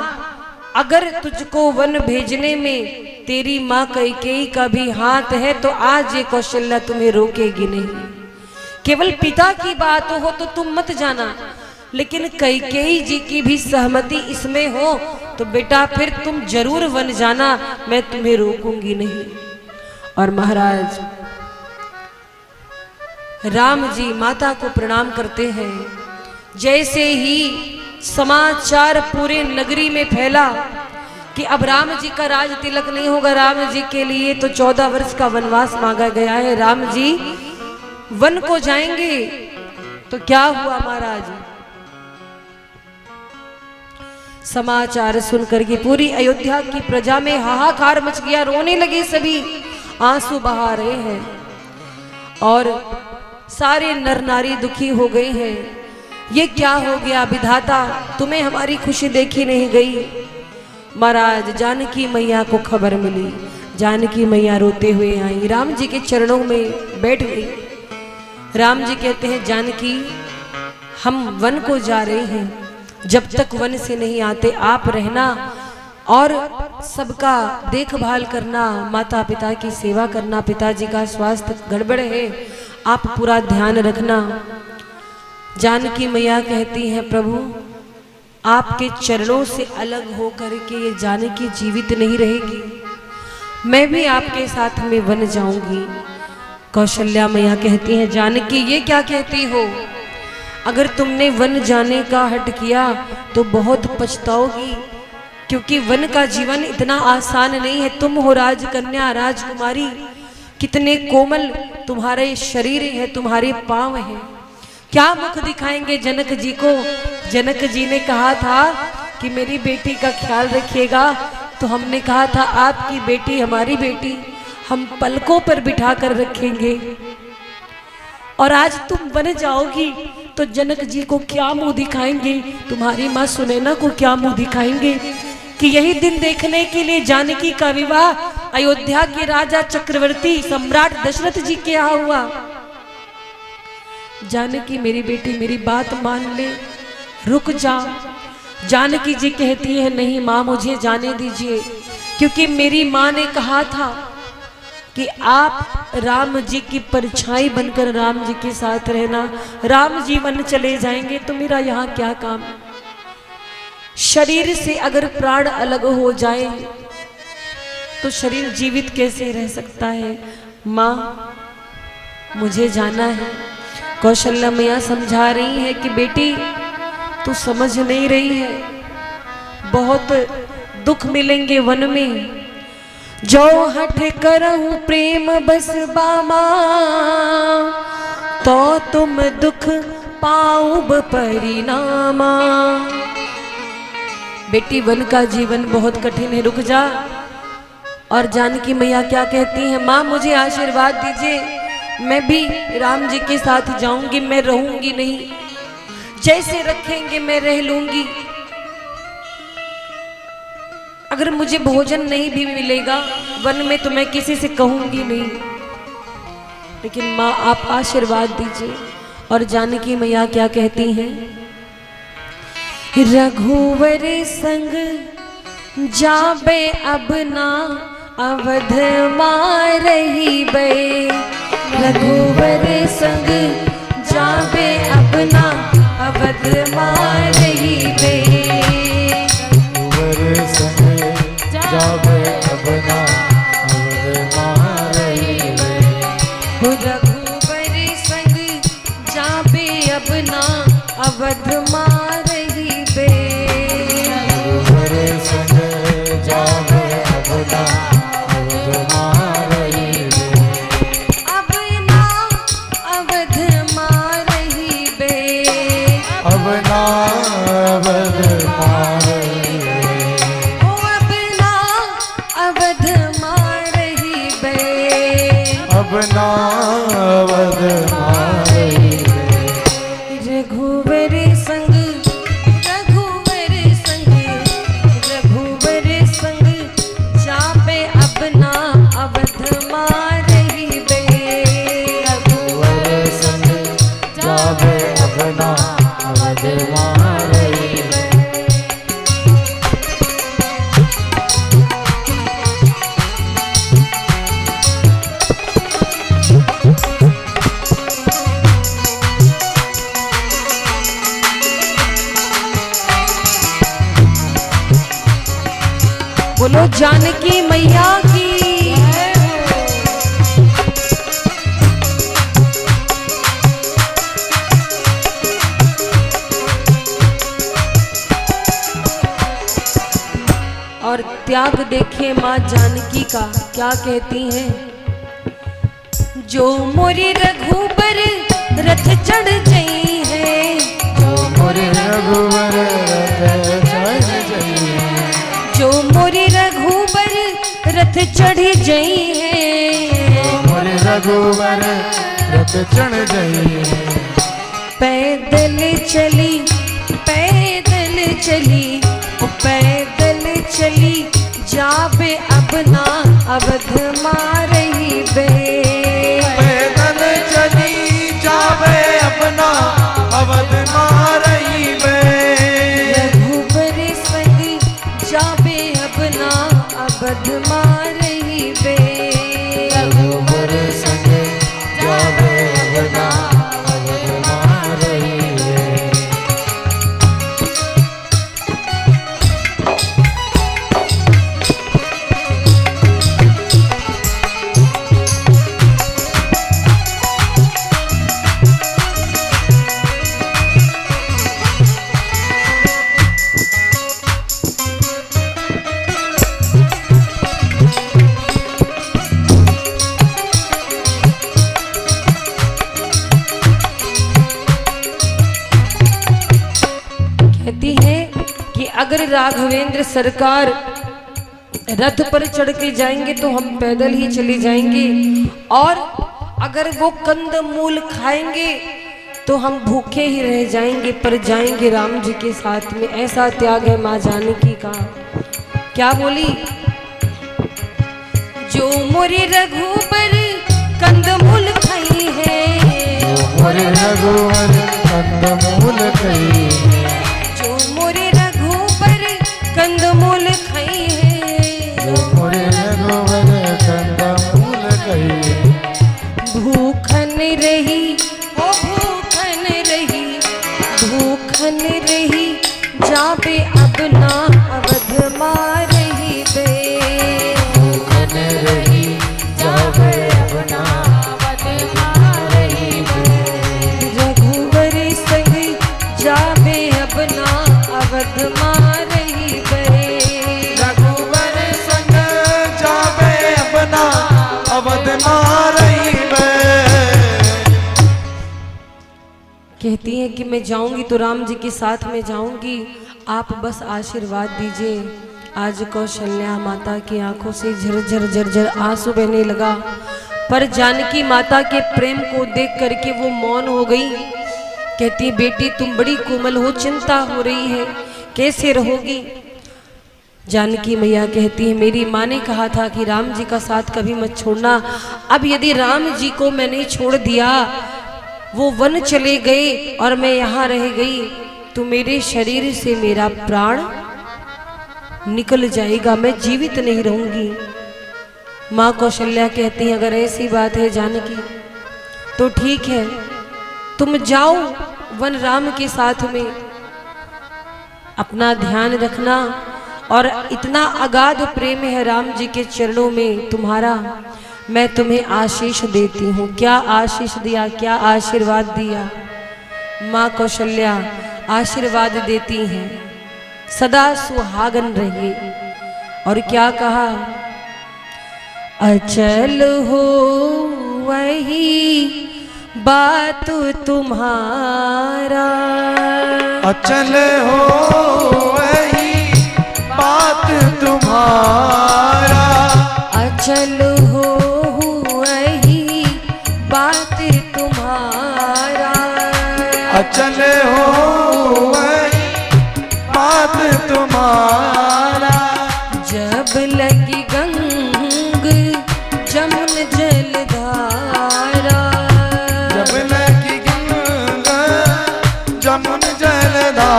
अगर तुझको वन भेजने में तेरी माँ कैकेयी का भी हाथ है तो आज ये कौशल्या तुम्हें रोकेगी नहीं। केवल पिता की बात हो तो तुम मत जाना, लेकिन कैकेयी जी की भी सहमति इसमें हो तो बेटा फिर तुम जरूर वन जाना, मैं तुम्हें रोकूंगी नहीं। और महाराज राम जी माता को प्रणाम करते हैं। जैसे ही समाचार पूरे नगरी में फैला कि अब राम जी का राज तिलक नहीं होगा, राम जी के लिए तो 14 वर्ष का वनवास मांगा गया है, राम जी वन को जाएंगे। तो क्या हुआ महाराज, समाचार सुनकर के पूरी अयोध्या की प्रजा में हाहाकार मच गया, रोने लगे, सभी आंसू बहा रहे हैं और सारे नर नारी दुखी हो गए हैं। ये क्या हो गया विधाता, तुम्हें हमारी खुशी देखी नहीं गई। महाराज जानकी मैया को खबर मिली, जानकी मैया रोते हुए आई, राम जी के चरणों में बैठ गई। राम जी कहते हैं जानकी, हम वन को जा रहे हैं, जब तक वन से नहीं आते आप रहना और सबका देखभाल करना, माता पिता की सेवा करना, पिताजी का स्वास्थ्य गड़बड़ है, आप पूरा ध्यान रखना। जानकी मैया कहती हैं प्रभु, आपके चरणों से अलग हो करके ये जानकी जीवित नहीं रहेगी, मैं भी आपके साथ में वन जाऊंगी। कौशल्या मैया कहती हैं जानकी ये क्या कहती हो, अगर तुमने वन जाने का हट किया तो बहुत पछताओगी, क्योंकि वन का जीवन इतना आसान नहीं है। तुम हो राजकन्या, राजकुमारी, कितने कोमल तुम्हारे शरीर है, तुम्हारे पांव हैं, क्या मुख दिखाएंगे जनक जी को। जनक जी ने कहा था कि मेरी बेटी का ख्याल रखिएगा, तो हमने कहा था आपकी बेटी हमारी बेटी, हम पलकों पर बिठा कर रखेंगे। और आज तुम बन जाओगी तो जनक जी को क्या मुंह दिखाएंगे, तुम्हारी माँ सुनैना को क्या मुंह दिखाएंगे कि यही दिन देखने के लिए जानकी का विवाह अयोध्या के राजा चक्रवर्ती सम्राट दशरथ जी के यहाँ हुआ। जानकी मेरी बेटी मेरी बात मान ले, रुक जा। जानकी जी कहती है नहीं माँ मुझे जाने दीजिए, क्योंकि मेरी माँ ने कहा था कि आप राम जी की परछाई बनकर राम जी के साथ रहना, राम जी वन चले जाएंगे तो मेरा यहाँ क्या काम। शरीर से अगर प्राण अलग हो जाए तो शरीर जीवित कैसे रह सकता है। माँ मुझे जाना है। कौशल्या मैया समझा रही है कि बेटी तू समझ नहीं रही है, बहुत दुख मिलेंगे वन में। जो हठ करहूं प्रेम बस बामा, तो तुम दुख पाऊब परिणामा। बेटी वन का जीवन बहुत कठिन है, रुक जा। और जानकी मैया क्या कहती है, माँ मुझे आशीर्वाद दीजिए, मैं भी राम जी के साथ जाऊंगी, मैं रहूंगी नहीं, जैसे रखेंगे मैं रह लूंगी। अगर मुझे भोजन नहीं भी मिलेगा वन में तो मैं किसी से कहूंगी नहीं, लेकिन माँ आप आशीर्वाद दीजिए। और जानकी मैया क्या कहती हैं, रघुवर संग जाबे अब ना अवध मारही बे, रघुवर संग जाबे अब ना अवध मारही बे, रघुवर संग जाबे अब ना अवध मारही बे, रघुवर संग जाबे अब ना अवध मारही बे, रघुवर संग जाबे अब ना अवध मारही बे। अवध मारही ओ अपना अवध मारही बे, अपना अवध मारही रघुवर संग रघुवर संग रघुवर संग जाबे अपना अवध मारही बे, रघुवर संग जाबे अपना अवध मारही बोलो जानकी मैया की। और त्याग देखे माँ जानकी का, क्या कहती हैं? जो मोरी रघुबर रथ चढ़ गई है, जो मोरे रघुवर रथ चढ़ जई जो मोरी रघुबर रथ चढ़ गई है, मोरे रघुवर रथ चढ़ जई पैदल चली पैदल चली ओ पैदल चली जाबे अपना अवध मारही बे, पैदल चली जावे अपना अवध मारही बे, रघुबर संग जाबे अपना अवध मारही बे, रघुवर संग जाबे अपना अवध मारही कहती है कि अगर राघवेंद्र सरकार रथ पर चढ़ के जाएंगे तो हम पैदल ही चले जाएंगे, और अगर वो कंद मूल खाएंगे तो हम भूखे ही रह जाएंगे, पर जाएंगे राम जी के साथ में। ऐसा त्याग है माँ जानकी का। क्या बोली? जो मोरे रघुबर कंद मूल खाई है, मोरे रघुवर कंदमूल कही जो मोरे रघुबर कंदमूल खाई है, मोरे रघुवर कंदमूल कही भूखन रही ओ भूखन रही भूखन रही जाबे अपना अवध मारही बे, भूखन रही जाबे अपना अवध मारही बे, रघुवर संग जाबे अपना अवध मारही बे, रघुवर संग जावे अपना अवध मारही बे, कहती है कि मैं जाऊंगी तो राम जी के साथ में जाऊंगी, आप बस आशीर्वाद दीजिए। आज कौशल्या माता की आंखों से झरझर झरझर आंसू बहने लगा, पर जानकी माता के प्रेम को देख करके वो मौन हो गई। कहती बेटी तुम बड़ी कोमल हो, चिंता हो रही है, कैसे रहोगी? जानकी मैया कहती है मेरी माँ ने कहा था कि राम जी का साथ कभी मत छोड़ना। अब यदि राम जी को मैंने छोड़ दिया, वो वन चले गए और मैं यहाँ रह गई, तो मेरे शरीर से मेरा प्राण निकल जाएगा, मैं जीवित नहीं रहूंगी। माँ कौशल्या कहती है अगर ऐसी बात है जानकी तो ठीक है, तुम जाओ वन राम के साथ में, अपना ध्यान रखना। और इतना अगाध प्रेम है राम जी के चरणों में तुम्हारा, मैं तुम्हें आशीष देती हूँ। क्या आशीष दिया, क्या आशीर्वाद दिया? माँ कौशल्या आशीर्वाद देती हैं सदा सुहागन रहिए। और क्या कहा? अचल हो वही बात तुम्हारा। अचल हो वही बात तुम्हारा। अचल हो वही बात तुम्हारा। अचल हो वही बात तुम्हारा। जब लगी गंग जमुन जलधारा। जब लगी गंगा जमुन जलधारा।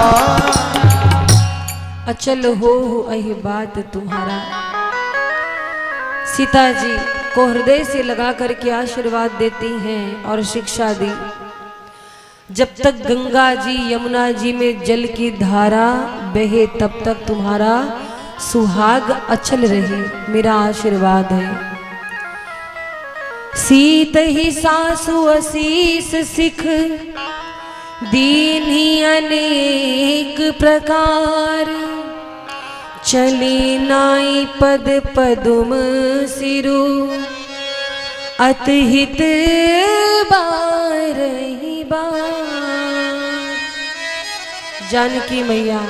अचल हो अहि बात तुम्हारा। सीता जी को हृदय से लगा करके आशीर्वाद देती हैं और शिक्षा दी, जब तक गंगा जी यमुना जी में जल की धारा बहे तब तक तुम्हारा सुहाग अचल रहे, मेरा आशीर्वाद है। सीत ही सासु असीस सिख दीन्ही अनेक प्रकार। चली नाई पद पदुम सिरु अतहित बारही बार। जानकी मैया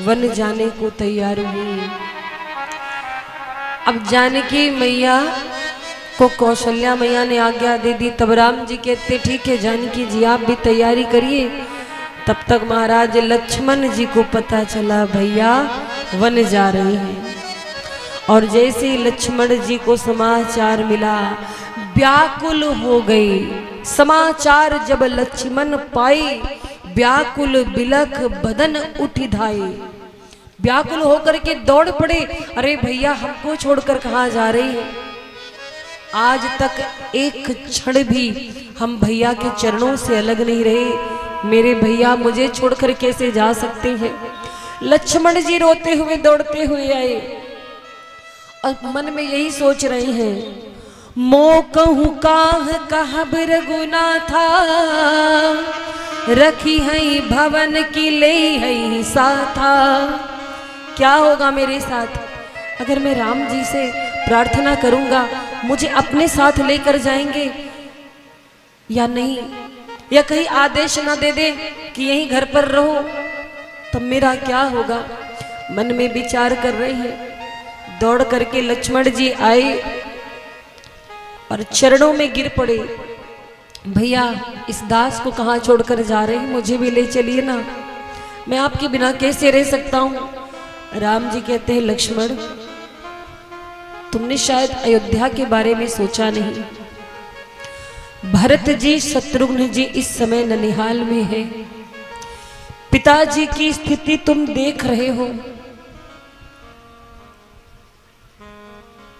वन जाने को तैयार हुई। अब जानकी मैया को कौशल्या मैया ने आज्ञा दे दी। तब राम जी कहते ठीक है जानकी जी आप भी तैयारी करिए। तब तक महाराज लक्ष्मण जी को पता चला भैया वन जा रहे हैं। और जैसे लक्ष्मण जी को समाचार मिला व्याकुल हो गए। समाचार जब लक्ष्मण पाए व्याकुल बिलख बदन उठ धाये। व्याकुल होकर के दौड़ पड़े, अरे भैया हमको छोड़कर कहाँ जा रही है। आज तक एक क्षण भी हम भैया के चरणों से अलग नहीं रहे। मेरे भैया मुझे छोड़कर कैसे जा सकते हैं। लक्ष्मण जी रोते हुए दौड़ते हुए आए और मन में यही सोच रहे हैं मो कहूँ काह कहब रघुनाथा। रखी है भवन की ले है साथा। क्या होगा मेरे साथ अगर मैं राम जी से प्रार्थना करूंगा, मुझे अपने साथ लेकर जाएंगे या नहीं, या कहीं आदेश ना दे दे कि यहीं घर पर रहो, तब मेरा क्या होगा। मन में विचार कर रहे हैं। दौड़ करके लक्ष्मण जी आए और चरणों में गिर पड़े। भैया इस दास को कहाँ छोड़कर जा रहे हैं, मुझे भी ले चलिए ना, मैं आपके बिना कैसे रह सकता हूँ। राम जी कहते हैं लक्ष्मण तुमने शायद अयोध्या के बारे में सोचा नहीं। भरत जी शत्रुघ्न जी इस समय ननिहाल में है। पिताजी की स्थिति तुम देख रहे हो।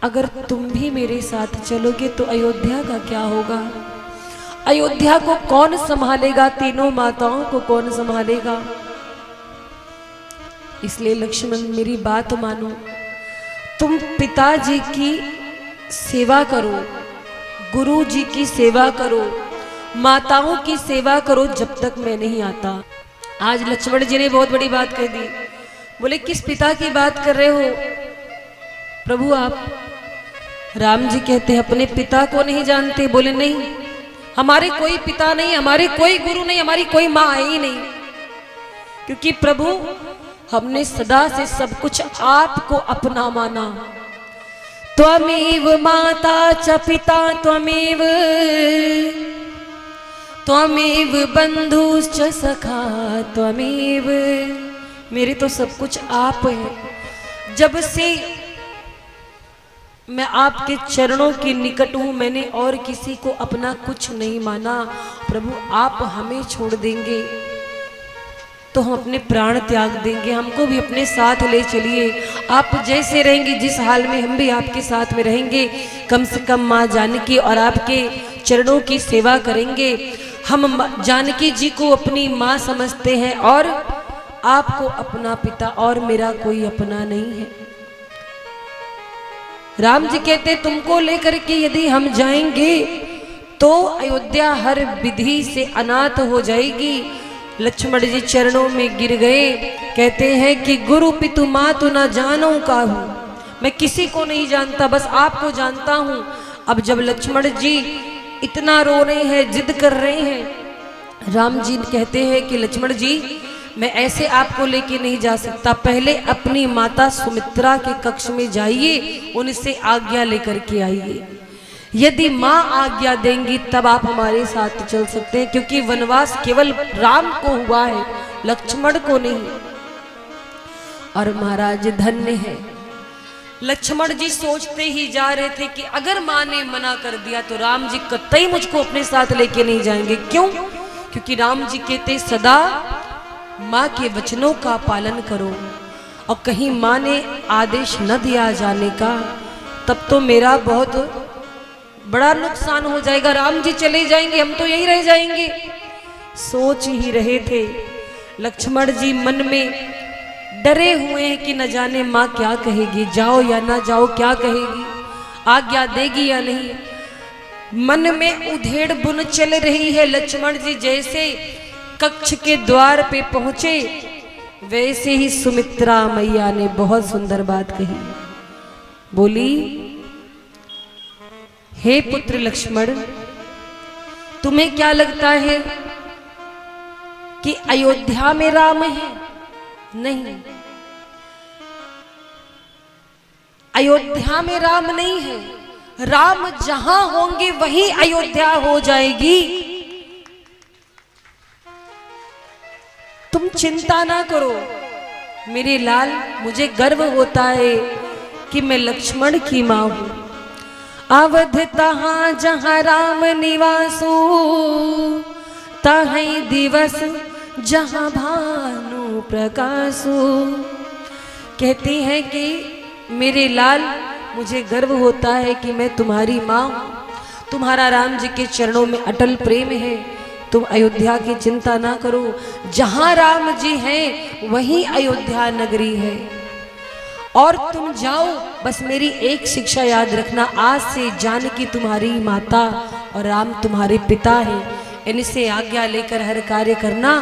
अगर तुम भी मेरे साथ चलोगे तो अयोध्या का क्या होगा। अयोध्या को कौन संभालेगा, तीनों माताओं को कौन संभालेगा। इसलिए लक्ष्मण मेरी बात मानो, तुम पिताजी की सेवा करो, गुरु जी की सेवा करो, माताओं की सेवा करो जब तक मैं नहीं आता। आज लक्ष्मण जी ने बहुत बड़ी बात कह दी। बोले किस पिता की बात कर रहे हो प्रभु आप। राम जी कहते हैं अपने पिता को नहीं जानते। बोले नहीं, हमारे कोई पिता नहीं, हमारे कोई गुरु नहीं, हमारी कोई माँ है ही नहीं। क्योंकि प्रभु हमने सदा से सब कुछ आपको अपना माना। त्वमेव माता च पिता त्वमेव, त्वमेव बंधुश्च सखा त्वमेव। मेरे तो सब कुछ आप है। जब से मैं आपके चरणों के निकट हूं, मैंने और किसी को अपना कुछ नहीं माना। प्रभु आप हमें छोड़ देंगे तो हम अपने प्राण त्याग देंगे, हमको भी अपने साथ ले चलिए। आप जैसे रहेंगे जिस हाल में हम भी आपके साथ में रहेंगे। कम से कम माँ जानकी और आपके चरणों की सेवा करेंगे। हम जानकी जी को अपनी माँ समझते हैं और आपको अपना पिता, और मेरा कोई अपना नहीं है। राम जी कहते तुमको लेकर के यदि हम जाएंगे तो अयोध्या हर विधि से अनाथ हो जाएगी। लक्ष्मण जी चरणों में गिर गए। कहते हैं कि गुरु पितु मातु ना जानो काहू। मैं किसी को नहीं जानता, बस आपको जानता हूं। अब जब लक्ष्मण जी इतना रो रहे हैं, जिद कर रहे हैं। राम जी कहते हैं कि लक्ष्मण जी, मैं ऐसे आपको लेके नहीं जा सकता, पहले अपनी माता सुमित्रा के कक्ष में जाइए, उनसे आज्ञा लेकर के आइए। यदि माँ आज्ञा देंगी तब आप हमारे साथ चल सकते हैं, क्योंकि वनवास केवल राम को हुआ है, लक्ष्मण को नहीं। और महाराज धन्य है, लक्ष्मण जी सोचते ही जा रहे थे कि अगर माँ ने मना कर दिया तो राम जी कतई मुझको अपने साथ लेके नहीं जाएंगे। क्यों? क्योंकि राम जी कहते सदा माँ के वचनों का पालन करो, और कहीं माँ ने आदेश न दिया जाने का, तब तो मेरा बहुत बड़ा नुकसान हो जाएगा। राम जी चले जाएंगे, हम तो यहीं रह जाएंगे। सोच ही रहे थे लक्ष्मण जी, मन में डरे हुए हैं कि न जाने माँ क्या कहेगी, जाओ या ना जाओ, क्या कहेगी, आज्ञा देगी या नहीं। मन में उधेड़ बुन चल रही है। लक्ष्मण जी जैसे कक्ष के द्वार पे पहुंचे, वैसे ही सुमित्रा मैया ने बहुत सुंदर बात कही। बोली, हे पुत्र लक्ष्मण, तुम्हें क्या लगता है कि अयोध्या में राम है? नहीं, अयोध्या में राम नहीं है। राम जहां होंगे वहीं अयोध्या हो जाएगी। तुम चिंता ना करो मेरे लाल, मुझे गर्व होता है कि मैं लक्ष्मण की मां हूं। अवध तहां जहां राम निवासो, तहीं दिवस जहां भानु प्रकाशो। कहती है कि मेरे लाल, मुझे गर्व होता है कि मैं तुम्हारी माँ हूँ। तुम्हारा राम जी के चरणों में अटल प्रेम है। तुम अयोध्या की चिंता ना करो, जहां राम जी हैं वहीं अयोध्या नगरी है। और तुम जाओ, बस मेरी एक शिक्षा याद रखना, आज से जानकी तुम्हारी माता और राम तुम्हारे पिता है। इनसे आज्ञा लेकर हर कार्य करना,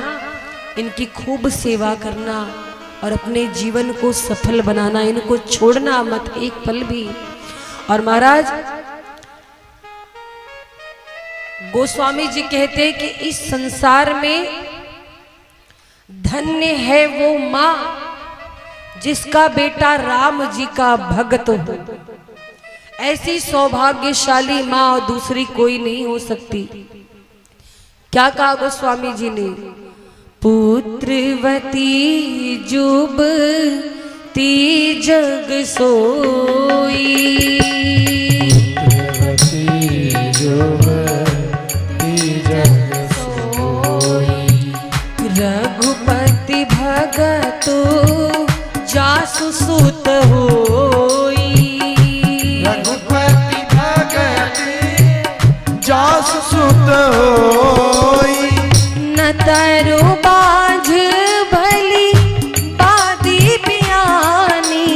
इनकी खूब सेवा करना और अपने जीवन को सफल बनाना, इनको छोड़ना मत एक पल भी। और महाराज गोस्वामी जी कहते हैं कि इस संसार में धन्य है वो माँ जिसका बेटा राम जी का भक्त हो। ऐसी सौभाग्यशाली माँ और दूसरी कोई नहीं हो सकती। क्या कहा गोस्वामी जी ने? पुत्रवती जुबती जग सोई, रघुपति भगतो जासु सुत होई। रघुपति भगत जासु सुत होई। न तरु बाझ भली बादी पियानी,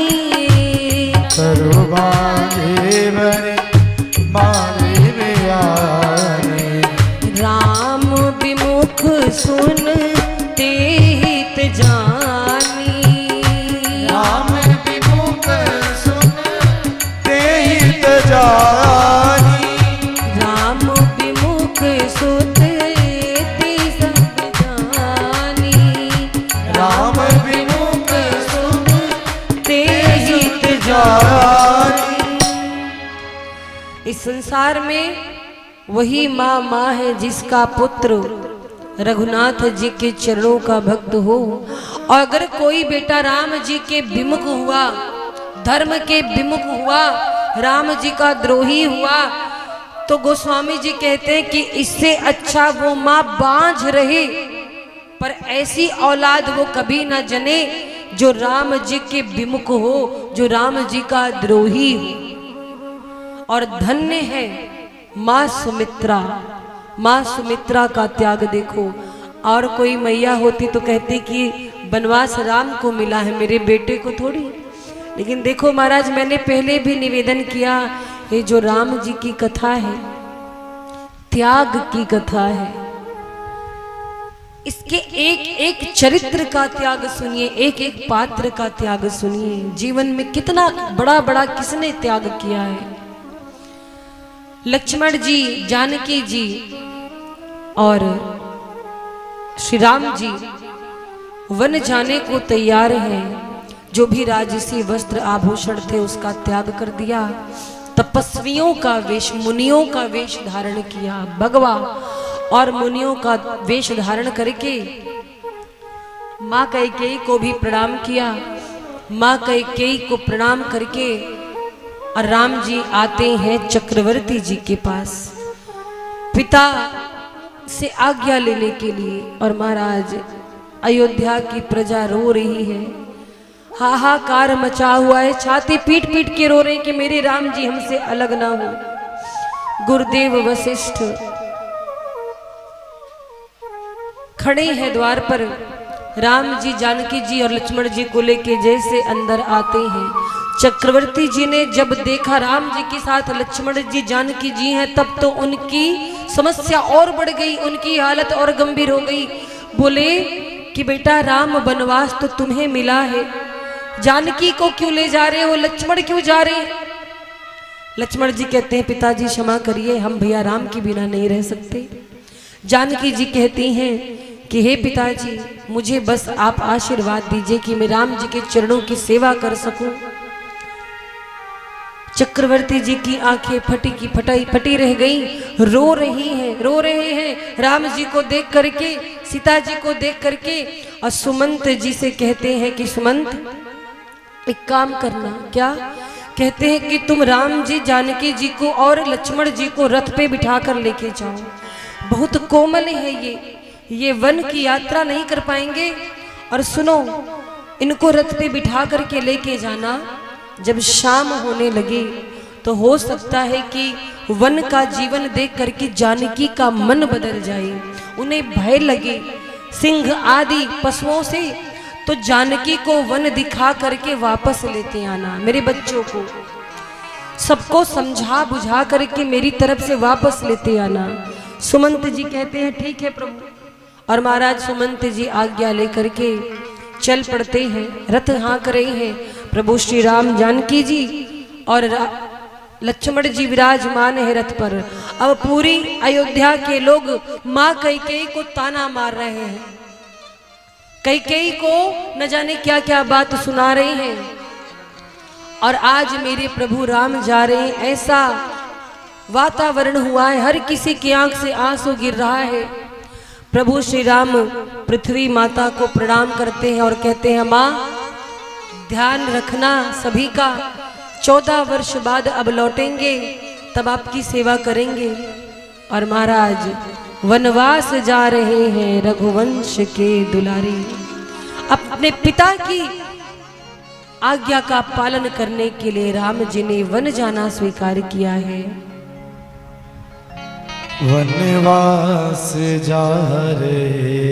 तरु बाझे भली बादी पियानी। राम विमुख सुन ते हित जानी। राम विमुख सुन ते हित जानी। राम विमुख सुत ते सब जानी। राम विमुख सुन ते हित जानी। इस संसार में वही माँ है जिसका पुत्र रघुनाथ जी के चरणों का भक्त हो। और अगर कोई बेटा राम जी के विमुख हुआ, धर्म के विमुख हुआ, राम जी का द्रोही हुआ, तो गोस्वामी जी कहते हैं कि इससे अच्छा वो माँ बांझ रहे, पर ऐसी औलाद वो कभी ना जने जो राम जी के विमुख हो, जो राम जी का द्रोही हो। और धन्य है माँ सुमित्रा। माँ सुमित्रा का त्याग देखो। और कोई मैया होती तो कहती कि वनवास राम को मिला है, मेरे बेटे को थोड़ी। लेकिन देखो महाराज, मैंने पहले भी निवेदन किया, ये जो राम जी की कथा है, त्याग की कथा है। इसके एक एक चरित्र का त्याग सुनिए, एक एक पात्र का त्याग सुनिए। जीवन में कितना बड़ा बड़ा किसने त्याग किया है। लक्ष्मण जी, जानकी जी और श्री राम जी वन जाने को तैयार हैं। जो भी राजसी वस्त्र आभूषण थे उसका त्याग कर दिया, तपस्वियों का वेश, मुनियों का वेश धारण किया। भगवा और मुनियों का वेश धारण करके माँ कैकेयी को भी प्रणाम किया। माँ कैकेयी को प्रणाम करके और राम जी आते हैं चक्रवर्ती जी के पास पिता से आज्ञा लेने के लिए। और महाराज, अयोध्या की प्रजा रो रही है, हाहाकार मचा हुआ है, छाती पीट पीट के रो रहे हैं कि मेरे राम जी हमसे अलग ना हो। गुरुदेव वशिष्ठ खड़े हैं द्वार पर। राम जी, जानकी जी और लक्ष्मण जी को लेके जैसे अंदर आते हैं, चक्रवर्ती जी ने जब देखा राम जी के साथ लक्ष्मण जी, जानकी जी हैं, तब तो उनकी समस्या और बढ़ गई, उनकी हालत और गंभीर हो गई। बोले कि बेटा, राम वनवास तो तुम्हें मिला है, जानकी को क्यों ले जा रहे हो, लक्ष्मण क्यों जा रहे हैं? लक्ष्मण जी कहते हैं पिताजी क्षमा करिए, हम भैया राम के बिना नहीं रह सकते। जानकी जी कहती हैं कि हे पिताजी, मुझे बस आप आशीर्वाद दीजिए कि मैं राम जी के चरणों की सेवा कर सकूं। चक्रवर्ती जी की आंखें फटी की फटी रह गई, रो रहे हैं राम जी को देख करके, सीता जी को देख करके। और सुमंत जी से कहते हैं कि सुमंत, एक काम करना। क्या? कहते हैं कि तुम राम जी, जानकी जी को और लक्ष्मण जी को रथ पे बिठा कर लेके जाओ। बहुत कोमल है ये वन की यात्रा नहीं कर पाएंगे। और सुनो, इनको रथ पे बिठा करके लेके जाना। जब शाम होने लगे तो हो सकता है कि वन का जीवन देख करके जानकी का मन बदल जाए, उन्हें भय लगे सिंह आदि पशुओं से, तो जानकी को वन दिखा करके वापस लेते आना। मेरे बच्चों को सबको समझा बुझा करके मेरी तरफ से वापस लेते आना। सुमंत जी कहते हैं ठीक है प्रभु। और महाराज सुमंत जी आज्ञा लेकर के चल पड़ते हैं, रथ हाँक रहे हैं। प्रभु श्री राम, जानकी जी और लक्ष्मण जी विराजमान है रथ पर। अब पूरी अयोध्या के लोग माँ कैकेयी को ताना मार रहे हैं, कैकेयी को न जाने क्या क्या बात सुना रहे हैं। और आज मेरे प्रभु राम जा रहे हैं, ऐसा वातावरण हुआ है, हर किसी की आंख से आंसू गिर रहा है। प्रभु श्री राम पृथ्वी माता को प्रणाम करते हैं और कहते हैं, माँ ध्यान रखना सभी का, 14 वर्ष बाद अब लौटेंगे, तब आपकी सेवा करेंगे। और महाराज वनवास जा रहे हैं रघुवंश के दुलारी, अपने पिता की आज्ञा का पालन करने के लिए राम जी ने वन जाना स्वीकार किया है। वनवास जा रहे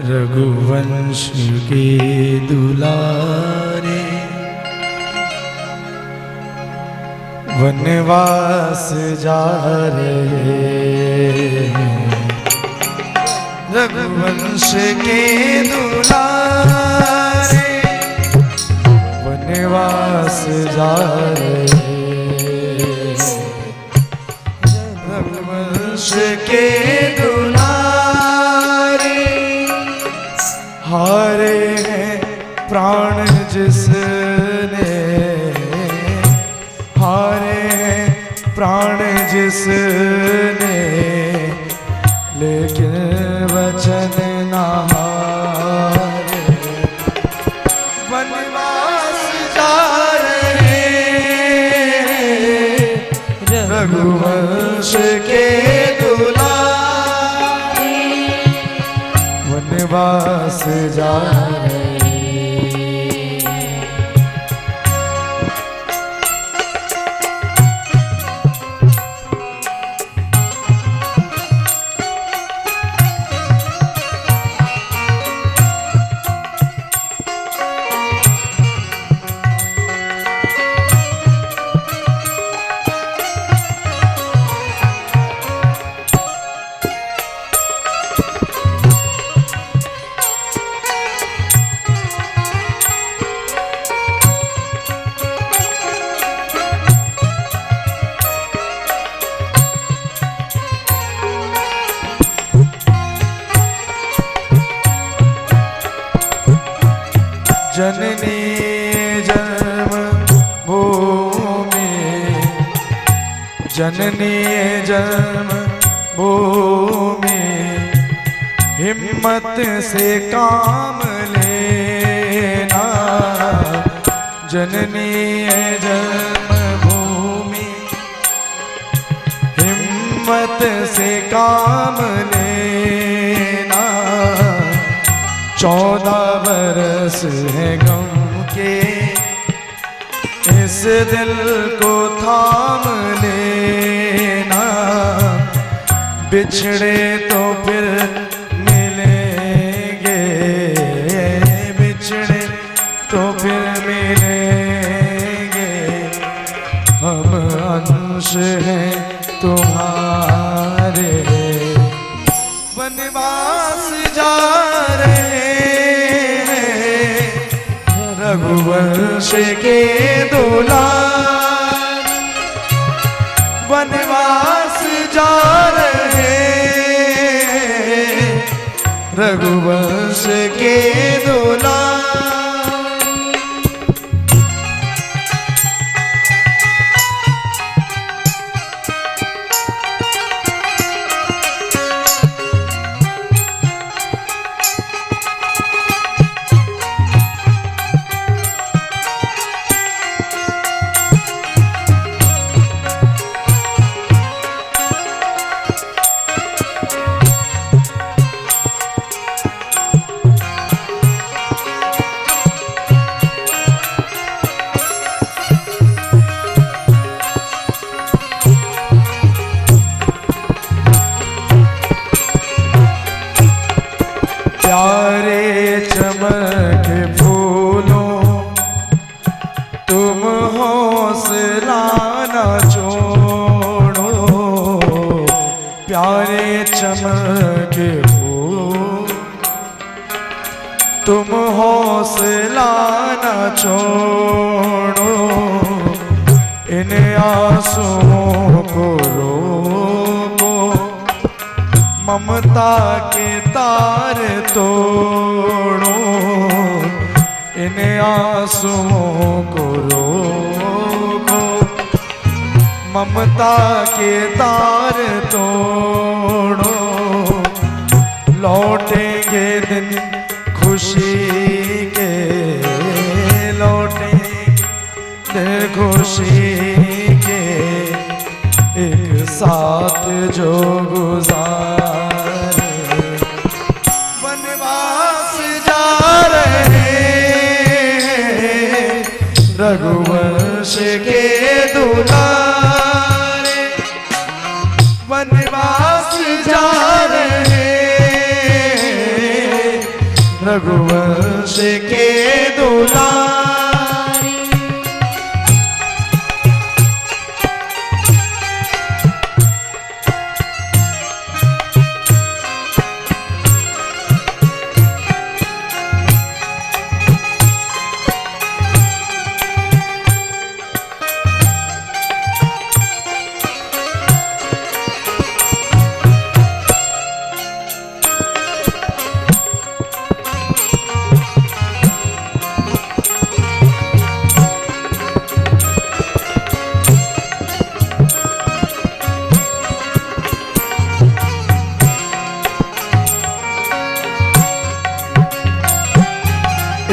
रघुवंश के दुलारे, वनवास जा रहे रघुवंश के दुलारे, वनवास जा रहे रघुवंश के दुलारे। हारे हैं प्राण जिसने, हारे हैं प्राण जिसने, लेकिन वचन ना हारे। वनवास जा रहे रघुवंश के दुलारे, वनवास जा रहे। जननी जन्म भूमि, जननी जन्म भूमि, हिम्मत से काम लेना। जननी जन्मभूमि, हिम्मत से काम लेना। 14 बरस है गम के, इस दिल को थाम लेना। बिछड़े तो फिर मिलेंगे, बिछड़े तो फिर मिलेंगे। हम अंश हैं तुम्हारे, वनवास जा रहे हैं रघुवंश के दुलार। वनवास जा रहे रघुवंश के दुलार। प्यारे चमक फूलों तुम हौसला न छोड़ो। प्यारे चमक फूल तुम हौसला न छोड़ो। इन आंसुओं को रोको, ममता के तार तोड़ो। इन आंसुओं को रोको, ममता के तार तोड़ो। लौटेंगे दिन खुशी के, लौटेंगे दिन खुशी के, एक साथ जो गुजारे। वनवास जा रहे रघुवंश के दुलारे। वनवास जा रहे रघुवंश के दुलारे।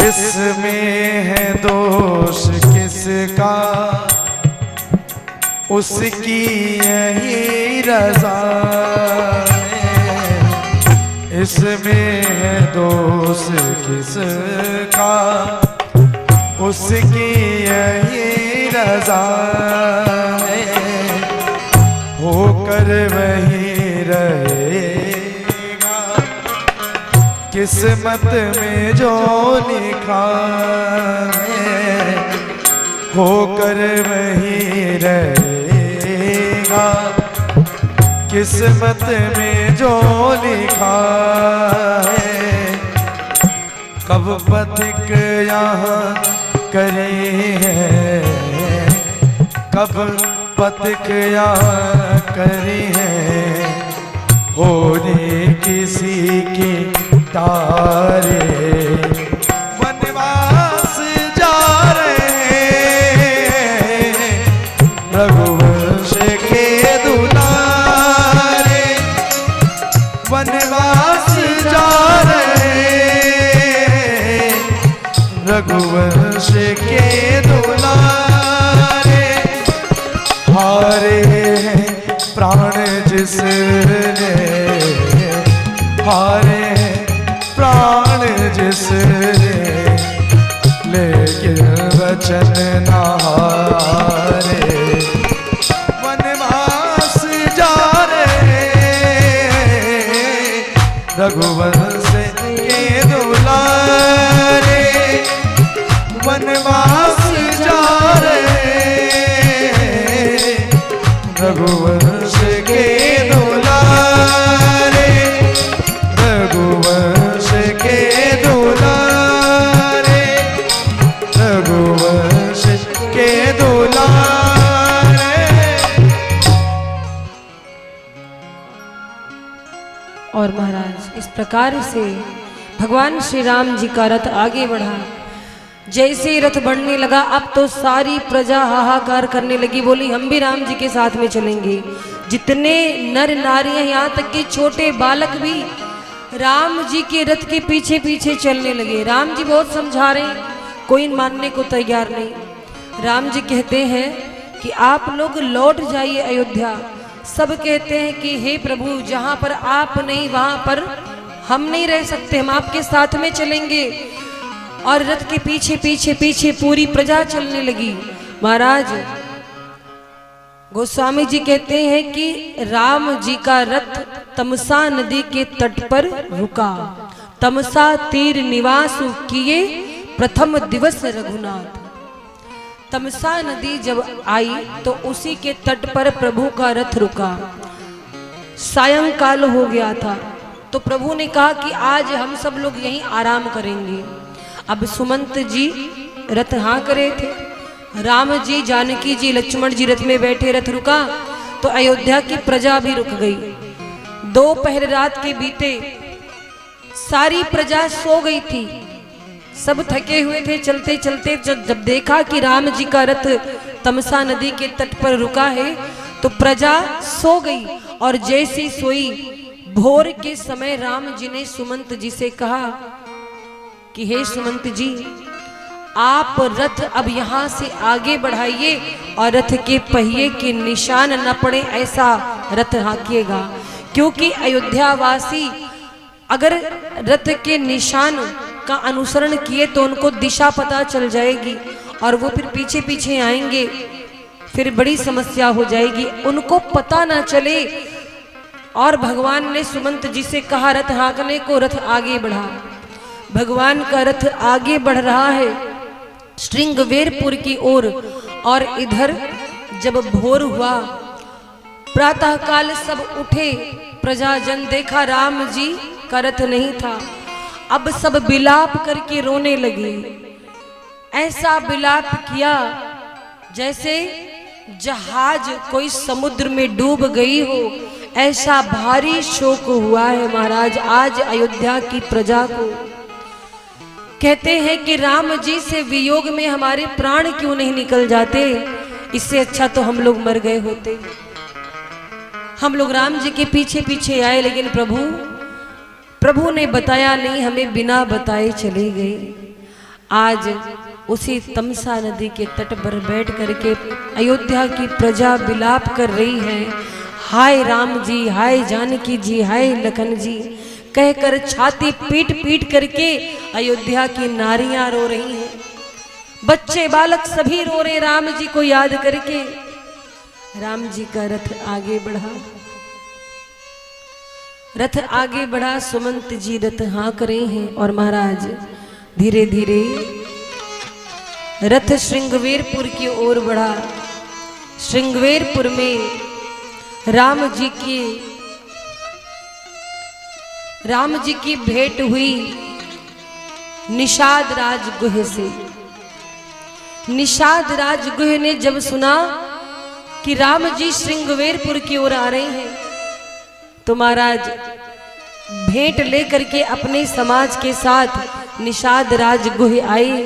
इसमें है दोष किसका, उसकी यही रज़ा है। इसमें है दोष किसका, उसकी यही रज़ा है। होकर वही रहेगा किस्मत में जो लिखा है। होकर वही रहेगा किस्मत में जो लिखा है। कब पथिक यहाँ करे है, कब पथिक यहाँ करे है। होने किसी की तारे वनवास वनवास जा रहे रघुवंश के दुलारे, हारे हैं प्राण जिसने, हारे हैं प्राण जिसने, लेकिन वचन ना हारे। वनवास जा रहे रघुवंश के दुलारे, वनवास जा रहे रघुवंश के दुलारे, रघुवंश के दुलारे, रघुवंश के दुलारे। और महाराज इस प्रकार से भगवान श्री राम जी का रथ आगे बढ़ा। जैसे ही रथ बढ़ने लगा, अब तो सारी प्रजा हाहाकार करने लगी, बोली हम भी राम जी के साथ में चलेंगे। जितने नर नारियां, यहाँ तक कि छोटे बालक भी राम जी के रथ के पीछे पीछे चलने लगे। राम जी बहुत समझा रहे हैं, कोई मानने को तैयार नहीं। राम जी कहते हैं कि आप लोग लौट जाइए अयोध्या। सब कहते हैं कि हे प्रभु, जहाँ पर आप नहीं वहाँ पर हम नहीं रह सकते, हम आपके साथ में चलेंगे। और रथ के पीछे पीछे पीछे पूरी प्रजा चलने लगी। महाराज गोस्वामी जी कहते हैं कि राम जी का रथ तमसा नदी के तट पर रुका। तमसा तीर निवास किए प्रथम दिवस रघुनाथ। तमसा नदी जब आई तो उसी के तट पर प्रभु का रथ रुका। सायंकाल हो गया था तो प्रभु ने कहा कि आज हम सब लोग यहीं आराम करेंगे। अब सुमंत जी रथ हाँक रहे थे, राम जी, जानकी जी, लक्ष्मण जी रथ में बैठे। रथ रुका तो अयोध्या की प्रजा भी रुक गई। दोपहर रात के बीते, सारी प्रजा सो गई थी, सब थके हुए थे। चलते चलते जब देखा कि राम जी का रथ तमसा नदी के तट पर रुका है तो प्रजा सो गई। और जैसी सोई, भोर के समय राम जी ने सुमंत जी से कहा कि हे सुमंत जी, आप रथ अब यहाँ से आगे बढ़ाइए और रथ के पहिए के निशान न पड़े ऐसा रथ हाँकिएगा। क्योंकि अयोध्यावासी अगर रथ के निशान का अनुसरण किए तो उनको दिशा पता चल जाएगी और वो फिर पीछे पीछे आएंगे, फिर बड़ी समस्या हो जाएगी, उनको पता ना चले। और भगवान ने सुमंत जी से कहा रथ हाँकने को। रथ आगे बढ़ा, भगवान का रथ आगे बढ़ रहा है श्रृंगवेरपुर की ओर। और इधर जब भोर हुआ, प्रातःकाल सब उठे, प्रजाजन देखा राम जी का रथ नहीं था। अब सब विलाप करके रोने लगे। ऐसा विलाप किया जैसे जहाज कोई समुद्र में डूब गई हो, ऐसा भारी शोक हुआ है महाराज आज अयोध्या की प्रजा को। कहते हैं कि राम जी से वियोग में हमारे प्राण क्यों नहीं निकल जाते, इससे अच्छा तो हम लोग मर गए होते। हम लोग राम जी के पीछे पीछे आए, लेकिन प्रभु ने बताया नहीं, हमें बिना बताए चले गए। आज उसी तमसा नदी के तट पर बैठ करके अयोध्या की प्रजा विलाप कर रही है, हाय राम जी, हाय जानकी जी, हाय लखन जी कहकर छाती पीट पीट करके अयोध्या की नारियां रो रही हैं। बच्चे बालक सभी रो रहे राम जी को याद करके। राम जी का रथ आगे बढ़ा, रथ आगे बढ़ा, सुमंत जी रथ हाँक रहे हैं। और महाराज धीरे धीरे रथ श्रृंगवेरपुर की ओर बढ़ा। श्रृंगवेरपुर में राम जी की भेंट हुई निषाद राजगुह से। निषाद राजगुह ने जब सुना कि राम जी श्रृंगवेरपुर की ओर आ रहे हैं तो महाराज भेंट लेकर के अपने समाज के साथ निषाद राजगुह आए।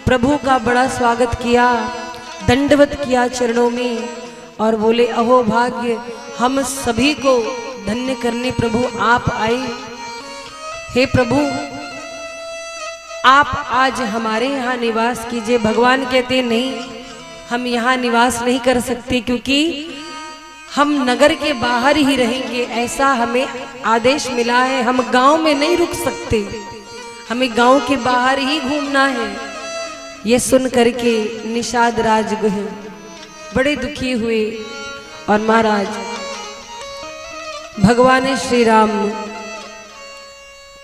प्रभु का बड़ा स्वागत किया, दंडवत किया चरणों में और बोले अहो भाग्य, हम सभी को धन्य करने प्रभु आप आए। हे प्रभु आप आज हमारे यहाँ निवास कीजिए। भगवान कहते नहीं, हम यहाँ निवास नहीं कर सकते क्योंकि हम नगर के बाहर ही रहेंगे, ऐसा हमें आदेश मिला है। हम गांव में नहीं रुक सकते, हमें गांव के बाहर ही घूमना है। ये सुन करके निषाद राजगुह बड़े दुखी हुए और महाराज भगवान श्री राम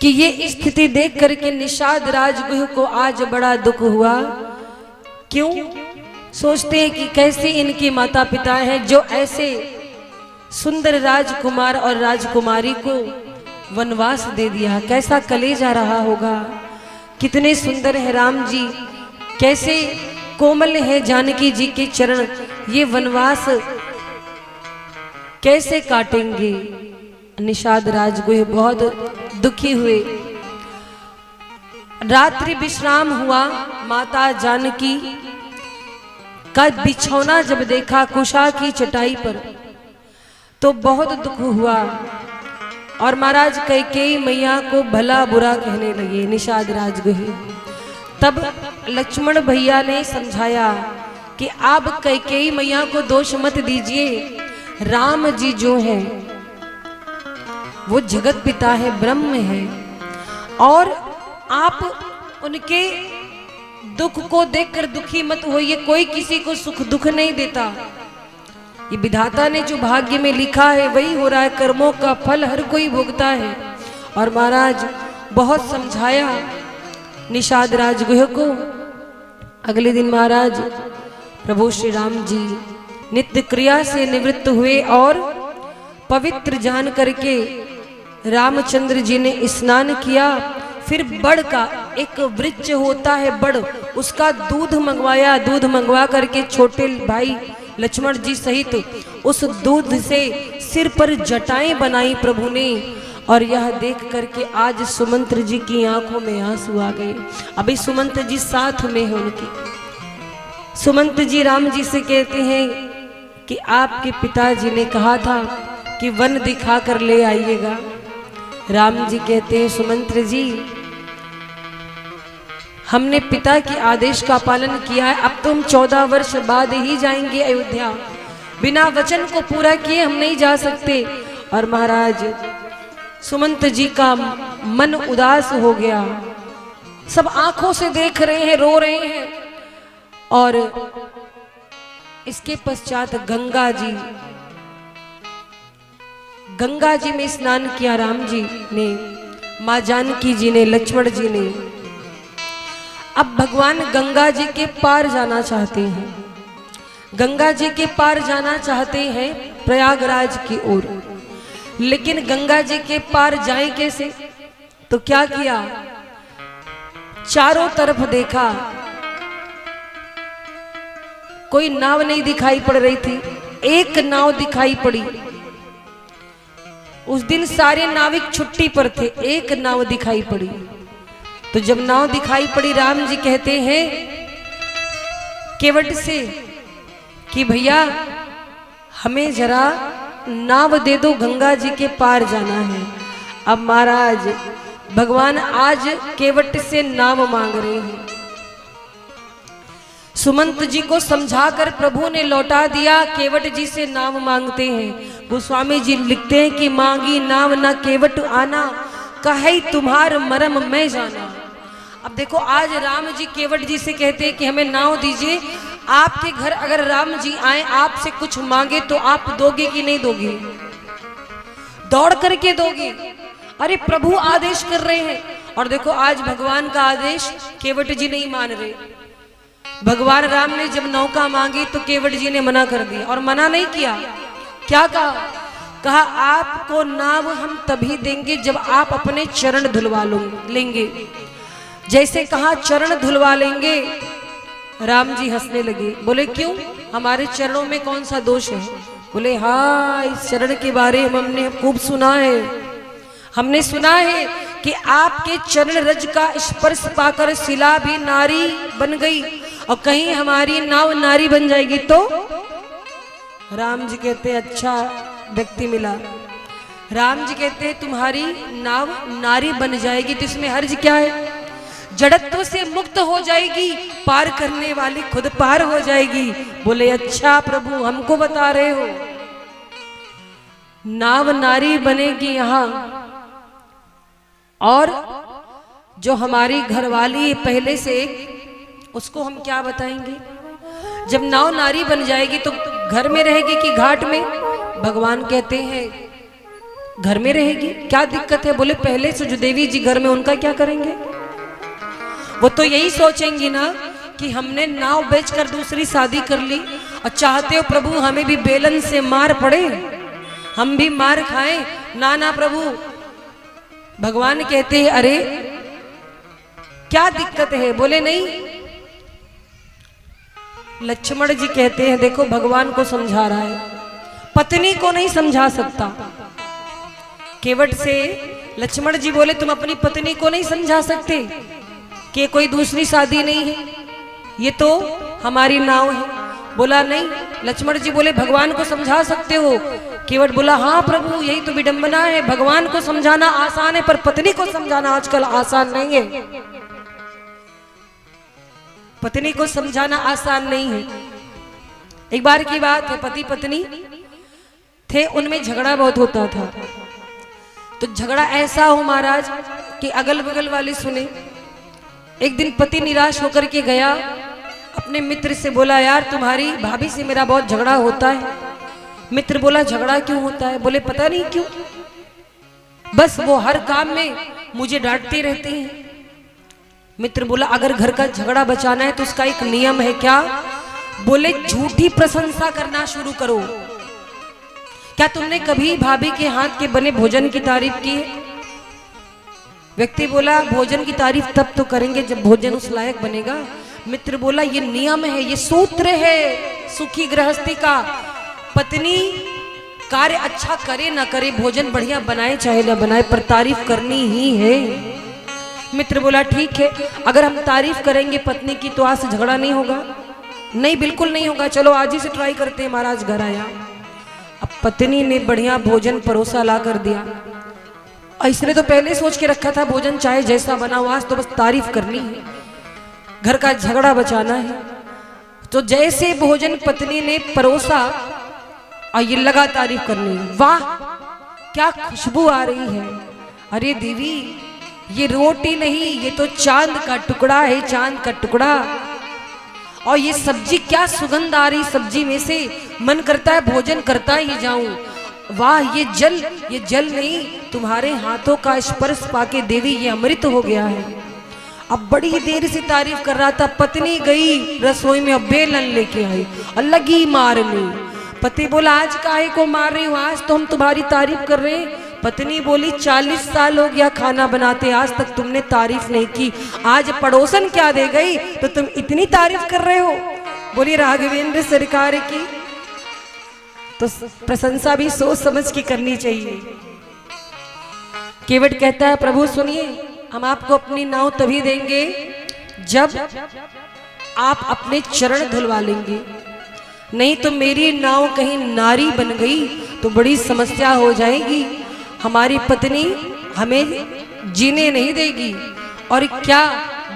कि ये स्थिति देख करके निषाद राजगुह को आज बड़ा दुख हुआ। क्यों? सोचते हैं कि कैसे इनके माता पिता हैं जो ऐसे सुंदर राजकुमार और राजकुमारी को वनवास दे दिया, कैसा कलेजा रहा होगा। कितने सुंदर है राम जी, कैसे कोमल है जानकी जी के चरण, ये वनवास कैसे काटेंगे। निषाद राजगुह बहुत दुखी हुए। रात्रि विश्राम हुआ, माता जानकी का बिछौना जब देखा कुशा की चटाई पर तो बहुत दुख हुआ और महाराज कैकेयी मैया को भला बुरा कहने लगे निषाद राजगुह। तब लक्ष्मण भैया ने समझाया कि आप कैकेयी मैया को दोष मत दीजिए, राम जी जो हैं वो जगत पिता है, ब्रह्म है, और आप उनके दुख को देखकर दुखी मत होइए। कोई किसी को सुख दुख नहीं देता, ये विधाता ने जो भाग्य में लिखा है वही हो रहा है, कर्मों का फल हर कोई भोगता है। और महाराज बहुत समझाया निषाद राजगुह को। अगले दिन महाराज प्रभु श्री राम जी नित्य क्रिया से निवृत्त हुए और पवित्र जान करके रामचंद्र जी ने स्नान किया। फिर बड़ का एक वृक्ष होता है बड़, उसका दूध मंगवाया। दूध मंगवा करके छोटे भाई लक्ष्मण जी सहित उस दूध से सिर पर जटाएं बनाई प्रभु ने। और यह देख करके आज सुमंत्र जी की आंखों में आंसू आ गए। अभी सुमंत्र जी साथ में है उनके। सुमंत्र जी राम जी से कहते हैं कि आपके पिताजी ने कहा था कि वन दिखा कर ले आइएगा। राम जी कहते हैं सुमंत्र जी हमने पिता के आदेश का पालन किया है, अब तो हम 14 वर्ष बाद ही जाएंगे अयोध्या, बिना वचन को पूरा किए हम नहीं जा सकते। और महाराज सुमंत जी का मन उदास हो गया, सब आंखों से देख रहे हैं, रो रहे हैं। और इसके पश्चात गंगा जी में स्नान किया राम जी ने, माँ जानकी जी ने, लक्ष्मण जी ने। अब भगवान गंगा जी के पार जाना चाहते हैं, गंगा जी के पार जाना चाहते हैं प्रयागराज की ओर। लेकिन गंगा जी के पार जाएं कैसे? तो क्या किया, चारों तरफ देखा, कोई नाव नहीं दिखाई पड़ रही थी, एक नाव दिखाई पड़ी। उस दिन सारे नाविक छुट्टी पर थे, एक नाव दिखाई पड़ी। तो जब नाव दिखाई पड़ी, राम जी कहते हैं केवट से कि भैया हमें जरा नाव दे दो, गंगा जी के पार जाना है। अब महाराज भगवान आज केवट से नाव मांग रहे हैं। सुमंत जी को समझाकर प्रभु ने लौटा दिया, केवट जी से नाव मांगते हैं। गोस्वामी जी लिखते हैं कि मांगी नाव ना केवट आना, कहे तुम्हार मरम मैं जाना। अब देखो आज राम जी केवट जी से कहते हैं कि हमें नाव दीजिए। आपके घर अगर राम जी आए, आपसे कुछ मांगे तो आप दोगे कि नहीं दोगे? दौड़ करके दोगे। अरे प्रभु आदेश कर रहे हैं। और देखो आज भगवान का आदेश केवट जी नहीं मान रहे। भगवान राम ने जब नौका मांगी तो केवट जी ने मना कर दिया। और मना नहीं किया, क्या कहा? कहा आपको नाव हम तभी देंगे जब आप अपने चरण धुलवा लेंगे। जैसे कहा चरण धुलवा लेंगे, राम जी हंसने लगे, बोले क्यों, हमारे चरणों में कौन सा दोष है? बोले हाँ, इस चरण के बारे में हमने खूब सुना है। हमने सुना है कि आपके चरण रज का स्पर्श पाकर शिला भी नारी बन गई, और कहीं हमारी नाव नारी बन जाएगी तो? राम जी कहते अच्छा व्यक्ति मिला। राम जी कहते हैं तुम्हारी नाव नारी बन जाएगी तो इसमें हर्ज क्या है? जड़त्व से मुक्त हो जाएगी, पार करने वाली खुद पार हो जाएगी। बोले अच्छा प्रभु हमको बता रहे हो, नाव नारी बनेगी यहाँ, और जो हमारी घरवाली पहले से उसको हम क्या बताएंगे? जब नाव नारी बन जाएगी तो घर में रहेगी कि घाट में? भगवान कहते हैं घर में रहेगी। क्या दिक्कत है? बोले पहले से जो देवी जी घर में, उनका क्या करेंगे? वो तो यही सोचेंगी ना कि हमने नाव बेचकर दूसरी शादी कर ली और चाहते हो प्रभु हमें भी बेलन से मार पड़े, हम भी मार खाएं। ना ना प्रभु, भगवान कहते हैं अरे क्या दिक्कत है? बोले नहीं। लक्ष्मण जी कहते हैं देखो भगवान को समझा रहा है, पत्नी को नहीं समझा सकता। केवट से लक्ष्मण जी बोले तुम अपनी पत्नी को नहीं समझा सकते कि कोई दूसरी शादी नहीं है, ये तो हमारी नाव है। बोला नहीं। लक्ष्मण जी बोले भगवान को समझा सकते हो? केवट बोला हाँ प्रभु यही तो विडंबना है, भगवान को समझाना आसान है पर पत्नी को समझाना आजकल आसान नहीं है। पत्नी को समझाना आसान नहीं है। एक बार की बात है, पति पत्नी थे, उनमें झगड़ा बहुत होता था। तो झगड़ा ऐसा हो महाराज कि अगल बगल वाले सुने। एक दिन पति निराश होकर के गया अपने मित्र से, बोला यार तुम्हारी भाभी से मेरा बहुत झगड़ा होता है। मित्र बोला झगड़ा क्यों होता है? बोले पता नहीं क्यों, बस वो हर काम में मुझे डांटते रहते हैं। मित्र बोला अगर घर का झगड़ा बचाना है तो उसका एक नियम है। क्या? बोले झूठी प्रशंसा करना शुरू करो। क्या तुमने कभी भाभी के हाथ के बने भोजन की तारीफ की है? व्यक्ति बोला भोजन की तारीफ तब तो करेंगे जब भोजन उस लायक बनेगा। मित्र बोला ये नियम है, ये सूत्र है सुखी गृहस्थी का। पत्नी कार्य अच्छा करे ना करे, भोजन बढ़िया बनाए चाहे ना बनाए, पर तारीफ करनी ही है। मित्र बोला ठीक है, अगर हम तारीफ करेंगे पत्नी की तो आज से झगड़ा नहीं होगा। नहीं बिल्कुल नहीं होगा, चलो आज ही से ट्राई करते हैं। महाराज घर आया, अब पत्नी ने बढ़िया भोजन परोसा ला कर दिया। इसने तो पहले सोच के रखा था भोजन चाहे जैसा बना हो, आज तो बस तारीफ करनी है, घर का झगड़ा बचाना है। तो जैसे भोजन पत्नी ने परोसा और ये लगा तारीफ करनी, वाह क्या खुशबू आ रही है। अरे देवी ये रोटी नहीं, ये तो चांद का टुकड़ा है, चांद का टुकड़ा। और ये सब्जी क्या सुगंध आ रही सब्जी में से, मन करता है भोजन करता ही जाऊं। वाह ये जल नहीं, तुम्हारे हाथों का स्पर्श पाके देवी ये अमृत हो गया है। अब बड़ी देर से तारीफ कर रहा था, पत्नी गई रसोई में, अब बेलन लेके आई और लगी मारने। पति बोला आज काहे को मार रही हो, आज तो हम तुम्हारी तारीफ कर रहे हैं। पत्नी बोली 40 साल हो गया खाना बनाते, आज तक तुमने तारीफ नहीं की, आज पड़ोसन क्या दे गई तो तुम इतनी तारीफ कर रहे हो। बोली राघवेंद्र सरकार की तो प्रशंसा भी सोच समझ के करनी चाहिए। केवट कहता है प्रभु सुनिए, हम आपको अपनी नाव तभी देंगे जब आप अपने चरण धुलवा लेंगे, नहीं तो मेरी नाव कहीं नारी बन गई तो बड़ी समस्या हो जाएगी। हमारी पत्नी हमें जीने नहीं देगी। और क्या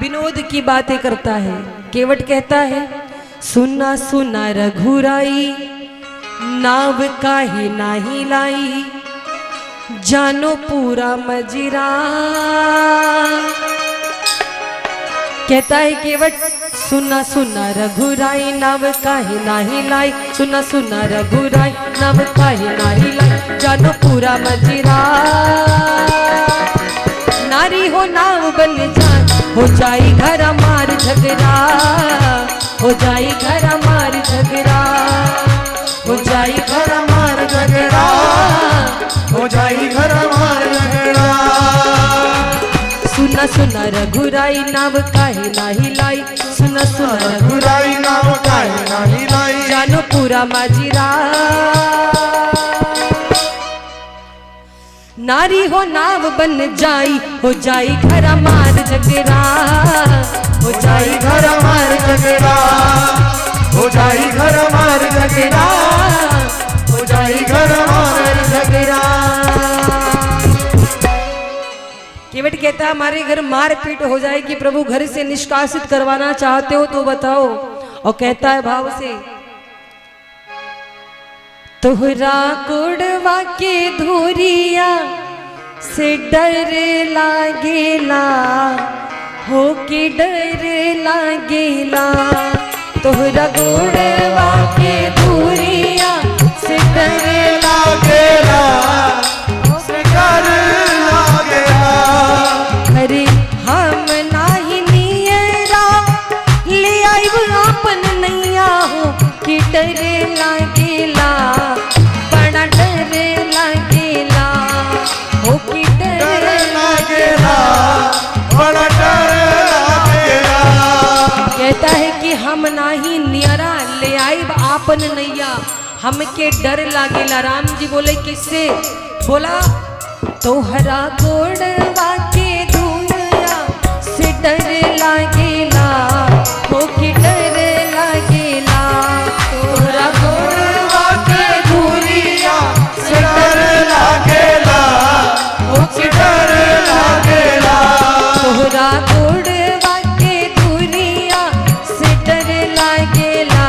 विनोद की बातें करता है। केवट कहता है सुना सुना रघुराई, नाव काहे नाही लाई, जानो पूरा मजरा। कहता है केवट सुना सुना रघुराई, नाव काहे नाही लाई, सुना सुना रघुराई, नाव काहे नाही लाई, जानो पूरा मजरा। नारी हो नाव बन जाए, हो जाई घर मार झगड़ा, हो जाई घर मार झगड़ा, हो जाई घर मार झगड़ा, हो जाई घर मार झगड़ा। सुना सुना रघुराई, नाव काहे नाही लाई, सुना सुना रघुराई, नाव काहे नाही लाई, जानो पूरा माजीरा। नारी हो नाव बन जाई, हो जाई घर मार झगड़ा, हो जाई घर मार झगड़ा, हो जाई घर मार झगड़ा, हो जाई घर मार झगड़ा। केवट कहता है हमारे घर मारपीट हो जाएगी प्रभु, घर से निष्कासित करवाना चाहते हो तो बताओ। और कहता है भाव से, तोहरा कुड़वा के धुरिया से डर लागेला, हो के डर लागेला, तोहरा कुड़वा के धुरिया से डर लागेला, से डर लागेला। अरे हम नाही नियरा ले आइब आपन नैया, हो के डर लागेला, बड़ा डर लागेला, हो के डर लागेला, बड़ा डर लागेला। कहता है कि हम नाही नियरा ले आइब आपन नैया, हमके डर लागेला। राम जी बोले किससे? बोला तोहरा गोड़वा के धुरिया से डर लागेला, हो के डर लागेला, तोहरा गोड़वा के धुरिया से डर लागेला, हो के डर लागेला। तोहरा गोड़वा के धुरिया से डर लागेला,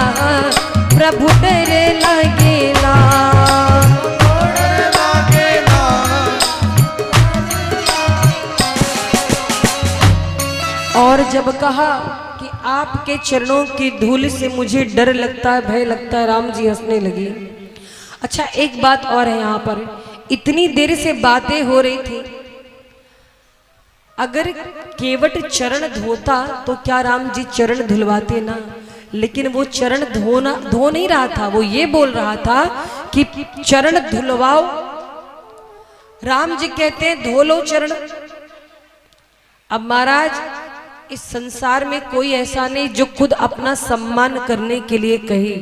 प्रभु डर लागेला। और जब कहा कि आपके चरणों की धूल से मुझे डर लगता है, भय लगता है, राम जी हंसने लगे। अच्छा एक बात और है यहाँ पर, इतनी देर से बातें हो रही थी, अगर केवट चरण धोता तो क्या राम जी चरण धुलवाते ना, लेकिन वो चरण धो नहीं रहा था, वो ये बोल रहा था कि चरण धुलवाओ। राम जी कहते हैं धो लो चरण। अब महाराज इस संसार में कोई ऐसा नहीं जो खुद अपना सम्मान करने के लिए कहे।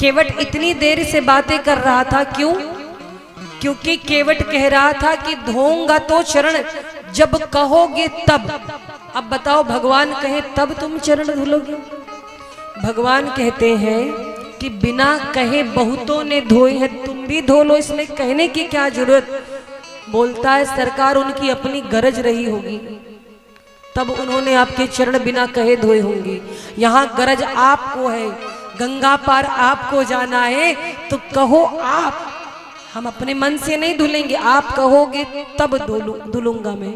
केवट इतनी देर से बातें कर रहा था, क्यों? क्योंकि केवट कह रहा था कि धोऊंगा तो चरण जब कहोगे तब। अब बताओ भगवान कहे तब तुम चरण धुलोगे? भगवान कहते हैं कि बिना कहे बहुतों ने धोए हैं, तुम भी धो लो, इसमें कहने की क्या जरूरत। बोलता है सरकार उनकी अपनी गरज रही होगी, तब उन्होंने आपके चरण बिना कहे धोए होंगे। यहाँ गरज आपको है, गंगा पार आपको जाना है, तो कहो आप, हम अपने मन से नहीं धुलेंगे, आप कहोगे तब धुलूंगा मैं।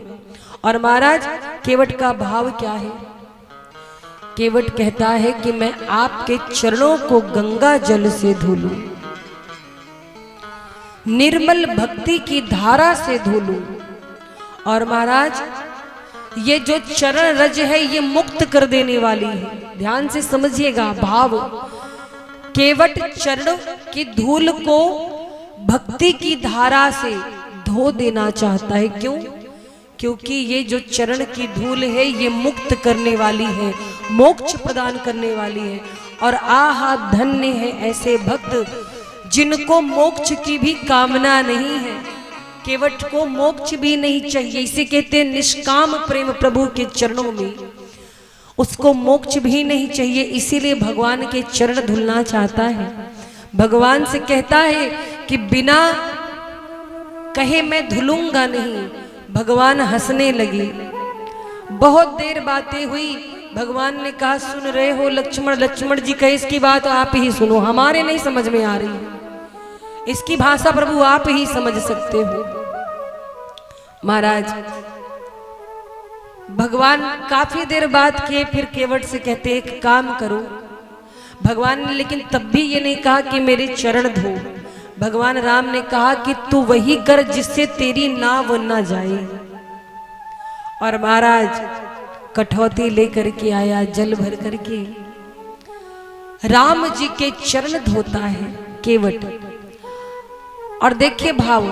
और महाराज केवट का भाव क्या है? केवट कहता है कि मैं आपके चरणों को गंगा जल से धुलूं, निर्मल भक्ति की धारा से धुलूं। और महाराज ये जो चरण रज है ये मुक्त कर देने वाली है, ध्यान से समझिएगा भाव। केवट चरण की धूल को भक्ति की धारा से धो देना चाहता है, क्यों? क्योंकि ये जो चरण की धूल है ये मुक्त करने वाली है, मोक्ष प्रदान करने वाली है। और आहा धन्य है ऐसे भक्त जिनको मोक्ष की भी कामना नहीं है, केवट को मोक्ष भी नहीं चाहिए। इसे कहते हैं निष्काम प्रेम प्रभु के चरणों में, उसको मोक्ष भी नहीं चाहिए, इसीलिए भगवान के चरण धुलना चाहता है। भगवान से कहता है कि बिना कहे मैं धुलूंगा नहीं। भगवान हंसने लगे। बहुत देर बातें हुई, भगवान ने कहा सुन रहे हो लक्ष्मण? लक्ष्मण जी कहे इसकी बात आप ही सुनो, हमारे नहीं समझ में आ रही है, इसकी भाषा प्रभु आप ही समझ सकते हो। महाराज भगवान काफी देर बात किए, फिर केवट से कहते एक काम करो। भगवान ने लेकिन तब भी ये नहीं कहा कि मेरे चरण धो। भगवान राम ने कहा कि तू वही कर जिससे तेरी नाव न जाए। और महाराज कठौती लेकर के आया, जल भर करके राम जी के चरण धोता है केवट। और देखिए भाव,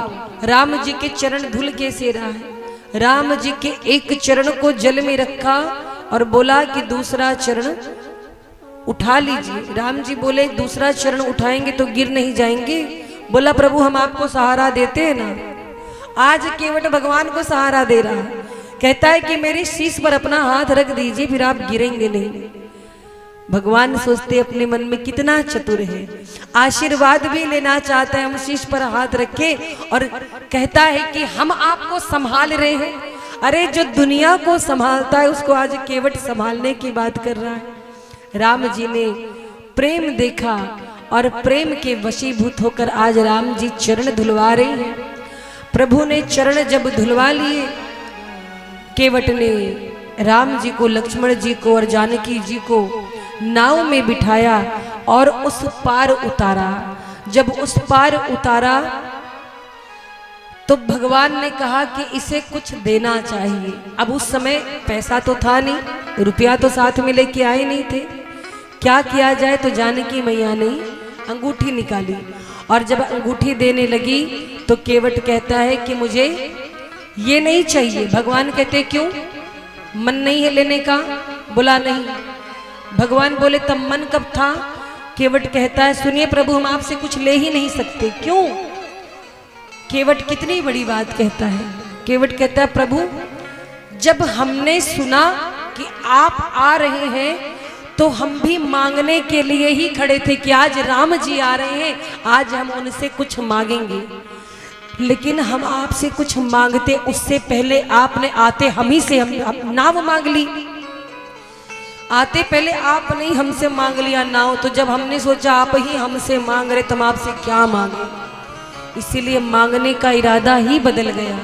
राम जी के चरण धुल कैसे रहा है। राम जी के एक चरण को जल में रखा और बोला कि दूसरा चरण उठा लीजिए। राम जी बोले दूसरा चरण उठाएंगे तो गिर नहीं जाएंगे? बोला प्रभु हम आपको सहारा देते हैं ना। आज केवट भगवान को सहारा दे रहा है, कहता है कि मेरे शीश पर अपना हाथ रख दीजिए फिर आप गिरेंगे नहीं। भगवान सोचते अपने मन में कितना चतुर है, आशीर्वाद भी लेना चाहता है, हम शीश पर हाथ रखे और कहता है कि हम आपको संभाल रहे हैं। अरे जो दुनिया को संभालता है उसको आज केवट संभालने की बात कर रहा है। राम जी ने प्रेम देखा और प्रेम के वशीभूत होकर आज राम जी चरण धुलवा रहे हैं। प्रभु ने चरण जब धुलवा लिए, केवट ने राम जी को, लक्ष्मण जी को और जानकी जी को नाव में बिठाया और उस पार उतारा। जब उस पार उतारा तो भगवान ने कहा कि इसे कुछ देना चाहिए। अब उस समय पैसा तो था नहीं, रुपया तो साथ में लेके आए नहीं थे, क्या किया जाए? तो जानकी मैया ने अंगूठी निकाली और जब अंगूठी देने लगी तो केवट कहता है कि मुझे ये नहीं चाहिए। भगवान कहते क्यों, मन नहीं है लेने का? बोला नहीं। भगवान बोले तब मन कब था? केवट कहता है सुनिए प्रभु, हम आपसे कुछ ले ही नहीं सकते। क्यों? केवट कितनी बड़ी बात कहता है। केवट कहता है प्रभु, जब हमने सुना कि आप आ रहे हैं तो हम भी मांगने के लिए ही खड़े थे कि आज राम जी आ रहे हैं, आज हम उनसे कुछ मांगेंगे। लेकिन हम आपसे कुछ मांगते उससे पहले आपने आते हम ही से हम नाव मांग ली। आते पहले आपने ही हमसे मांग लिया नाव, तो जब हमने सोचा आप ही हमसे मांग रहे तो हम आपसे क्या मांगे, इसीलिए मांगने का इरादा ही बदल गया।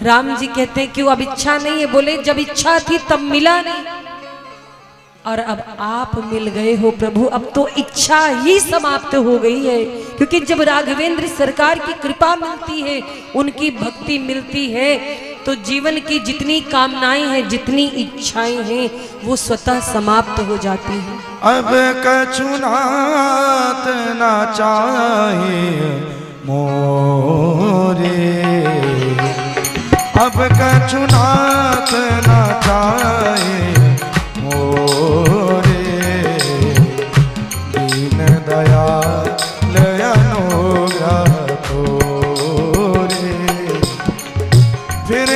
राम जी कहते हैं क्यों अब इच्छा नहीं है? बोले जब इच्छा थी तब मिला नहीं और अब आप मिल गए हो प्रभु, अब तो इच्छा ही समाप्त हो गई है। क्योंकि जब राघवेंद्र सरकार की कृपा मिलती है, उनकी भक्ति मिलती है, तो जीवन की जितनी कामनाएं हैं, जितनी इच्छाएं हैं, वो स्वतः समाप्त हो जाती हैं। अब कछु नाथ ना चाहिए मोरे, अब कछु नाथ ना चाहिए मोरे, दीन दयाल अनुग्रह तोरे, फिर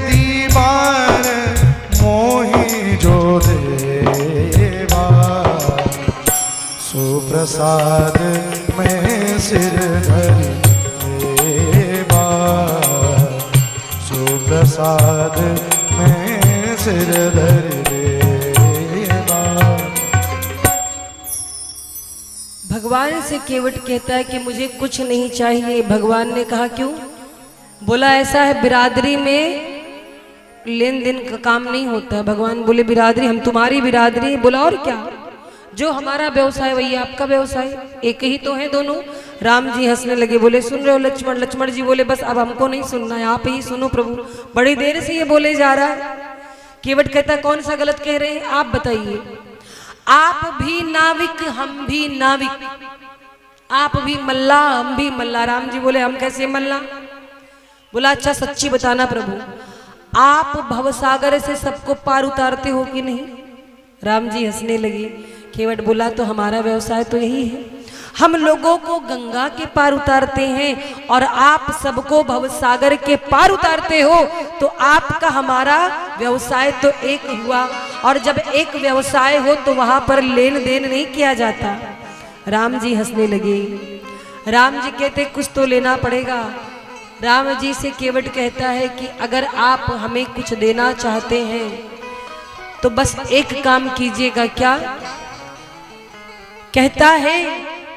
दीवार मोही जो देवा, सुप्रसाद में सिर धरि देवा, सुप्रसाद में सिर धरि देवा। भगवान से केवट कहता है कि मुझे कुछ नहीं चाहिए। भगवान ने कहा क्यों? बोला ऐसा है बिरादरी में लेन देन का काम नहीं होता है। भगवान बोले बिरादरी, हम तुम्हारी बिरादरी। बोला और क्या? जो हमारा व्यवसाय वही आपका व्यवसाय, एक ही तो है दोनों। राम जी हंसने लगे, बोले सुन रहे हो लक्ष्मण? लक्ष्मण जी बोले बस अब हमको नहीं सुनना है, आप ही सुनो प्रभु, बड़ी देर से ये बोले जा रहा है। केवट कहता कौन सा गलत कह रहे हैं आप बताइए। आप भी नाविक हम भी नाविक, आप भी मल्ला हम भी मल्ला। राम जी बोले हम कैसे मल्ला? बोला अच्छा सच्ची बताना प्रभु, आप भवसागर से सबको पार उतारते हो कि नहीं? राम जी हंसने लगे। केवट बोला तो हमारा व्यवसाय तो यही है, हम लोगों को गंगा के पार उतारते हैं और आप सबको भवसागर के पार उतारते हो, तो आपका हमारा व्यवसाय तो एक हुआ। और जब एक व्यवसाय हो तो वहां पर लेन देन नहीं किया जाता। राम जी हंसने लगे। राम जी कहते कुछ तो लेना पड़ेगा। राम जी से केवट कहता है कि अगर आप हमें कुछ देना चाहते हैं तो बस एक काम कीजिएगा। क्या? कहता है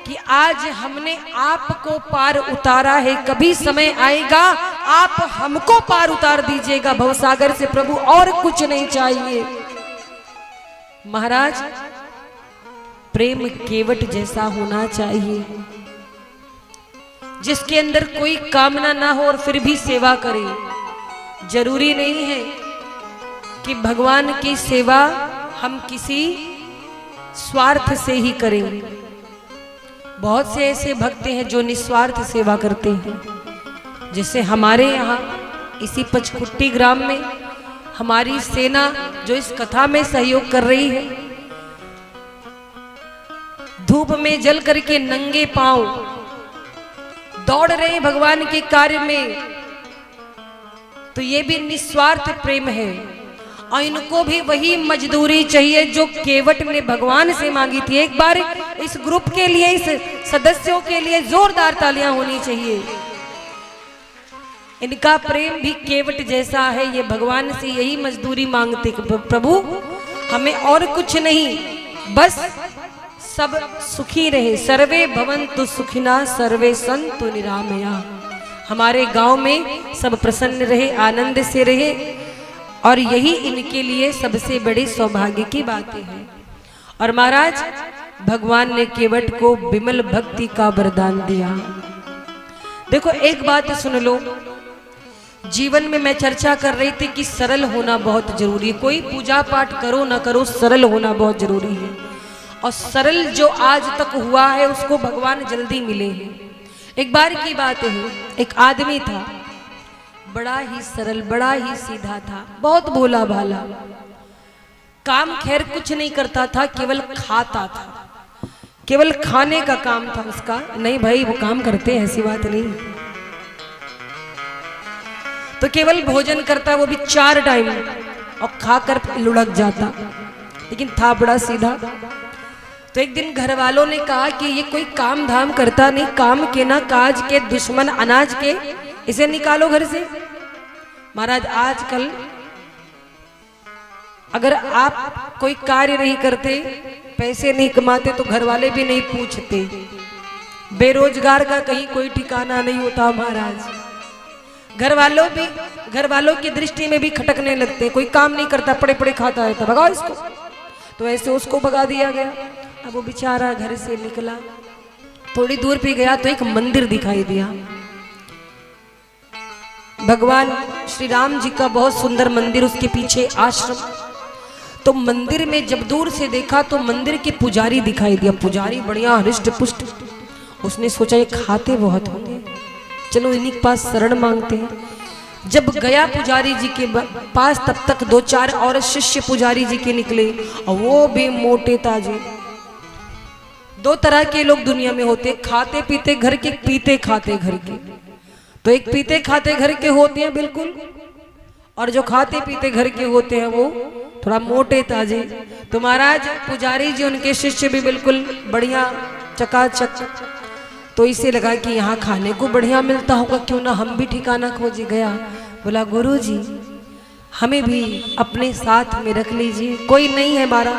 कि आज हमने आपको पार उतारा है, कभी समय आएगा आप हमको पार उतार दीजिएगा भवसागर से प्रभु, और कुछ नहीं चाहिए। महाराज प्रेम केवट जैसा होना चाहिए, जिसके अंदर कोई कामना ना हो और फिर भी सेवा करे। जरूरी नहीं है कि भगवान की सेवा हम किसी स्वार्थ से ही करें। बहुत से ऐसे भक्त हैं जो निस्वार्थ सेवा करते हैं। जैसे हमारे यहाँ इसी पचकुट्टी ग्राम में हमारी सेना जो इस कथा में सहयोग कर रही है, धूप में जल करके नंगे पांव दौड़ रहे भगवान के कार्य में। तो ये भी निस्वार्थ प्रेम है। और इनको भी वही मजदूरी चाहिए जो केवट ने भगवान से मांगी थी। एक बार इस ग्रुप के लिए, इस सदस्यों के लिए जोरदार तालियां होनी चाहिए। इनका प्रेम भी केवट जैसा है। ये भगवान से यही मजदूरी मांगते कि प्रभु हमें और कुछ नहीं, बस सब सुखी रहे। सर्वे भवन्तु सुखिना सर्वे सन्तु निरामया। हमारे गांव में सब प्रसन्न रहे, आनंद से रहे, और यही इनके लिए सबसे बड़ी सौभाग्य की बातें हैं। और महाराज भगवान ने केवट को विमल भक्ति का वरदान दिया। देखो एक बात सुन लो, जीवन में मैं चर्चा कर रही थी कि सरल होना बहुत जरूरी है। कोई पूजा पाठ करो ना करो, सरल होना बहुत जरूरी है। और सरल जो आज तक हुआ है उसको भगवान जल्दी मिले हैं। एक बार की बात है, एक आदमी था, बड़ा ही सरल, बड़ा ही सीधा था, बहुत भोला भाला, काम खैर कुछ नहीं करता था, केवल खाता था, केवल खाने का काम था उसका। नहीं भाई वो काम करते हैं, ऐसी बात नहीं, तो केवल भोजन करता, वो भी 4 टाइम, और खाकर लुढ़क जाता, लेकिन था बड़ा सीधा। तो एक दिन घर वालों ने कहा कि ये कोई काम धाम करता नहीं, काम के ना काज के, दुश्मन अनाज के, इसे निकालो घर से। महाराज आजकल अगर आप कोई कार्य नहीं करते, पैसे नहीं कमाते, तो घर वाले भी नहीं पूछते। बेरोजगार का कहीं कोई ठिकाना नहीं होता महाराज। घर वालों की दृष्टि में भी खटकने लगते। कोई काम नहीं करता, पड़े पड़े खाता रहता, भगाओ इसको। तो ऐसे उसको भगा दिया गया। अब वो बेचारा घर से निकला, थोड़ी दूर पे गया तो एक मंदिर दिखाई दिया। भगवान श्री राम जी का बहुत सुंदर मंदिर, उसके पीछे आश्रम। तो मंदिर में जब दूर से देखा तो मंदिर के पुजारी दिखाई दिया। पुजारी बढ़िया हृष्ट पुष्ट। उसने सोचा ये खाते बहुत होंगे, चलो इन्हीं के पास शरण मांगते हैं। जब गया पुजारी जी के पास, तब तक 2-4 और शिष्य पुजारी जी के निकले, और वो भी मोटे ताजे। 2 तरह के लोग दुनिया में होते, खाते पीते घर के, पीते खाते घर के। तो एक पीते खाते घर के होते हैं बिल्कुल, और जो खाते पीते घर के होते हैं वो थोड़ा मोटे ताजे। तो महाराज पुजारी जी, उनके शिष्य भी बिल्कुल बढ़िया चकाचक। तो इसे लगा कि यहाँ खाने को बढ़िया मिलता होगा, क्यों ना हम भी ठिकाना खोजे। गया, बोला गुरु जी हमें भी अपने साथ में रख लीजिए, कोई नहीं है हमारा।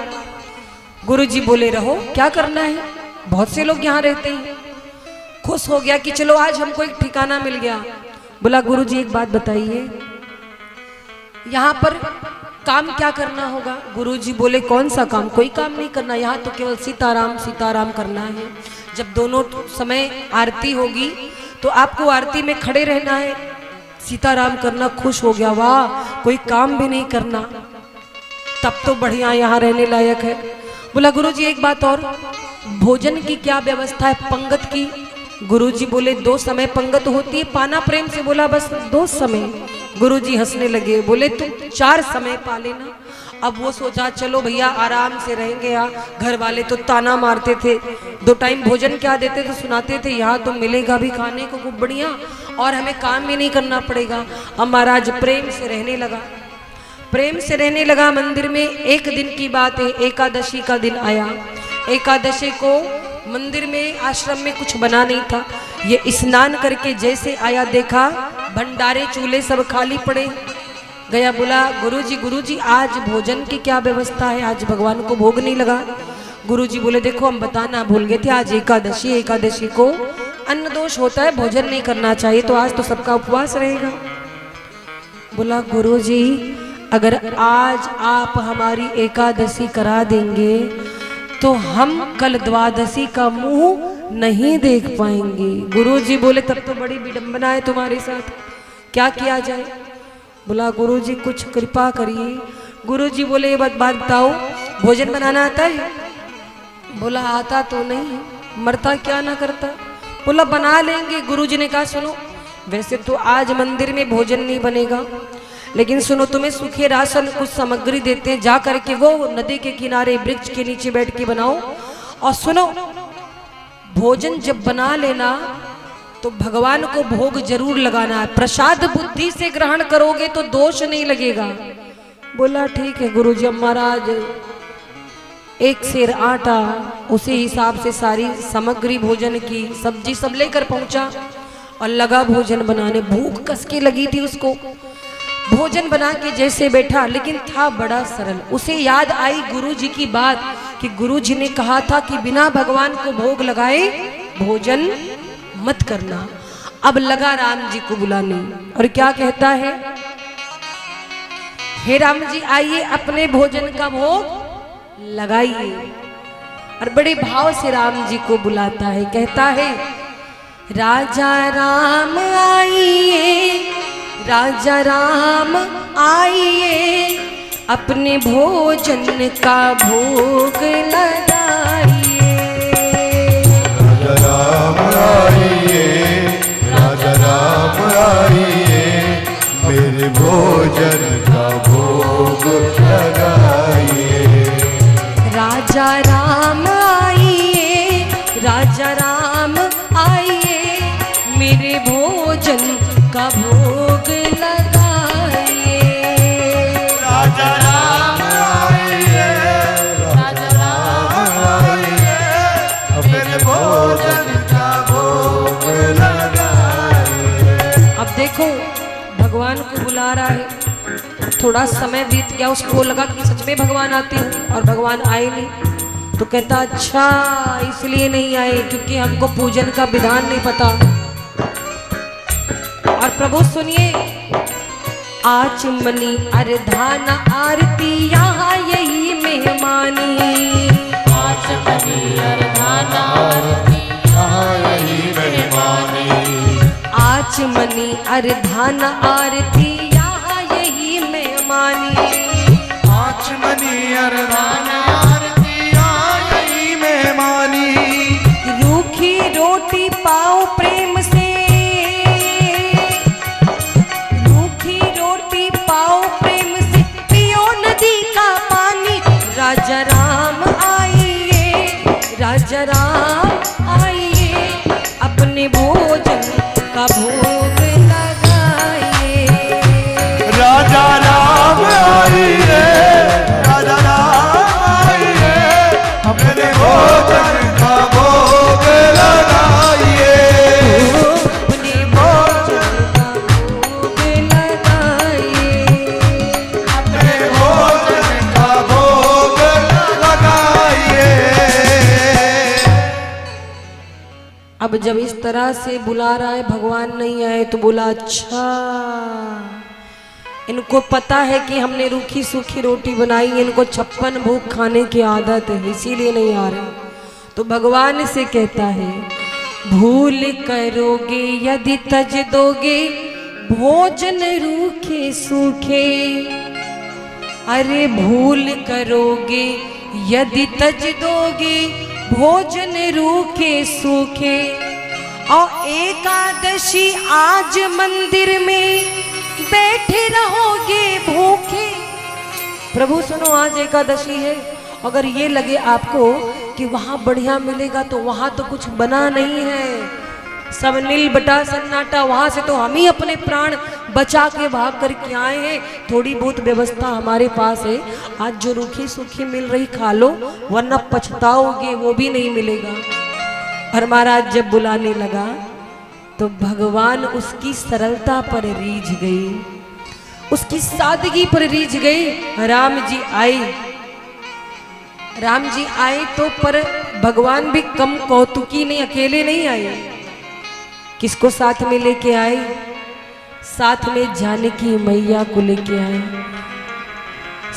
गुरु जी बोले रहो, क्या करना है, बहुत से लोग यहाँ रहते हैं। खुश हो गया कि चलो आज हमको एक ठिकाना मिल गया। बोला गुरु जी एक बात बताइए, यहाँ पर काम क्या करना होगा। गुरु जी बोले कौन सा काम, कोई काम नहीं करना, यहाँ तो केवल सीताराम सीताराम करना है। जब दोनों समय आरती होगी तो आपको आरती में खड़े रहना है, सीताराम करना। खुश हो गया, वाह कोई काम भी नहीं करना, तब तो बढ़िया यहाँ रहने लायक है। बोला गुरु जी एक बात और, भोजन की क्या व्यवस्था है, पंगत की। गुरु जी बोले 2 समय पंगत होती है। पाना प्रेम से बोला बस 2 समय। गुरु जी हंसने लगे, बोले तुम 4 समय पा लेना। अब वो सोचा चलो भैया आराम से रहेंगे। यहाँ घर वाले तो ताना मारते थे, 2 टाइम भोजन क्या देते तो सुनाते थे, यहाँ तो मिलेगा भी खाने को खूब बढ़िया, और हमें काम भी नहीं करना पड़ेगा। अब महाराज प्रेम से रहने लगा, प्रेम से रहने लगा मंदिर में। एक दिन की बात है, एकादशी का दिन आया। एकादशी को मंदिर में, आश्रम में कुछ बना नहीं था। ये स्नान करके जैसे आया, देखा भंडारे चूल्हे सब खाली पड़े। गया, बोला गुरुजी आज भोजन की क्या व्यवस्था है, आज भगवान को भोग नहीं लगा। गुरुजी बोले देखो हम बताना भूल गए थे, आज एकादशी, एकादशी को अन्न दोष होता है, भोजन नहीं करना चाहिए, तो आज तो सबका उपवास रहेगा। बोला गुरुजी अगर आज आप हमारी एकादशी करा देंगे तो हम कल द्वादशी का मुंह नहीं देख पाएंगे। गुरुजी बोले तब तो बड़ी विडंबना है तुम्हारे साथ, क्या किया जाए। बोला गुरुजी कुछ कृपा करिए। गुरुजी बोले ये बात बताओ, भोजन बनाना आता है। बोला आता तो नहीं, मरता क्या ना करता। बोला बना लेंगे। गुरुजी ने कहा सुनो, वैसे तो आज मंदिर में भोजन नहीं बनेगा, लेकिन सुनो तुम्हें सूखे राशन कुछ सामग्री देते हैं, जा करके वो नदी के किनारे वृक्ष के नीचे बैठ के बनाओ। और सुनो भोजन जब बना लेना तो भगवान को भोग जरूर लगाना है। प्रसाद बुद्धि से ग्रहण करोगे तो दोष नहीं लगेगा। बोला ठीक है गुरुजी। अब महाराज एक सेर आटा, उसी हिसाब से सारी सामग्री भोजन की, सब्जी सब लेकर पहुंचा और लगा भोजन बनाने। भूख कस के लगी थी उसको। भोजन बना के जैसे बैठा, लेकिन था बड़ा सरल। उसे याद आई गुरुजी की बात कि गुरुजी ने कहा था कि बिना भगवान को भोग लगाए भोजन मत करना। अब लगा राम जी को बुलाने और क्या कहता है, हे राम जी आइए अपने भोजन का भोग लगाइए। और बड़े भाव से राम जी को बुलाता है, कहता है राजा राम आइए, राजा राम आइए, अपने भोजन का भोग लगाइए। राजा राम आइए, राजा राम आइए, मेरे भोजन का भोग लगाइए। राजा राम आइए, राजा राम आइए, मेरे भोजन का भोग लगाइए। राजा राम आइए, राजा राम आइए, मेरे भोजन का भोग लगाइए। अब देखो भगवान को बुला रहा है। थोड़ा समय बीत गया, उसको लगा कि सच में भगवान आते हैं और भगवान आए नहीं। तो कहता अच्छा इसलिए नहीं आए क्योंकि हमको पूजन का विधान नहीं पता। और प्रभु सुनिए, आचमनी अर्धान आरती यहाँ यही मेहमानी। आचमनी अर्धान आरती यहाँ यही मेहमानी। आचमनी अर्धान आरती यहाँ यही मेहमानी। आचमनी अर्धान आरती यहाँ यही मेहमानी। रूखी रोटी पाओ प्रेम से, रूखी रोटी पाओ प्रेम से, पियो नदी का पानी। राजा राम आइए, राजा राम आइए, अपने भोजन का भोग लगाइए। राजा राम आइए, राजा राम आइए, अपने भोजन का भोग लगाइए। अपने भोजन का भोग लगाइए। अपने भोजन का भोग लगाइए। अब जब इस तरह से बुला रहा है, भगवान नहीं आए तो बोला अच्छा इनको पता है कि हमने रूखी सूखी रोटी बनाई, इनको 56 भोग खाने की आदत है, इसीलिए नहीं आ रहे। तो भगवान से कहता है भूल करोगे यदि तज दोगे भोजन रूखे सूखे। अरे भूल करोगे यदि तज दोगे भोजन रूखे सूखे। और एकादशी आज मंदिर में बैठे रहोगे भूखे। प्रभु सुनो, आज एकादशी है। अगर ये लगे आपको कि वहां बढ़िया मिलेगा तो वहां तो कुछ बना नहीं है, सब नील बटा सन्नाटा। वहां से तो हम ही अपने प्राण बचा के भाग करके आए हैं। थोड़ी बहुत व्यवस्था हमारे पास है। आज जो रूखी सूखी मिल रही खा लो, वरना पछताओगे, वो भी नहीं मिलेगा। और महाराज जब बुलाने लगा तो भगवान उसकी सरलता पर रीझ गई, उसकी सादगी पर रीझ गई। राम जी आए, राम जी आए तो पर भगवान भी कम कौतुकी नहीं, अकेले नहीं आए। किसको साथ में लेके आए? साथ में जानकी मैया को लेके आए।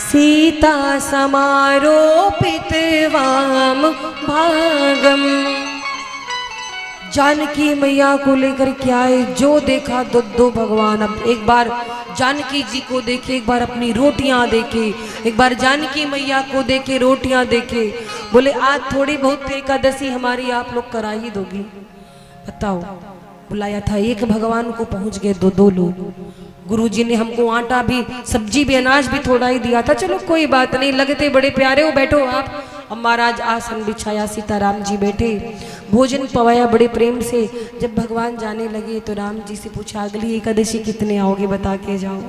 सीता समारोपित वाम भागम, जानकी मैया को लेकर के आए। जो देखा दो भगवान। अब एक बार जानकी जी को देखे, एक बार अपनी रोटियां देखे, एक बार जानकी मैया को देखे, रोटियां देखे। बोले आज थोड़ी बहुत एकादशी हमारी आप लोग करा ही दोगी। बताओ, बुलाया था एक भगवान को, पहुंच गए दो लोग। गुरुजी ने हमको आटा भी, सब्जी भी, अनाज भी थोड़ा ही दिया था। चलो कोई बात नहीं, लगते बड़े प्यारे हो, बैठो आप। अब महाराज आसन बिछाया, सीताराम जी बैठे। भोजन पवाया बड़े प्रेम से। जब भगवान जाने लगे तो राम जी से पूछा अगली एकादशी कितने आओगे बता के जाओ।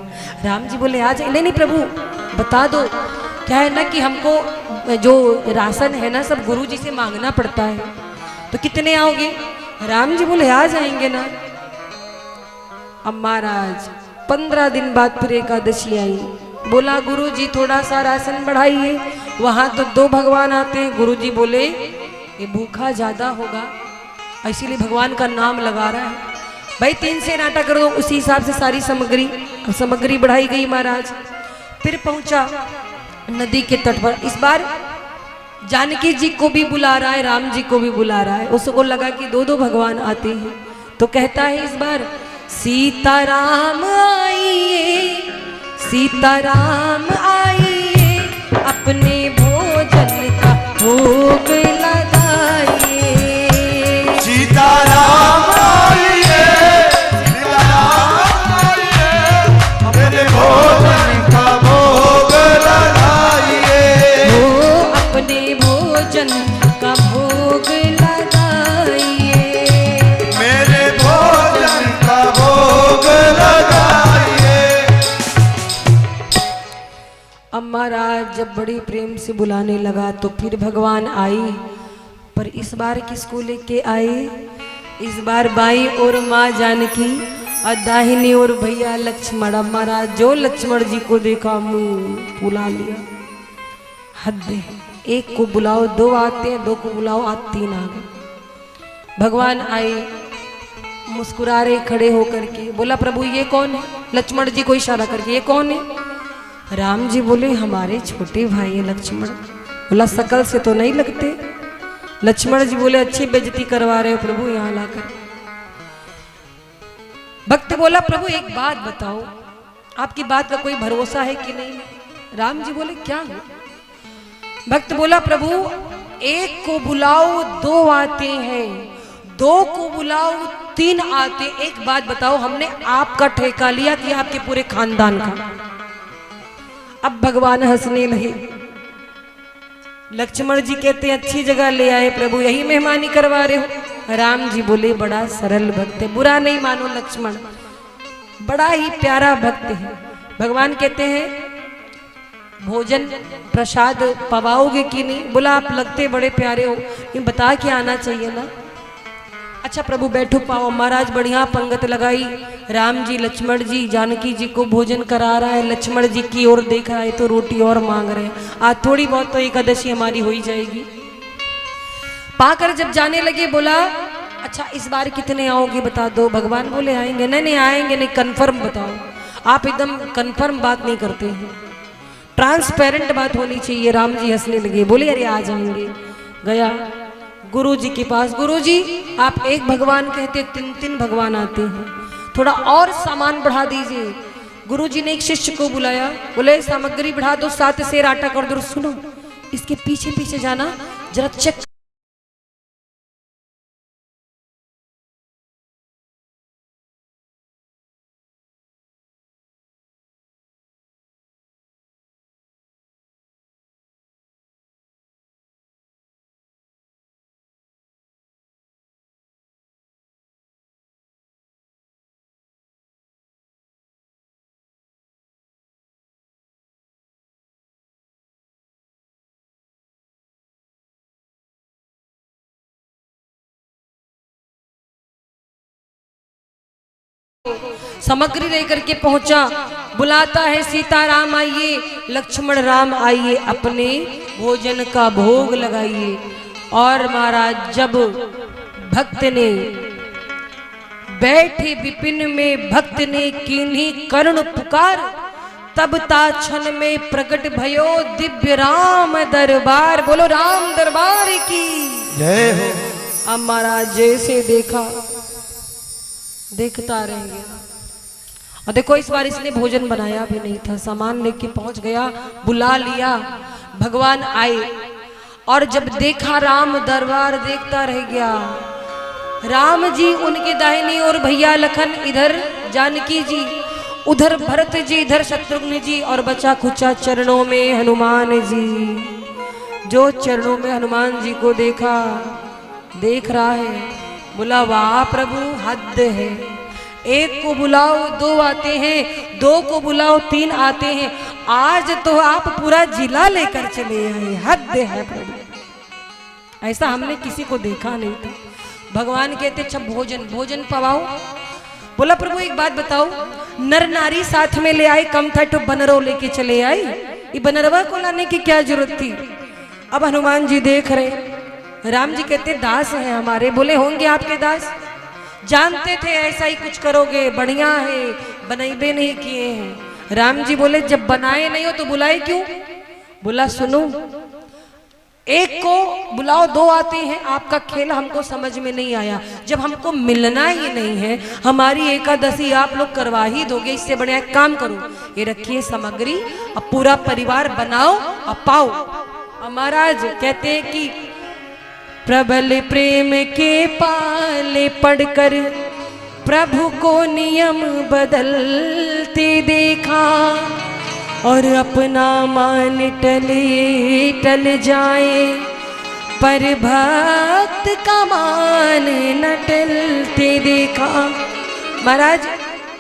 राम जी बोले आ जाए। नहीं प्रभु बता दो, क्या है ना कि हमको जो राशन है ना सब गुरु जी से मांगना पड़ता है, तो कितने आओगे। राम जी बोले आ जाएंगे ना। अब महाराज 15 दिन बाद फिर एकादशी आई। बोला गुरु जी थोड़ा सा राशन बढ़ाइए। वहां तो 2 भगवान आते हैं। गुरु जी बोले ये भूखा ज्यादा होगा, इसीलिए भगवान का नाम लगा रहा है। भाई 3 से नाटा कर दो। उसी हिसाब से सारी सामग्री बढ़ाई गई। महाराज फिर पहुंचा नदी के तट पर। इस बार जानकी जी को भी बुला रहा है, राम जी को भी बुला रहा है। उसको लगा कि 2 भगवान आते हैं, तो कहता है इस बार सीताराम आइए, सीताराम आइए, अपने भोजन का भोग लगाइए। सीताराम आइए, सीताराम आइए, अपने भोजन का भोग लगाइए। वो अपने भोजन का भोग लगाइए, मेरे भोजन का भोग लगाइए। अब महाराज जब बड़ी प्रेम से बुलाने लगा तो फिर भगवान आई, पर इस बार किसको लेके आए। इस बार बाई और माँ जानकी और दाहिनी और भैया लक्ष्मण। अब महाराज जो लक्ष्मण जी को देखा मुंह फुला लिया। हद है, एक को बुलाओ 2 आते हैं, 2 को बुलाओ आज 3 आ गए। भगवान आए मुस्कुरा रहे खड़े होकर के। बोला प्रभु ये कौन है। लक्ष्मण जी को इशारा करके ये कौन है। राम जी बोले हमारे छोटे भाई है लक्ष्मण। बोला शकल से तो नहीं लगते। लक्ष्मण जी बोले अच्छी बेइज्जती करवा रहे हो प्रभु यहाँ लाकर। भक्त बोला प्रभु एक बात बताओ, आपकी बात का कोई भरोसा है कि नहीं। राम जी बोले क्या हो। भक्त बोला प्रभु एक को बुलाओ 2 आते हैं, 2 को बुलाओ 3 आते। एक बात बताओ, हमने आपका ठेका लिया कि आपके पूरे खानदान का। अब भगवान हंसने लगे। लक्ष्मण जी कहते अच्छी जगह ले आए प्रभु, यही मेहमानी करवा रहे हो। राम जी बोले बड़ा सरल भक्त है, बुरा नहीं मानो लक्ष्मण, बड़ा ही प्यारा भक्त है। भगवान कहते हैं भोजन प्रसाद पवाओगे कि नहीं। बोला आप लगते बड़े प्यारे हो, ये बता के आना चाहिए ना। अच्छा प्रभु बैठो पाओ। महाराज बढ़िया पंगत लगाई। राम जी लक्ष्मण जी जानकी जी को भोजन करा रहा है। लक्ष्मण जी की ओर देख रहा है तो रोटी और मांग रहे हैं। आज थोड़ी बहुत तो एकादशी हमारी हो ही जाएगी। पाकर जब जाने लगे बोला अच्छा इस बार कितने आओगे बता दो। भगवान बोले आएंगे। नहीं आएंगे नहीं, कन्फर्म बताओ। आप एकदम कन्फर्म बात नहीं करते हैं, ट्रांसपेरेंट बात होनी चाहिए। राम जी हंसने लगे, बोले अरे आ जाएंगे। गया गुरु जी के पास। गुरु जी आप एक भगवान कहते 3 भगवान आते हैं, थोड़ा और सामान बढ़ा दीजिए। गुरु जी ने एक शिष्य को बुलाया, बोले सामग्री बढ़ा दो, 7 सेर आटा कर दो। सुनो इसके पीछे पीछे जाना जरा चेक। सामग्री लेकर के पहुंचा। बुलाता है सीताराम आइए, लक्ष्मण राम आइए, अपने भोजन का भोग लगाइए। और महाराज जब भक्त ने बैठे विपिन में भक्त ने कीन्ही कर्ण पुकार, तब ताक्षण में प्रकट भयो दिव्य राम दरबार। बोलो राम दरबार की जय हो। अब महाराज जैसे देखा देखता रहेंगे। और देखो इस बार इसने भोजन बनाया भी नहीं था, सामान लेके पहुंच गया, बुला लिया। भगवान आए और जब देखा राम दरबार देखता रह गया। राम जी उनके दाहिनी ओर भैया लखन, इधर जानकी जी, उधर भरत जी, इधर शत्रुघ्न जी, और बचा खुचा चरणों में हनुमान जी। जो चरणों में हनुमान जी को देखा देख रहा है, बोला वाह प्रभु हद है, एक को बुलाओ 2 आते हैं, 2 को बुलाओ 3 आते हैं, आज तो आप पूरा जिला लेकर चले आए, हद है प्रभु। ऐसा हमने किसी को देखा नहीं था। भगवान कहते अच्छा भोजन भोजन पवाओ। बोला प्रभु एक बात बताओ, नर नारी साथ में ले आए, कम था तो बनरो लेके चले आए, ये बनरवा को लाने की क्या जरूरत थी। अब हनुमान जी देख रहे, राम जी कहते दास हैं हमारे। बोले होंगे आपके दास, जानते थे ऐसा ही कुछ करोगे, बढ़िया है, बनैबे नहीं किए हैं। राम जी बोले जब बनाए नहीं हो तो बुलाए क्यों। बोला सुनो, एक को बुलाओ 2 आते हैं, आपका खेल हमको समझ में नहीं आया। जब हमको मिलना ही नहीं है, हमारी एकादशी आप लोग करवा ही दोगे, इससे बढ़िया एक काम करो, ये रखिए सामग्री, अब पूरा परिवार बनाओ और पाओ। और महाराज कहते हैं कि प्रबल प्रेम के पाले पढ़कर प्रभु को नियम बदलते देखा, और अपना मान टल जाए, पर भक्त का मान न टलते देखा। महाराज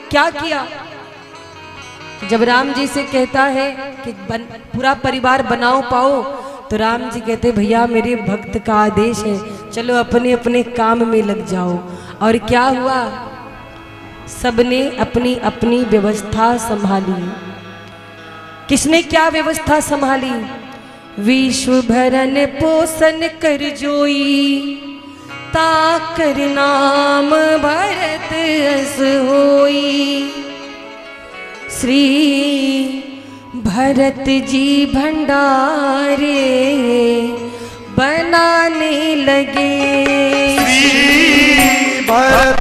क्या किया, जब राम जी से कहता है कि पूरा परिवार बनाओ पाओ, तो राम जी कहते भैया मेरे भक्त का आदेश है, चलो अपने अपने काम में लग जाओ। और क्या हुआ, सबने अपनी अपनी व्यवस्था संभाली। किसने क्या व्यवस्था संभाली, विश्व भरन पोषण कर जोई, ताकर नाम भरत अस होई। श्री भरत जी भंडारे बनाने लगे, श्री भरत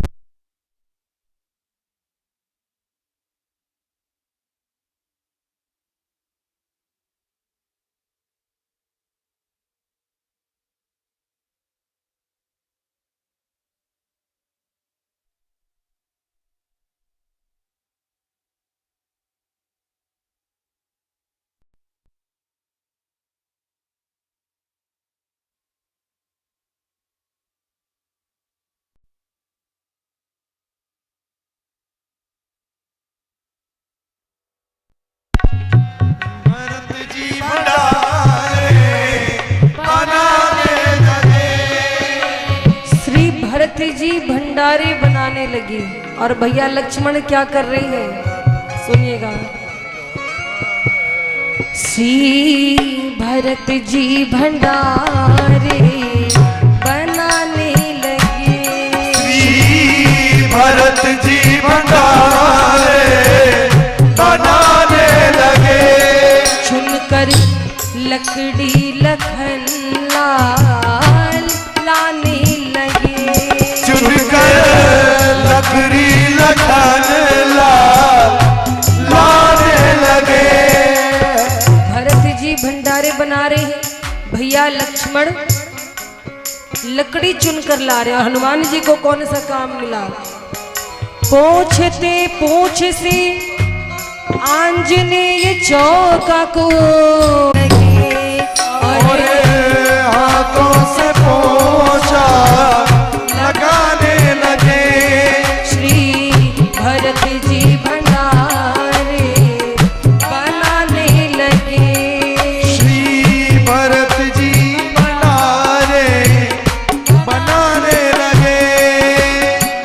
भरत जी भंडारे बनाने लगी। और भैया लक्ष्मण क्या कर रही है, सुनिएगा। श्री भरत जी भंडारे बनाने लगे, श्री भरत जी भंडारे बनाने लगे, चुनकर लकड़ी लखन लाल लाने लगे, चुनकर लकड़ी लखन लाल लाने लगे। भरत जी भंडारे बना रहे हैं, भैया लक्ष्मण लकड़ी चुनकर ला रहे हैं। हनुमान जी को कौन सा काम मिला, पोंछते पोंछ से आंजनेय चौका को लगे, और हाथों से पोंछा लगाने लगे, श्री भरत जी भंडारे बनाने लगे, श्री भरत जी भंडारे बनाने लगे।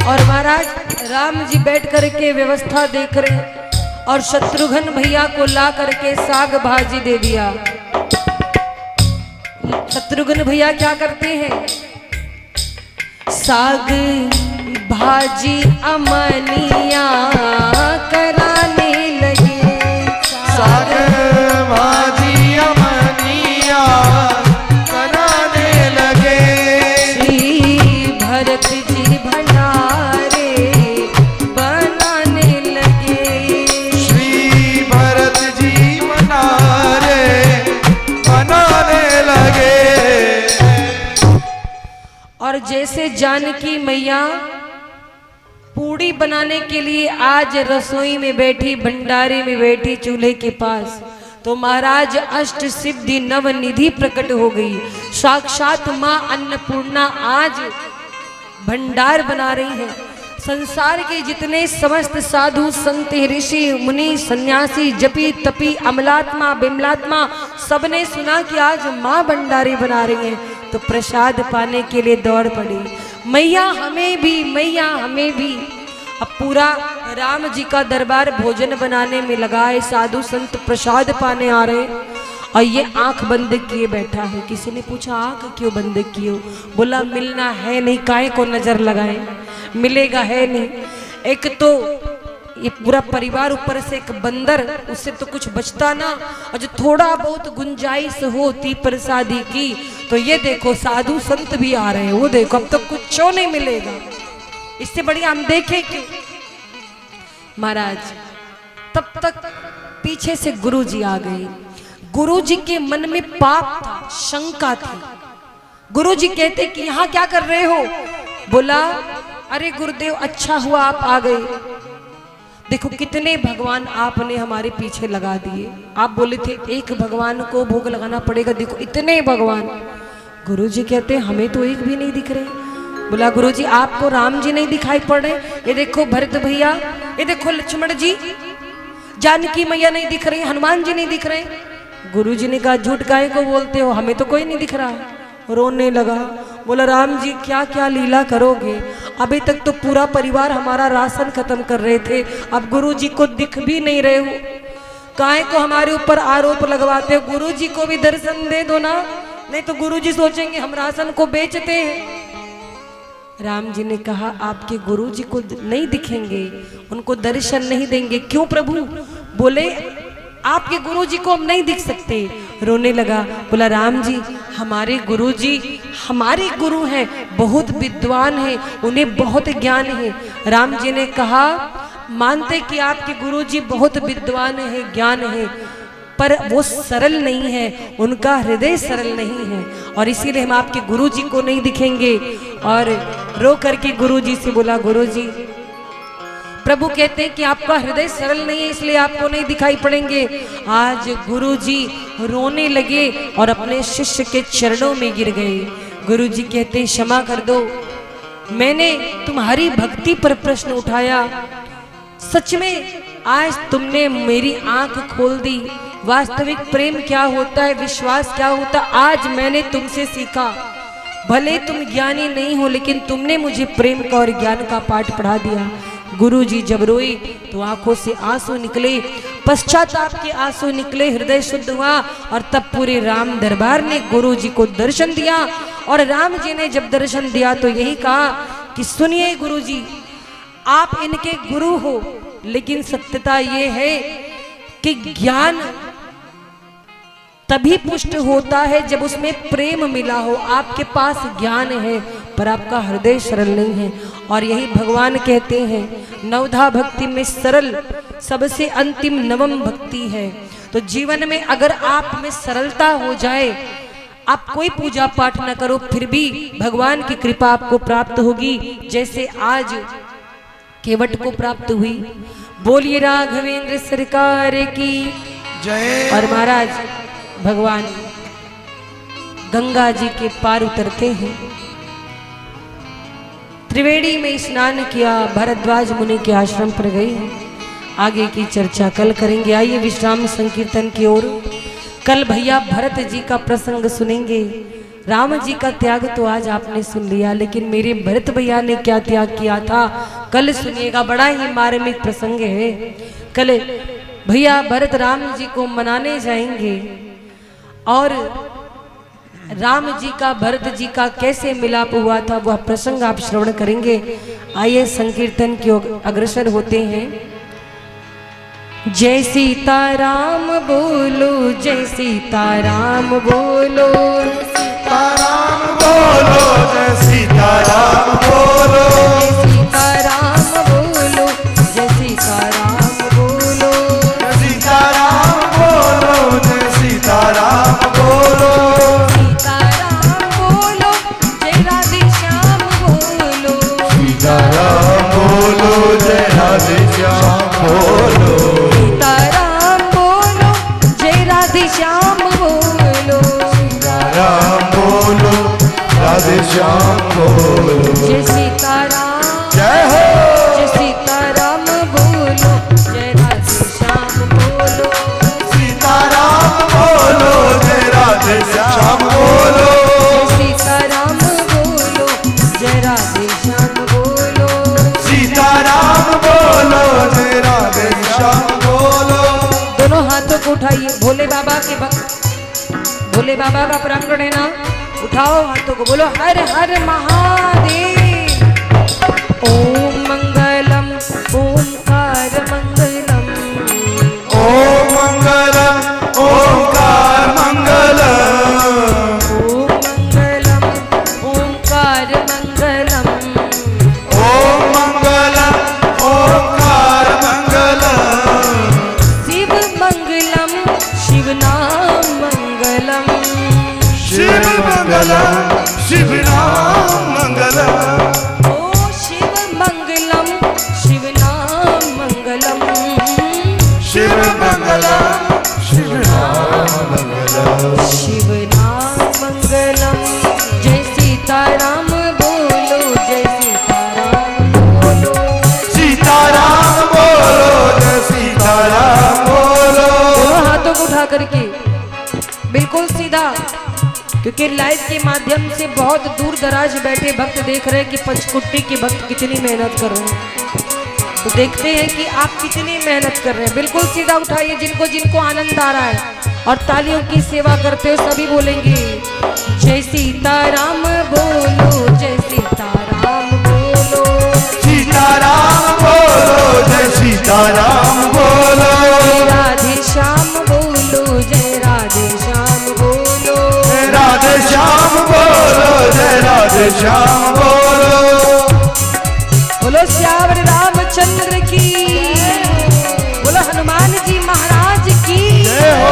और महाराज राम जी बैठ करके व्यवस्था देख रहे हैं, और शत्रुघ्न भैया को ला करके साग भाजी दे दिया। शत्रुघ्न भैया क्या करते हैं, साग भाजी अमनिया कराने लगे, साग भाजी अमनिया कराने लगे, श्री भरत जी भंडारे बनाने लगे, श्री भरत जी भंडारे बनाने लगे। और जैसे जानकी मैया पूड़ी बनाने के लिए आज रसोई में बैठी, भंडारे में बैठी चूल्हे के पास, तो महाराज अष्ट सिद्धि नव निधि प्रकट हो गई। साक्षात माँ अन्नपूर्णा आज भंडार बना रही है। संसार के जितने समस्त साधु संत ऋषि मुनि सन्यासी जपी तपी अमलात्मा बिमलात्मा सबने सुना कि आज माँ भंडारी बना रही है, तो प्रसाद पाने के लिए दौड़ पड़ी। मैया हमें भी, मैया हमें भी। अब पूरा राम जी का दरबार भोजन बनाने में लगा है, साधु संत प्रसाद पाने आ रहे हैं और ये आंख बंद किए बैठा है। किसी ने पूछा आंख क्यों बंद किए हो? बोला मिलना है नहीं, काहे को नजर लगाए, मिलेगा है नहीं। एक तो ये पूरा परिवार, ऊपर से एक बंदर, उससे तो कुछ बचता ना। और जो थोड़ा बहुत गुंजाइश होती प्रसादी की, तो ये देखो साधु संत भी आ रहे हैं, वो देखो अब तो कुछ नहीं मिलेगा, इससे बढ़िया हम देखें क्यों। महाराज तब तक पीछे से गुरु जी आ गए। गुरु जी के मन में पाप था, शंका थी। गुरु जी कहते कि यहाँ क्या कर रहे हो? बोला अरे गुरुदेव अच्छा हुआ आप आ गए, देखो कितने भगवान आपने हमारे पीछे लगा दिए। आप बोले थे एक भगवान को भोग लगाना पड़ेगा, देखो इतने भगवान। गुरु जी कहते हमें तो एक भी नहीं दिख रहे। बोला गुरु जी आपको राम जी नहीं दिखाई पड़ रहे? ये देखो भरत भैया, ये देखो लक्ष्मण जी, जानकी मैया नहीं दिख रही, हनुमान जी नहीं दिख रहे। गुरु जी ने कहा झूठ काहे को बोलते हो, हमें तो कोई नहीं दिख रहा है। रोने लगा, बोला राम जी क्या क्या लीला करोगे, अभी तक तो पूरा परिवार हमारा राशन खत्म कर रहे थे, अब गुरु जी को दिख भी नहीं रहे हो, काहे को हमारे ऊपर आरोप लगवाते हो? गुरु जी को भी दर्शन दे दो ना, नहीं तो गुरु जी सोचेंगे हम राशन को बेचते हैं। राम जी ने कहा आपके गुरु जी को नहीं दिखेंगे, उनको दर्शन नहीं देंगे। क्यों प्रभु? बोले आपके गुरु जी को हम नहीं दिख सकते। रोने लगा, बोला राम जी हमारे गुरु जी हमारे गुरु हैं, बहुत विद्वान हैं, उन्हें बहुत ज्ञान है। राम जी ने कहा मानते कि आपके गुरु जी बहुत विद्वान है, ज्ञान है, पर वो सरल नहीं है, उनका हृदय सरल नहीं है, और इसीलिए हम आपके गुरु जी को नहीं दिखेंगे। और रो करके गुरु जी से बोला गुरु जी प्रभु कहते हैं कि आपका हृदय सरल नहीं है, इसलिए आपको नहीं दिखाई पड़ेंगे। आज गुरु जी रोने लगे और अपने शिष्य के चरणों में गिर गए। गुरु जी कहते क्षमा कर दो, मैंने तुम्हारी भक्ति पर प्रश्न उठाया, सच में आज तुमने मेरी आंख खोल दी। वास्तविक प्रेम क्या होता है, विश्वास क्या होता है, आज मैंने तुमसे सीखा। भले तुम ज्ञानी नहीं हो, लेकिन तुमने मुझे प्रेम का और ज्ञान का पाठ पढ़ा दिया। गुरु जी जब रोए तो आंखों से आंसू निकले, पश्चाताप के आंसू निकले, हृदय शुद्ध हुआ, और तब पूरे राम दरबार ने गुरु जी को दर्शन दिया। और राम जी ने जब दर्शन दिया तो यही कहा कि सुनिए गुरु जी, आप इनके गुरु हो, लेकिन सत्यता ये है कि ज्ञान तभी पुष्ट होता है जब उसमें प्रेम मिला हो। आपके पास ज्ञान है पर आपका हृदय सरल नहीं है, और यही भगवान कहते हैं नवधा भक्ति में सरल सबसे अंतिम नवम भक्ति है। तो जीवन में अगर आप में सरलता हो जाए, आप कोई पूजा पाठ न करो, फिर भी भगवान की कृपा आपको प्राप्त होगी, जैसे आज केवट को प्राप्त हुई। बोलिए राघवेंद्र सरकार की जय। और महाराज भगवान गंगा जी के पार उतरते हैं, त्रिवेणी में स्नान किया, भरद्वाज मुनि के आश्रम पर गए। आगे की चर्चा कल करेंगे। आइए विश्राम संकीर्तन की ओर। कल भैया भरत जी का प्रसंग सुनेंगे। राम जी का त्याग तो आज आपने सुन लिया, लेकिन मेरे भरत भैया ने क्या त्याग किया था कल सुनिएगा, बड़ा ही मार्मिक प्रसंग है। कल भैया भरत राम जी को मनाने जाएंगे, और राम जी का भरत जी का कैसे मिलाप हुआ था वह प्रसंग आप श्रवण करेंगे। आइए संकीर्तन की ओर अग्रसर होते हैं। जय सीताराम बोलो, जय सीताराम बोलो, सीताराम बोलो, जय सीताराम बोलो, सीताराम बोलो, जय सीताराम बोलो, सीताराम बोलो, जय सीताराम बोलो, सीताराम बोलो, जय राधे श्याम बोलो, सीताराम बोलो, जय राधे श्याम बोलो, सीताराम बोलो, जय राधे श्याम बोलो। जय सीताराम, जय हो। जय सीताराम बोलो, जय राधे श्याम बोलो। सीताराम बोलो, जय राधे श्याम बोलो। जय सीताराम बोलो, जय राधे श्याम बोलो। सीताराम बोलो, जय राधे श्याम बोलो। दोनों हाथों को उठाइए, भोले बाबा के भक्त, भोले बाबा का प्रांगण है ना, उठाओ हाथों को, बोलो हर हर महादेव। ओम मंगलम ओंकार मंगलम, ओम मंगलम ओंकार मंगलम। ओम मंगलम ओंकार मंगलम। ओम मंगलम ओंकार मंगलम। शिव मंगलम शिव नाम मंगलम। शिव मंगलम शिव नाम मंगलम। ओ शिव मंगलम शिव नाम मंगलम। शिव मंगलम शिव नाम मंगलम। शिव नाम मंगलम। जय सीताराम बोलो, जय सीताराम बोलो। सीताराम बोलो, जय सीताराम बोलो। दोनों हाथों को उठा करके बिल्कुल सीधा, क्योंकि लाइव के माध्यम से बहुत दूर दराज बैठे भक्त देख रहे हैं कि पंचकुट्टी के भक्त कितनी मेहनत कर रहे हैं। तो देखते हैं कि आप कितनी मेहनत कर रहे हैं। बिल्कुल सीधा उठाइए, जिनको जिनको आनंद आ रहा है और तालियों की सेवा करते हो सभी बोलेंगे जय सीताराम बोलो, जय सीताराम बोलो। सीताराम बोलो, जय सीताराम बोलो। जय राधे श्याम बोलो, जय राधे श्याम बोलो। जय राधे श्याम बोलो, जय राधे श्याम बोलो। बोलो श्यावर रामचंद्र की, बोलो हनुमान जी महाराज की। जय हो।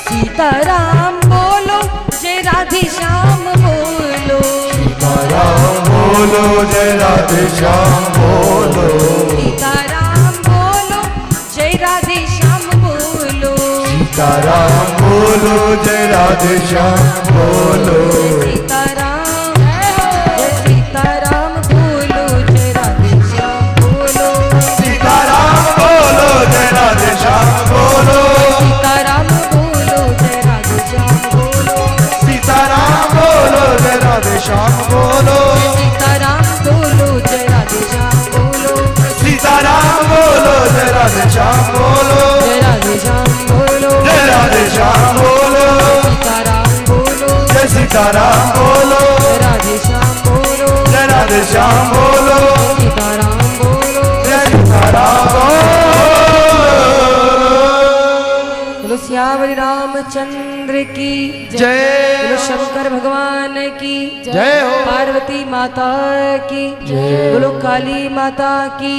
सीताराम बोलो, जय राधे श्याम बोलो। सीताराम बोलो, जय राधे श्याम बोलो। सीताराम बोलो, जय राधे श्याम बोलो। सीताराम बोलो, जय राधे श्याम बोलो। सीताराम, जय सीताराम बोलो, जय राधे श्याम बोलो। सीताराम बोलो, जय राधे श्याम बोलो। सीताराम बोलो, जय राधे श्याम बोलो। सीताराम बोलो, जय राधे श्याम बोलो। सीताराम बोलो, जय राधे श्याम बोलो। सीताराम बोलो, जय राधे श्याम बोलो। जय राधे श्याम बोलो, जय राधे श्याम बोलो। सीताराम बोलो, जय सीताराम बोलो। जय राधे श्याम बोलो। जय राधे श्याम बोलो। सीताराम बोलो। जय सीताराम बोलो। बोलो श्यावरी रामचंद्र की जय। बोलो शंकर भगवान की जय हो। पार्वती माता की बोलो काली माता की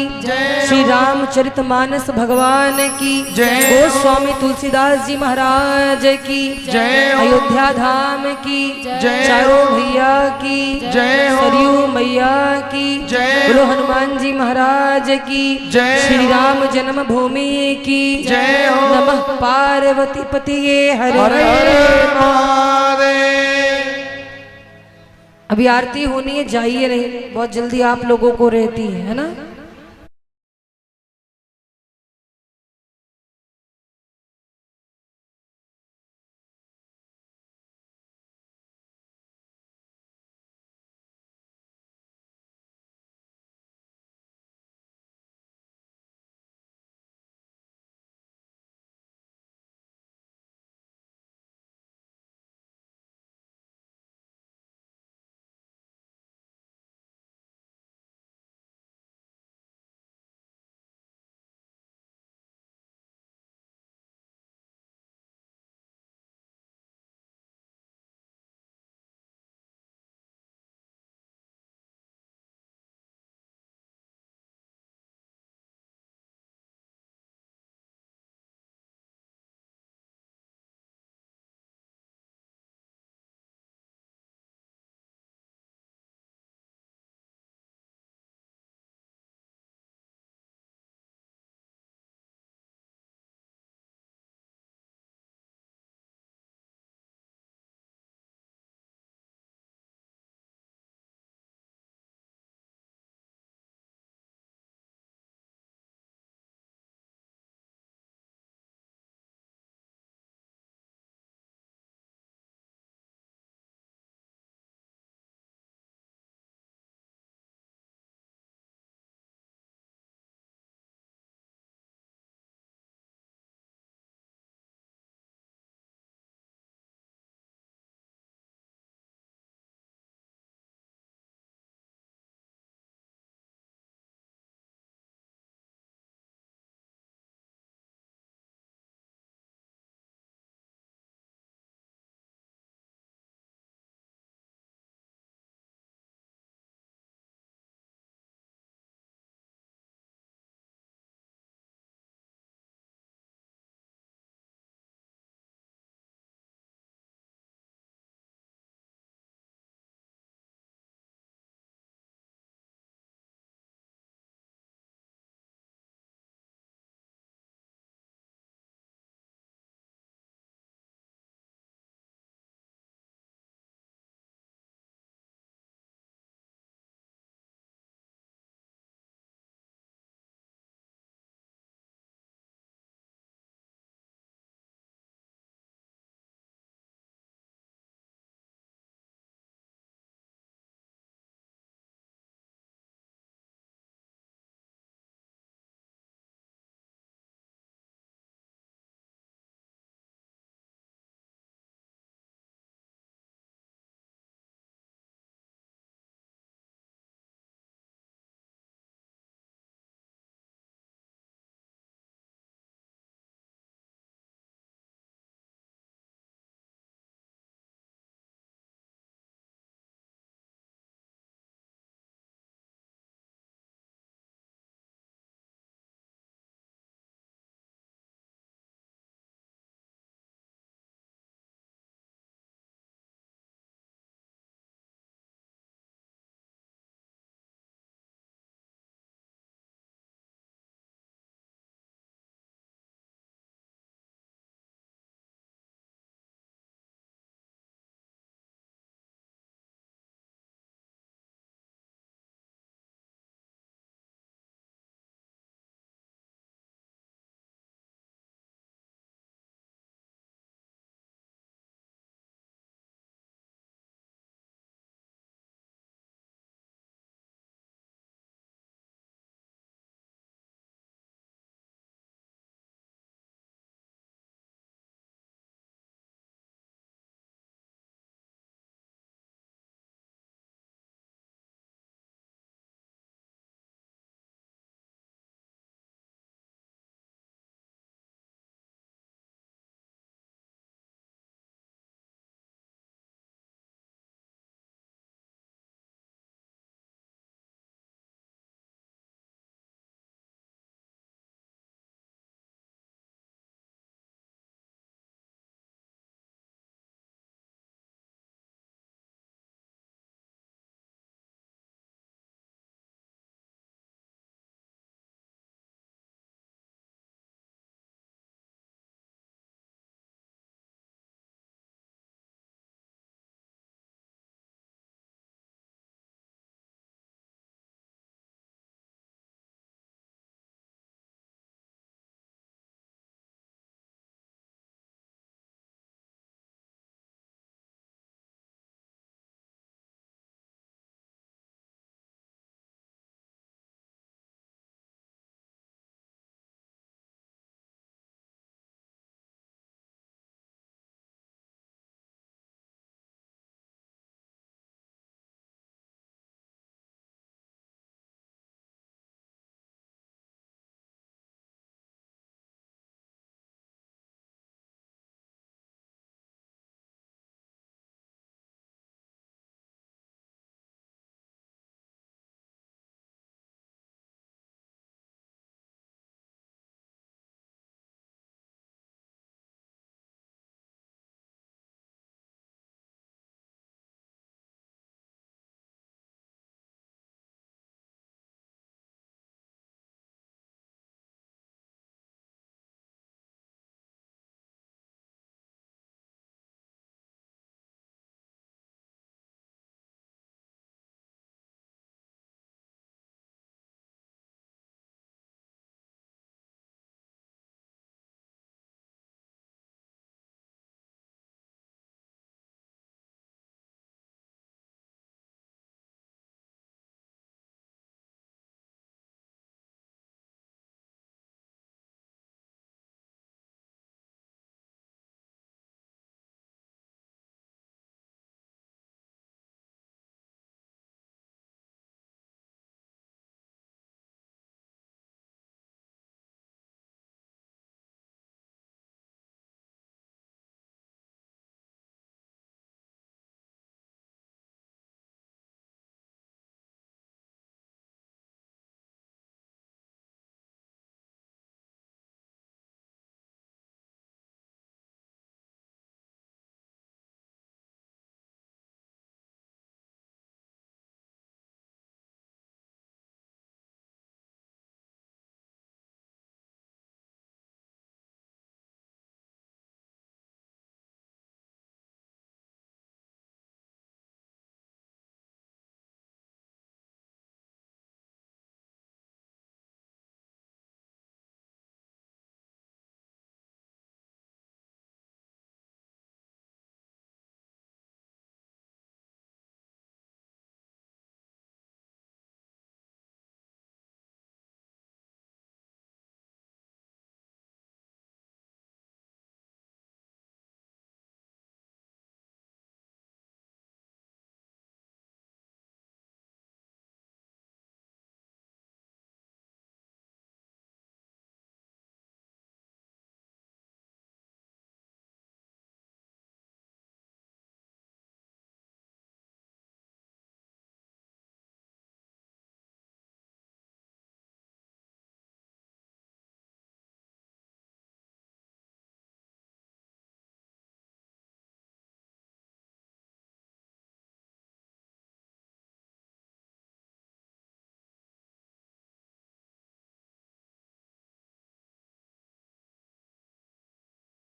श्री रामचरितमानस भगवान की गोस्वामी तुलसीदास जी महाराज की अयोध्या धाम की चारों भैया की सरयू मैया की बोलो हनुमान जी महाराज की श्री राम जन्मभूमि की नमः पार्वती पतिये हरे अभी आरती होनी है, जाइए नहीं, बहुत जल्दी आप लोगों को रहती है ना।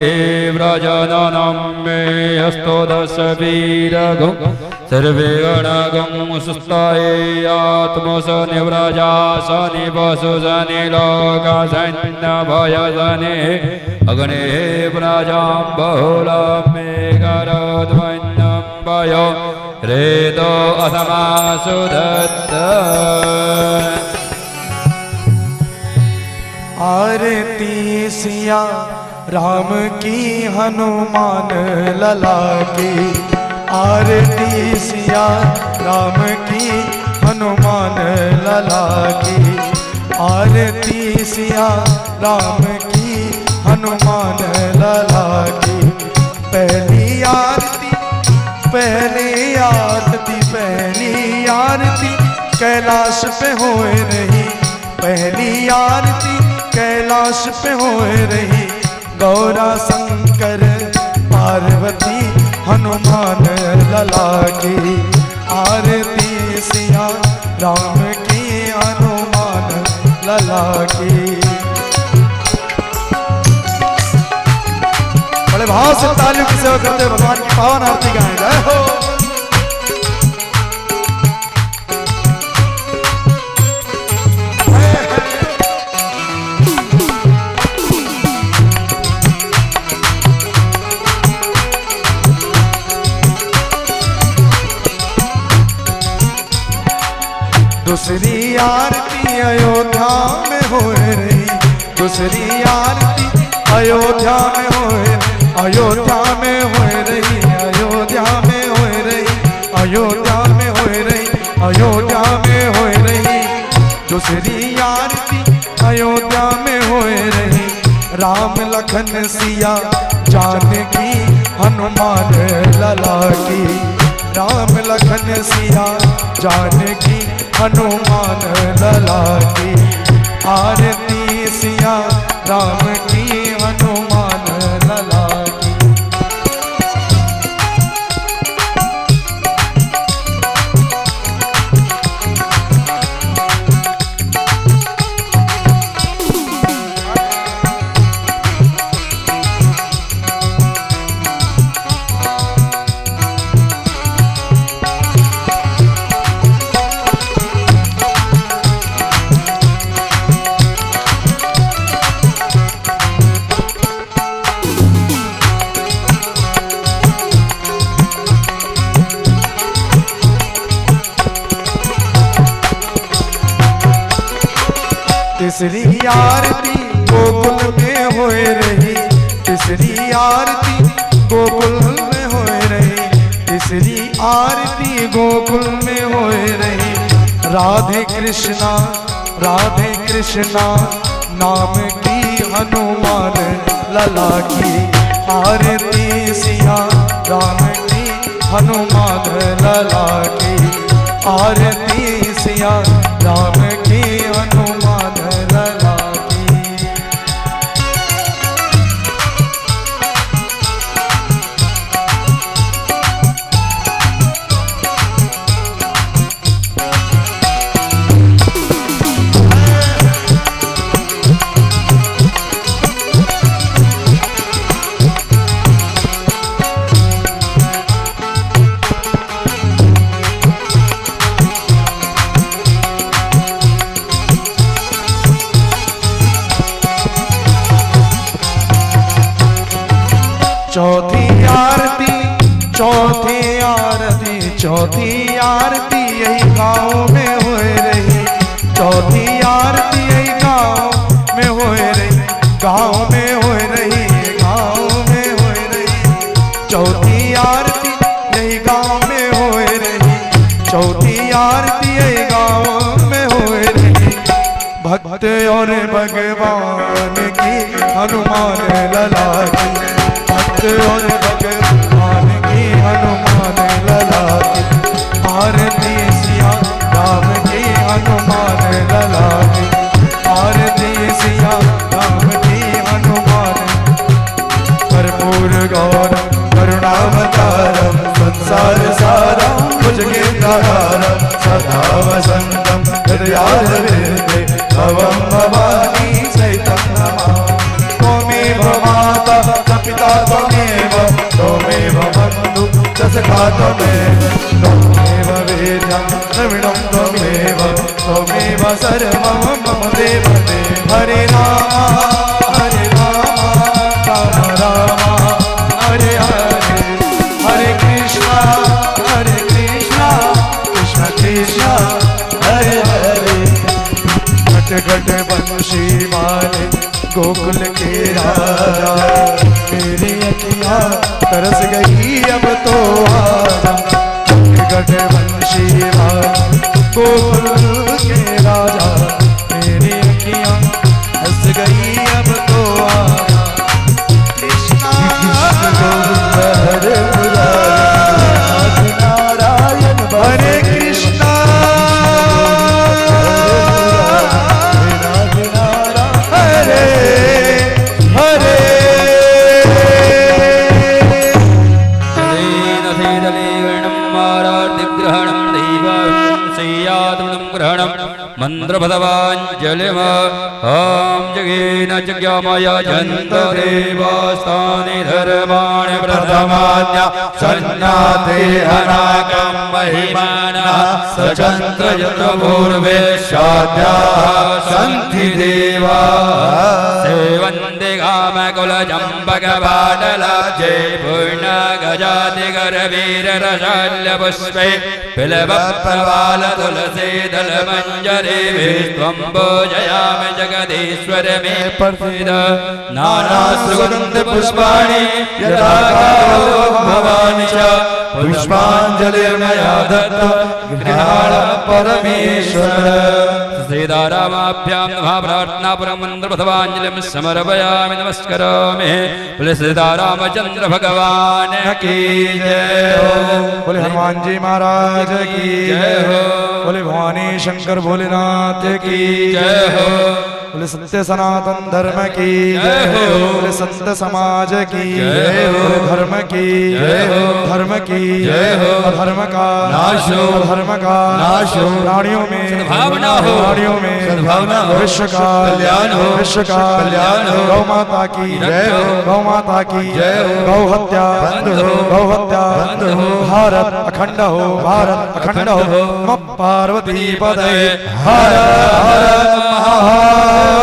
व्रजननं मे अस्तो दशवीरगं सर्वे गणगं सुस्ताये आत्मसनि व्रजासनि वसुसनि लोकसन्नभयसनि अग्ने व्रजां बहुलं मे गरोध्वन्नं वयो रेदो अथमासु दत्त। आरती सिया राम की हनुमान लला की, आरती सिया राम की हनुमान लला की, आरती सिया राम की हनुमान लला की। पहली आरती पहली आरती पहली आरती कैलाश पे होए रही, पहली आरती कैलाश पे होए रही। गौरा शंकर पार्वती हनुमान लला की, आरती सिया राम की हनुमान लला की। बड़े भाव से तालियों की सेवा करते भगवान की पावन आरती गाएं। जय हो। दूसरी आरती अयोध्या में हो रही, दूसरी आरती अयोध्या में हो रही, अयोध्या में हो रही, अयोध्या में हो रही, अयोध्या में हो रही, अयोध्या में हो रही। दूसरी आरती अयोध्या में हो रही। राम लखन सिया जानकी हनुमान लला की, राम लखन सिया जानकी हनुमान लला की। आरती सिया राम की हनुमान लला की। तीसरी आरती गोकुल में होए रही, तीसरी आरती गोकुल में होए रही, तीसरी आरती गोकुल में होए रही। राधे कृष्णा नाम की हनुमान लला की, आरती सिया राम की हनुमान लला की, आरती सिया राम की हनुमान लला की। चौथी आरती चौथी आरती चौथी आरती यही गाँव में होए रही, चौथी आरती यही गाँव में होए रही, गाँव में होए रही, गाँव में होए रही। चौथी आरती यही गाँव में होए रही, चौथी आरती यही गाँव में होए रही। भक्त और भगवान की हनुमान लला की, भक्त और भगवान की हनुमान लला की। आरती सिया राम की हनुमान लला की, आरती सिया राम की हनुमान। कर्पूर गौरम करुणावतारम संसार सारम भुजगेन्द्रहारम सदा वसंतम हृदयारविंदे भवं भवानी सहितं नमामि। त्वमेव माता पिता त्वमेव त्वमेव बन्धु च सखा त्वमेव त्वमेव वेद्यं द्रविणं त्वमेव त्वमेव सर्वं मम देव देव हरे राम राम राम हरे हरे हरे कृष्णा कृष्ण कृष्ण हरे हरे घट घट बंशी मारे गोकुल के राजा मेरी अखियाँ तरस गई अब तो आजा घट बंशी मारे गोकुल के राजा मेरी अखियाँ तरस गई अब तो आजा कृष्णा हरे नारायण हरे कृष्णा मंत्रपदवाञ्जलिम ॐ जगेन जज्ञामय जन्तदेवास्तानि धर्माणि प्रथमान्य सन्नाते अनाकं महिमानः सचन्द्रयत्र पूर्वे शाद्याः सन्ति देवाः सेवन्ति कामकुलचम्पकपाटलाब्जे पूर्णगजातिगरवीररशाल्यपुष्पे बिल्वप्रवालतुलसीदलमञ्जरीभिस्त्वं पूजयामि जगदीश्वर मे प्रसीद नानासुगन्धपुष्पाणि यथा भवानि च पुष्पाञ्जलिर्मया दत्ता गृहाण परमेश्वर सीतारामाभ्यां नमः प्रार्थनापुरं मन्त्रपदवाञ्जलिं समर्पयामि नमस्करोमि बोले सीतारामचंद्र भगवान की जय हो बोले हनुमान जी महाराज की जय हो बोले भवानी शंकर भोलेनाथ की जय हो बोले सत्य सनातन धर्म की जय हो बोले संत समाज की जय हो बोले धर्म की जय हो धर्म की जय हो धर्म का नाश हो धर्म का नाश हो प्राणियों में सद्भावना हो प्राणियों में सद्भावना हो विश्व का कल्याण हो विश्व का कल्याण हो गौ माता की जय हो गौ माता की जय हो गौ हत्या बंद हो गौ हत्या बंद हो भारत अखंड हो भारत अखंड हो नमः पार्वती पदये हर हर महादेव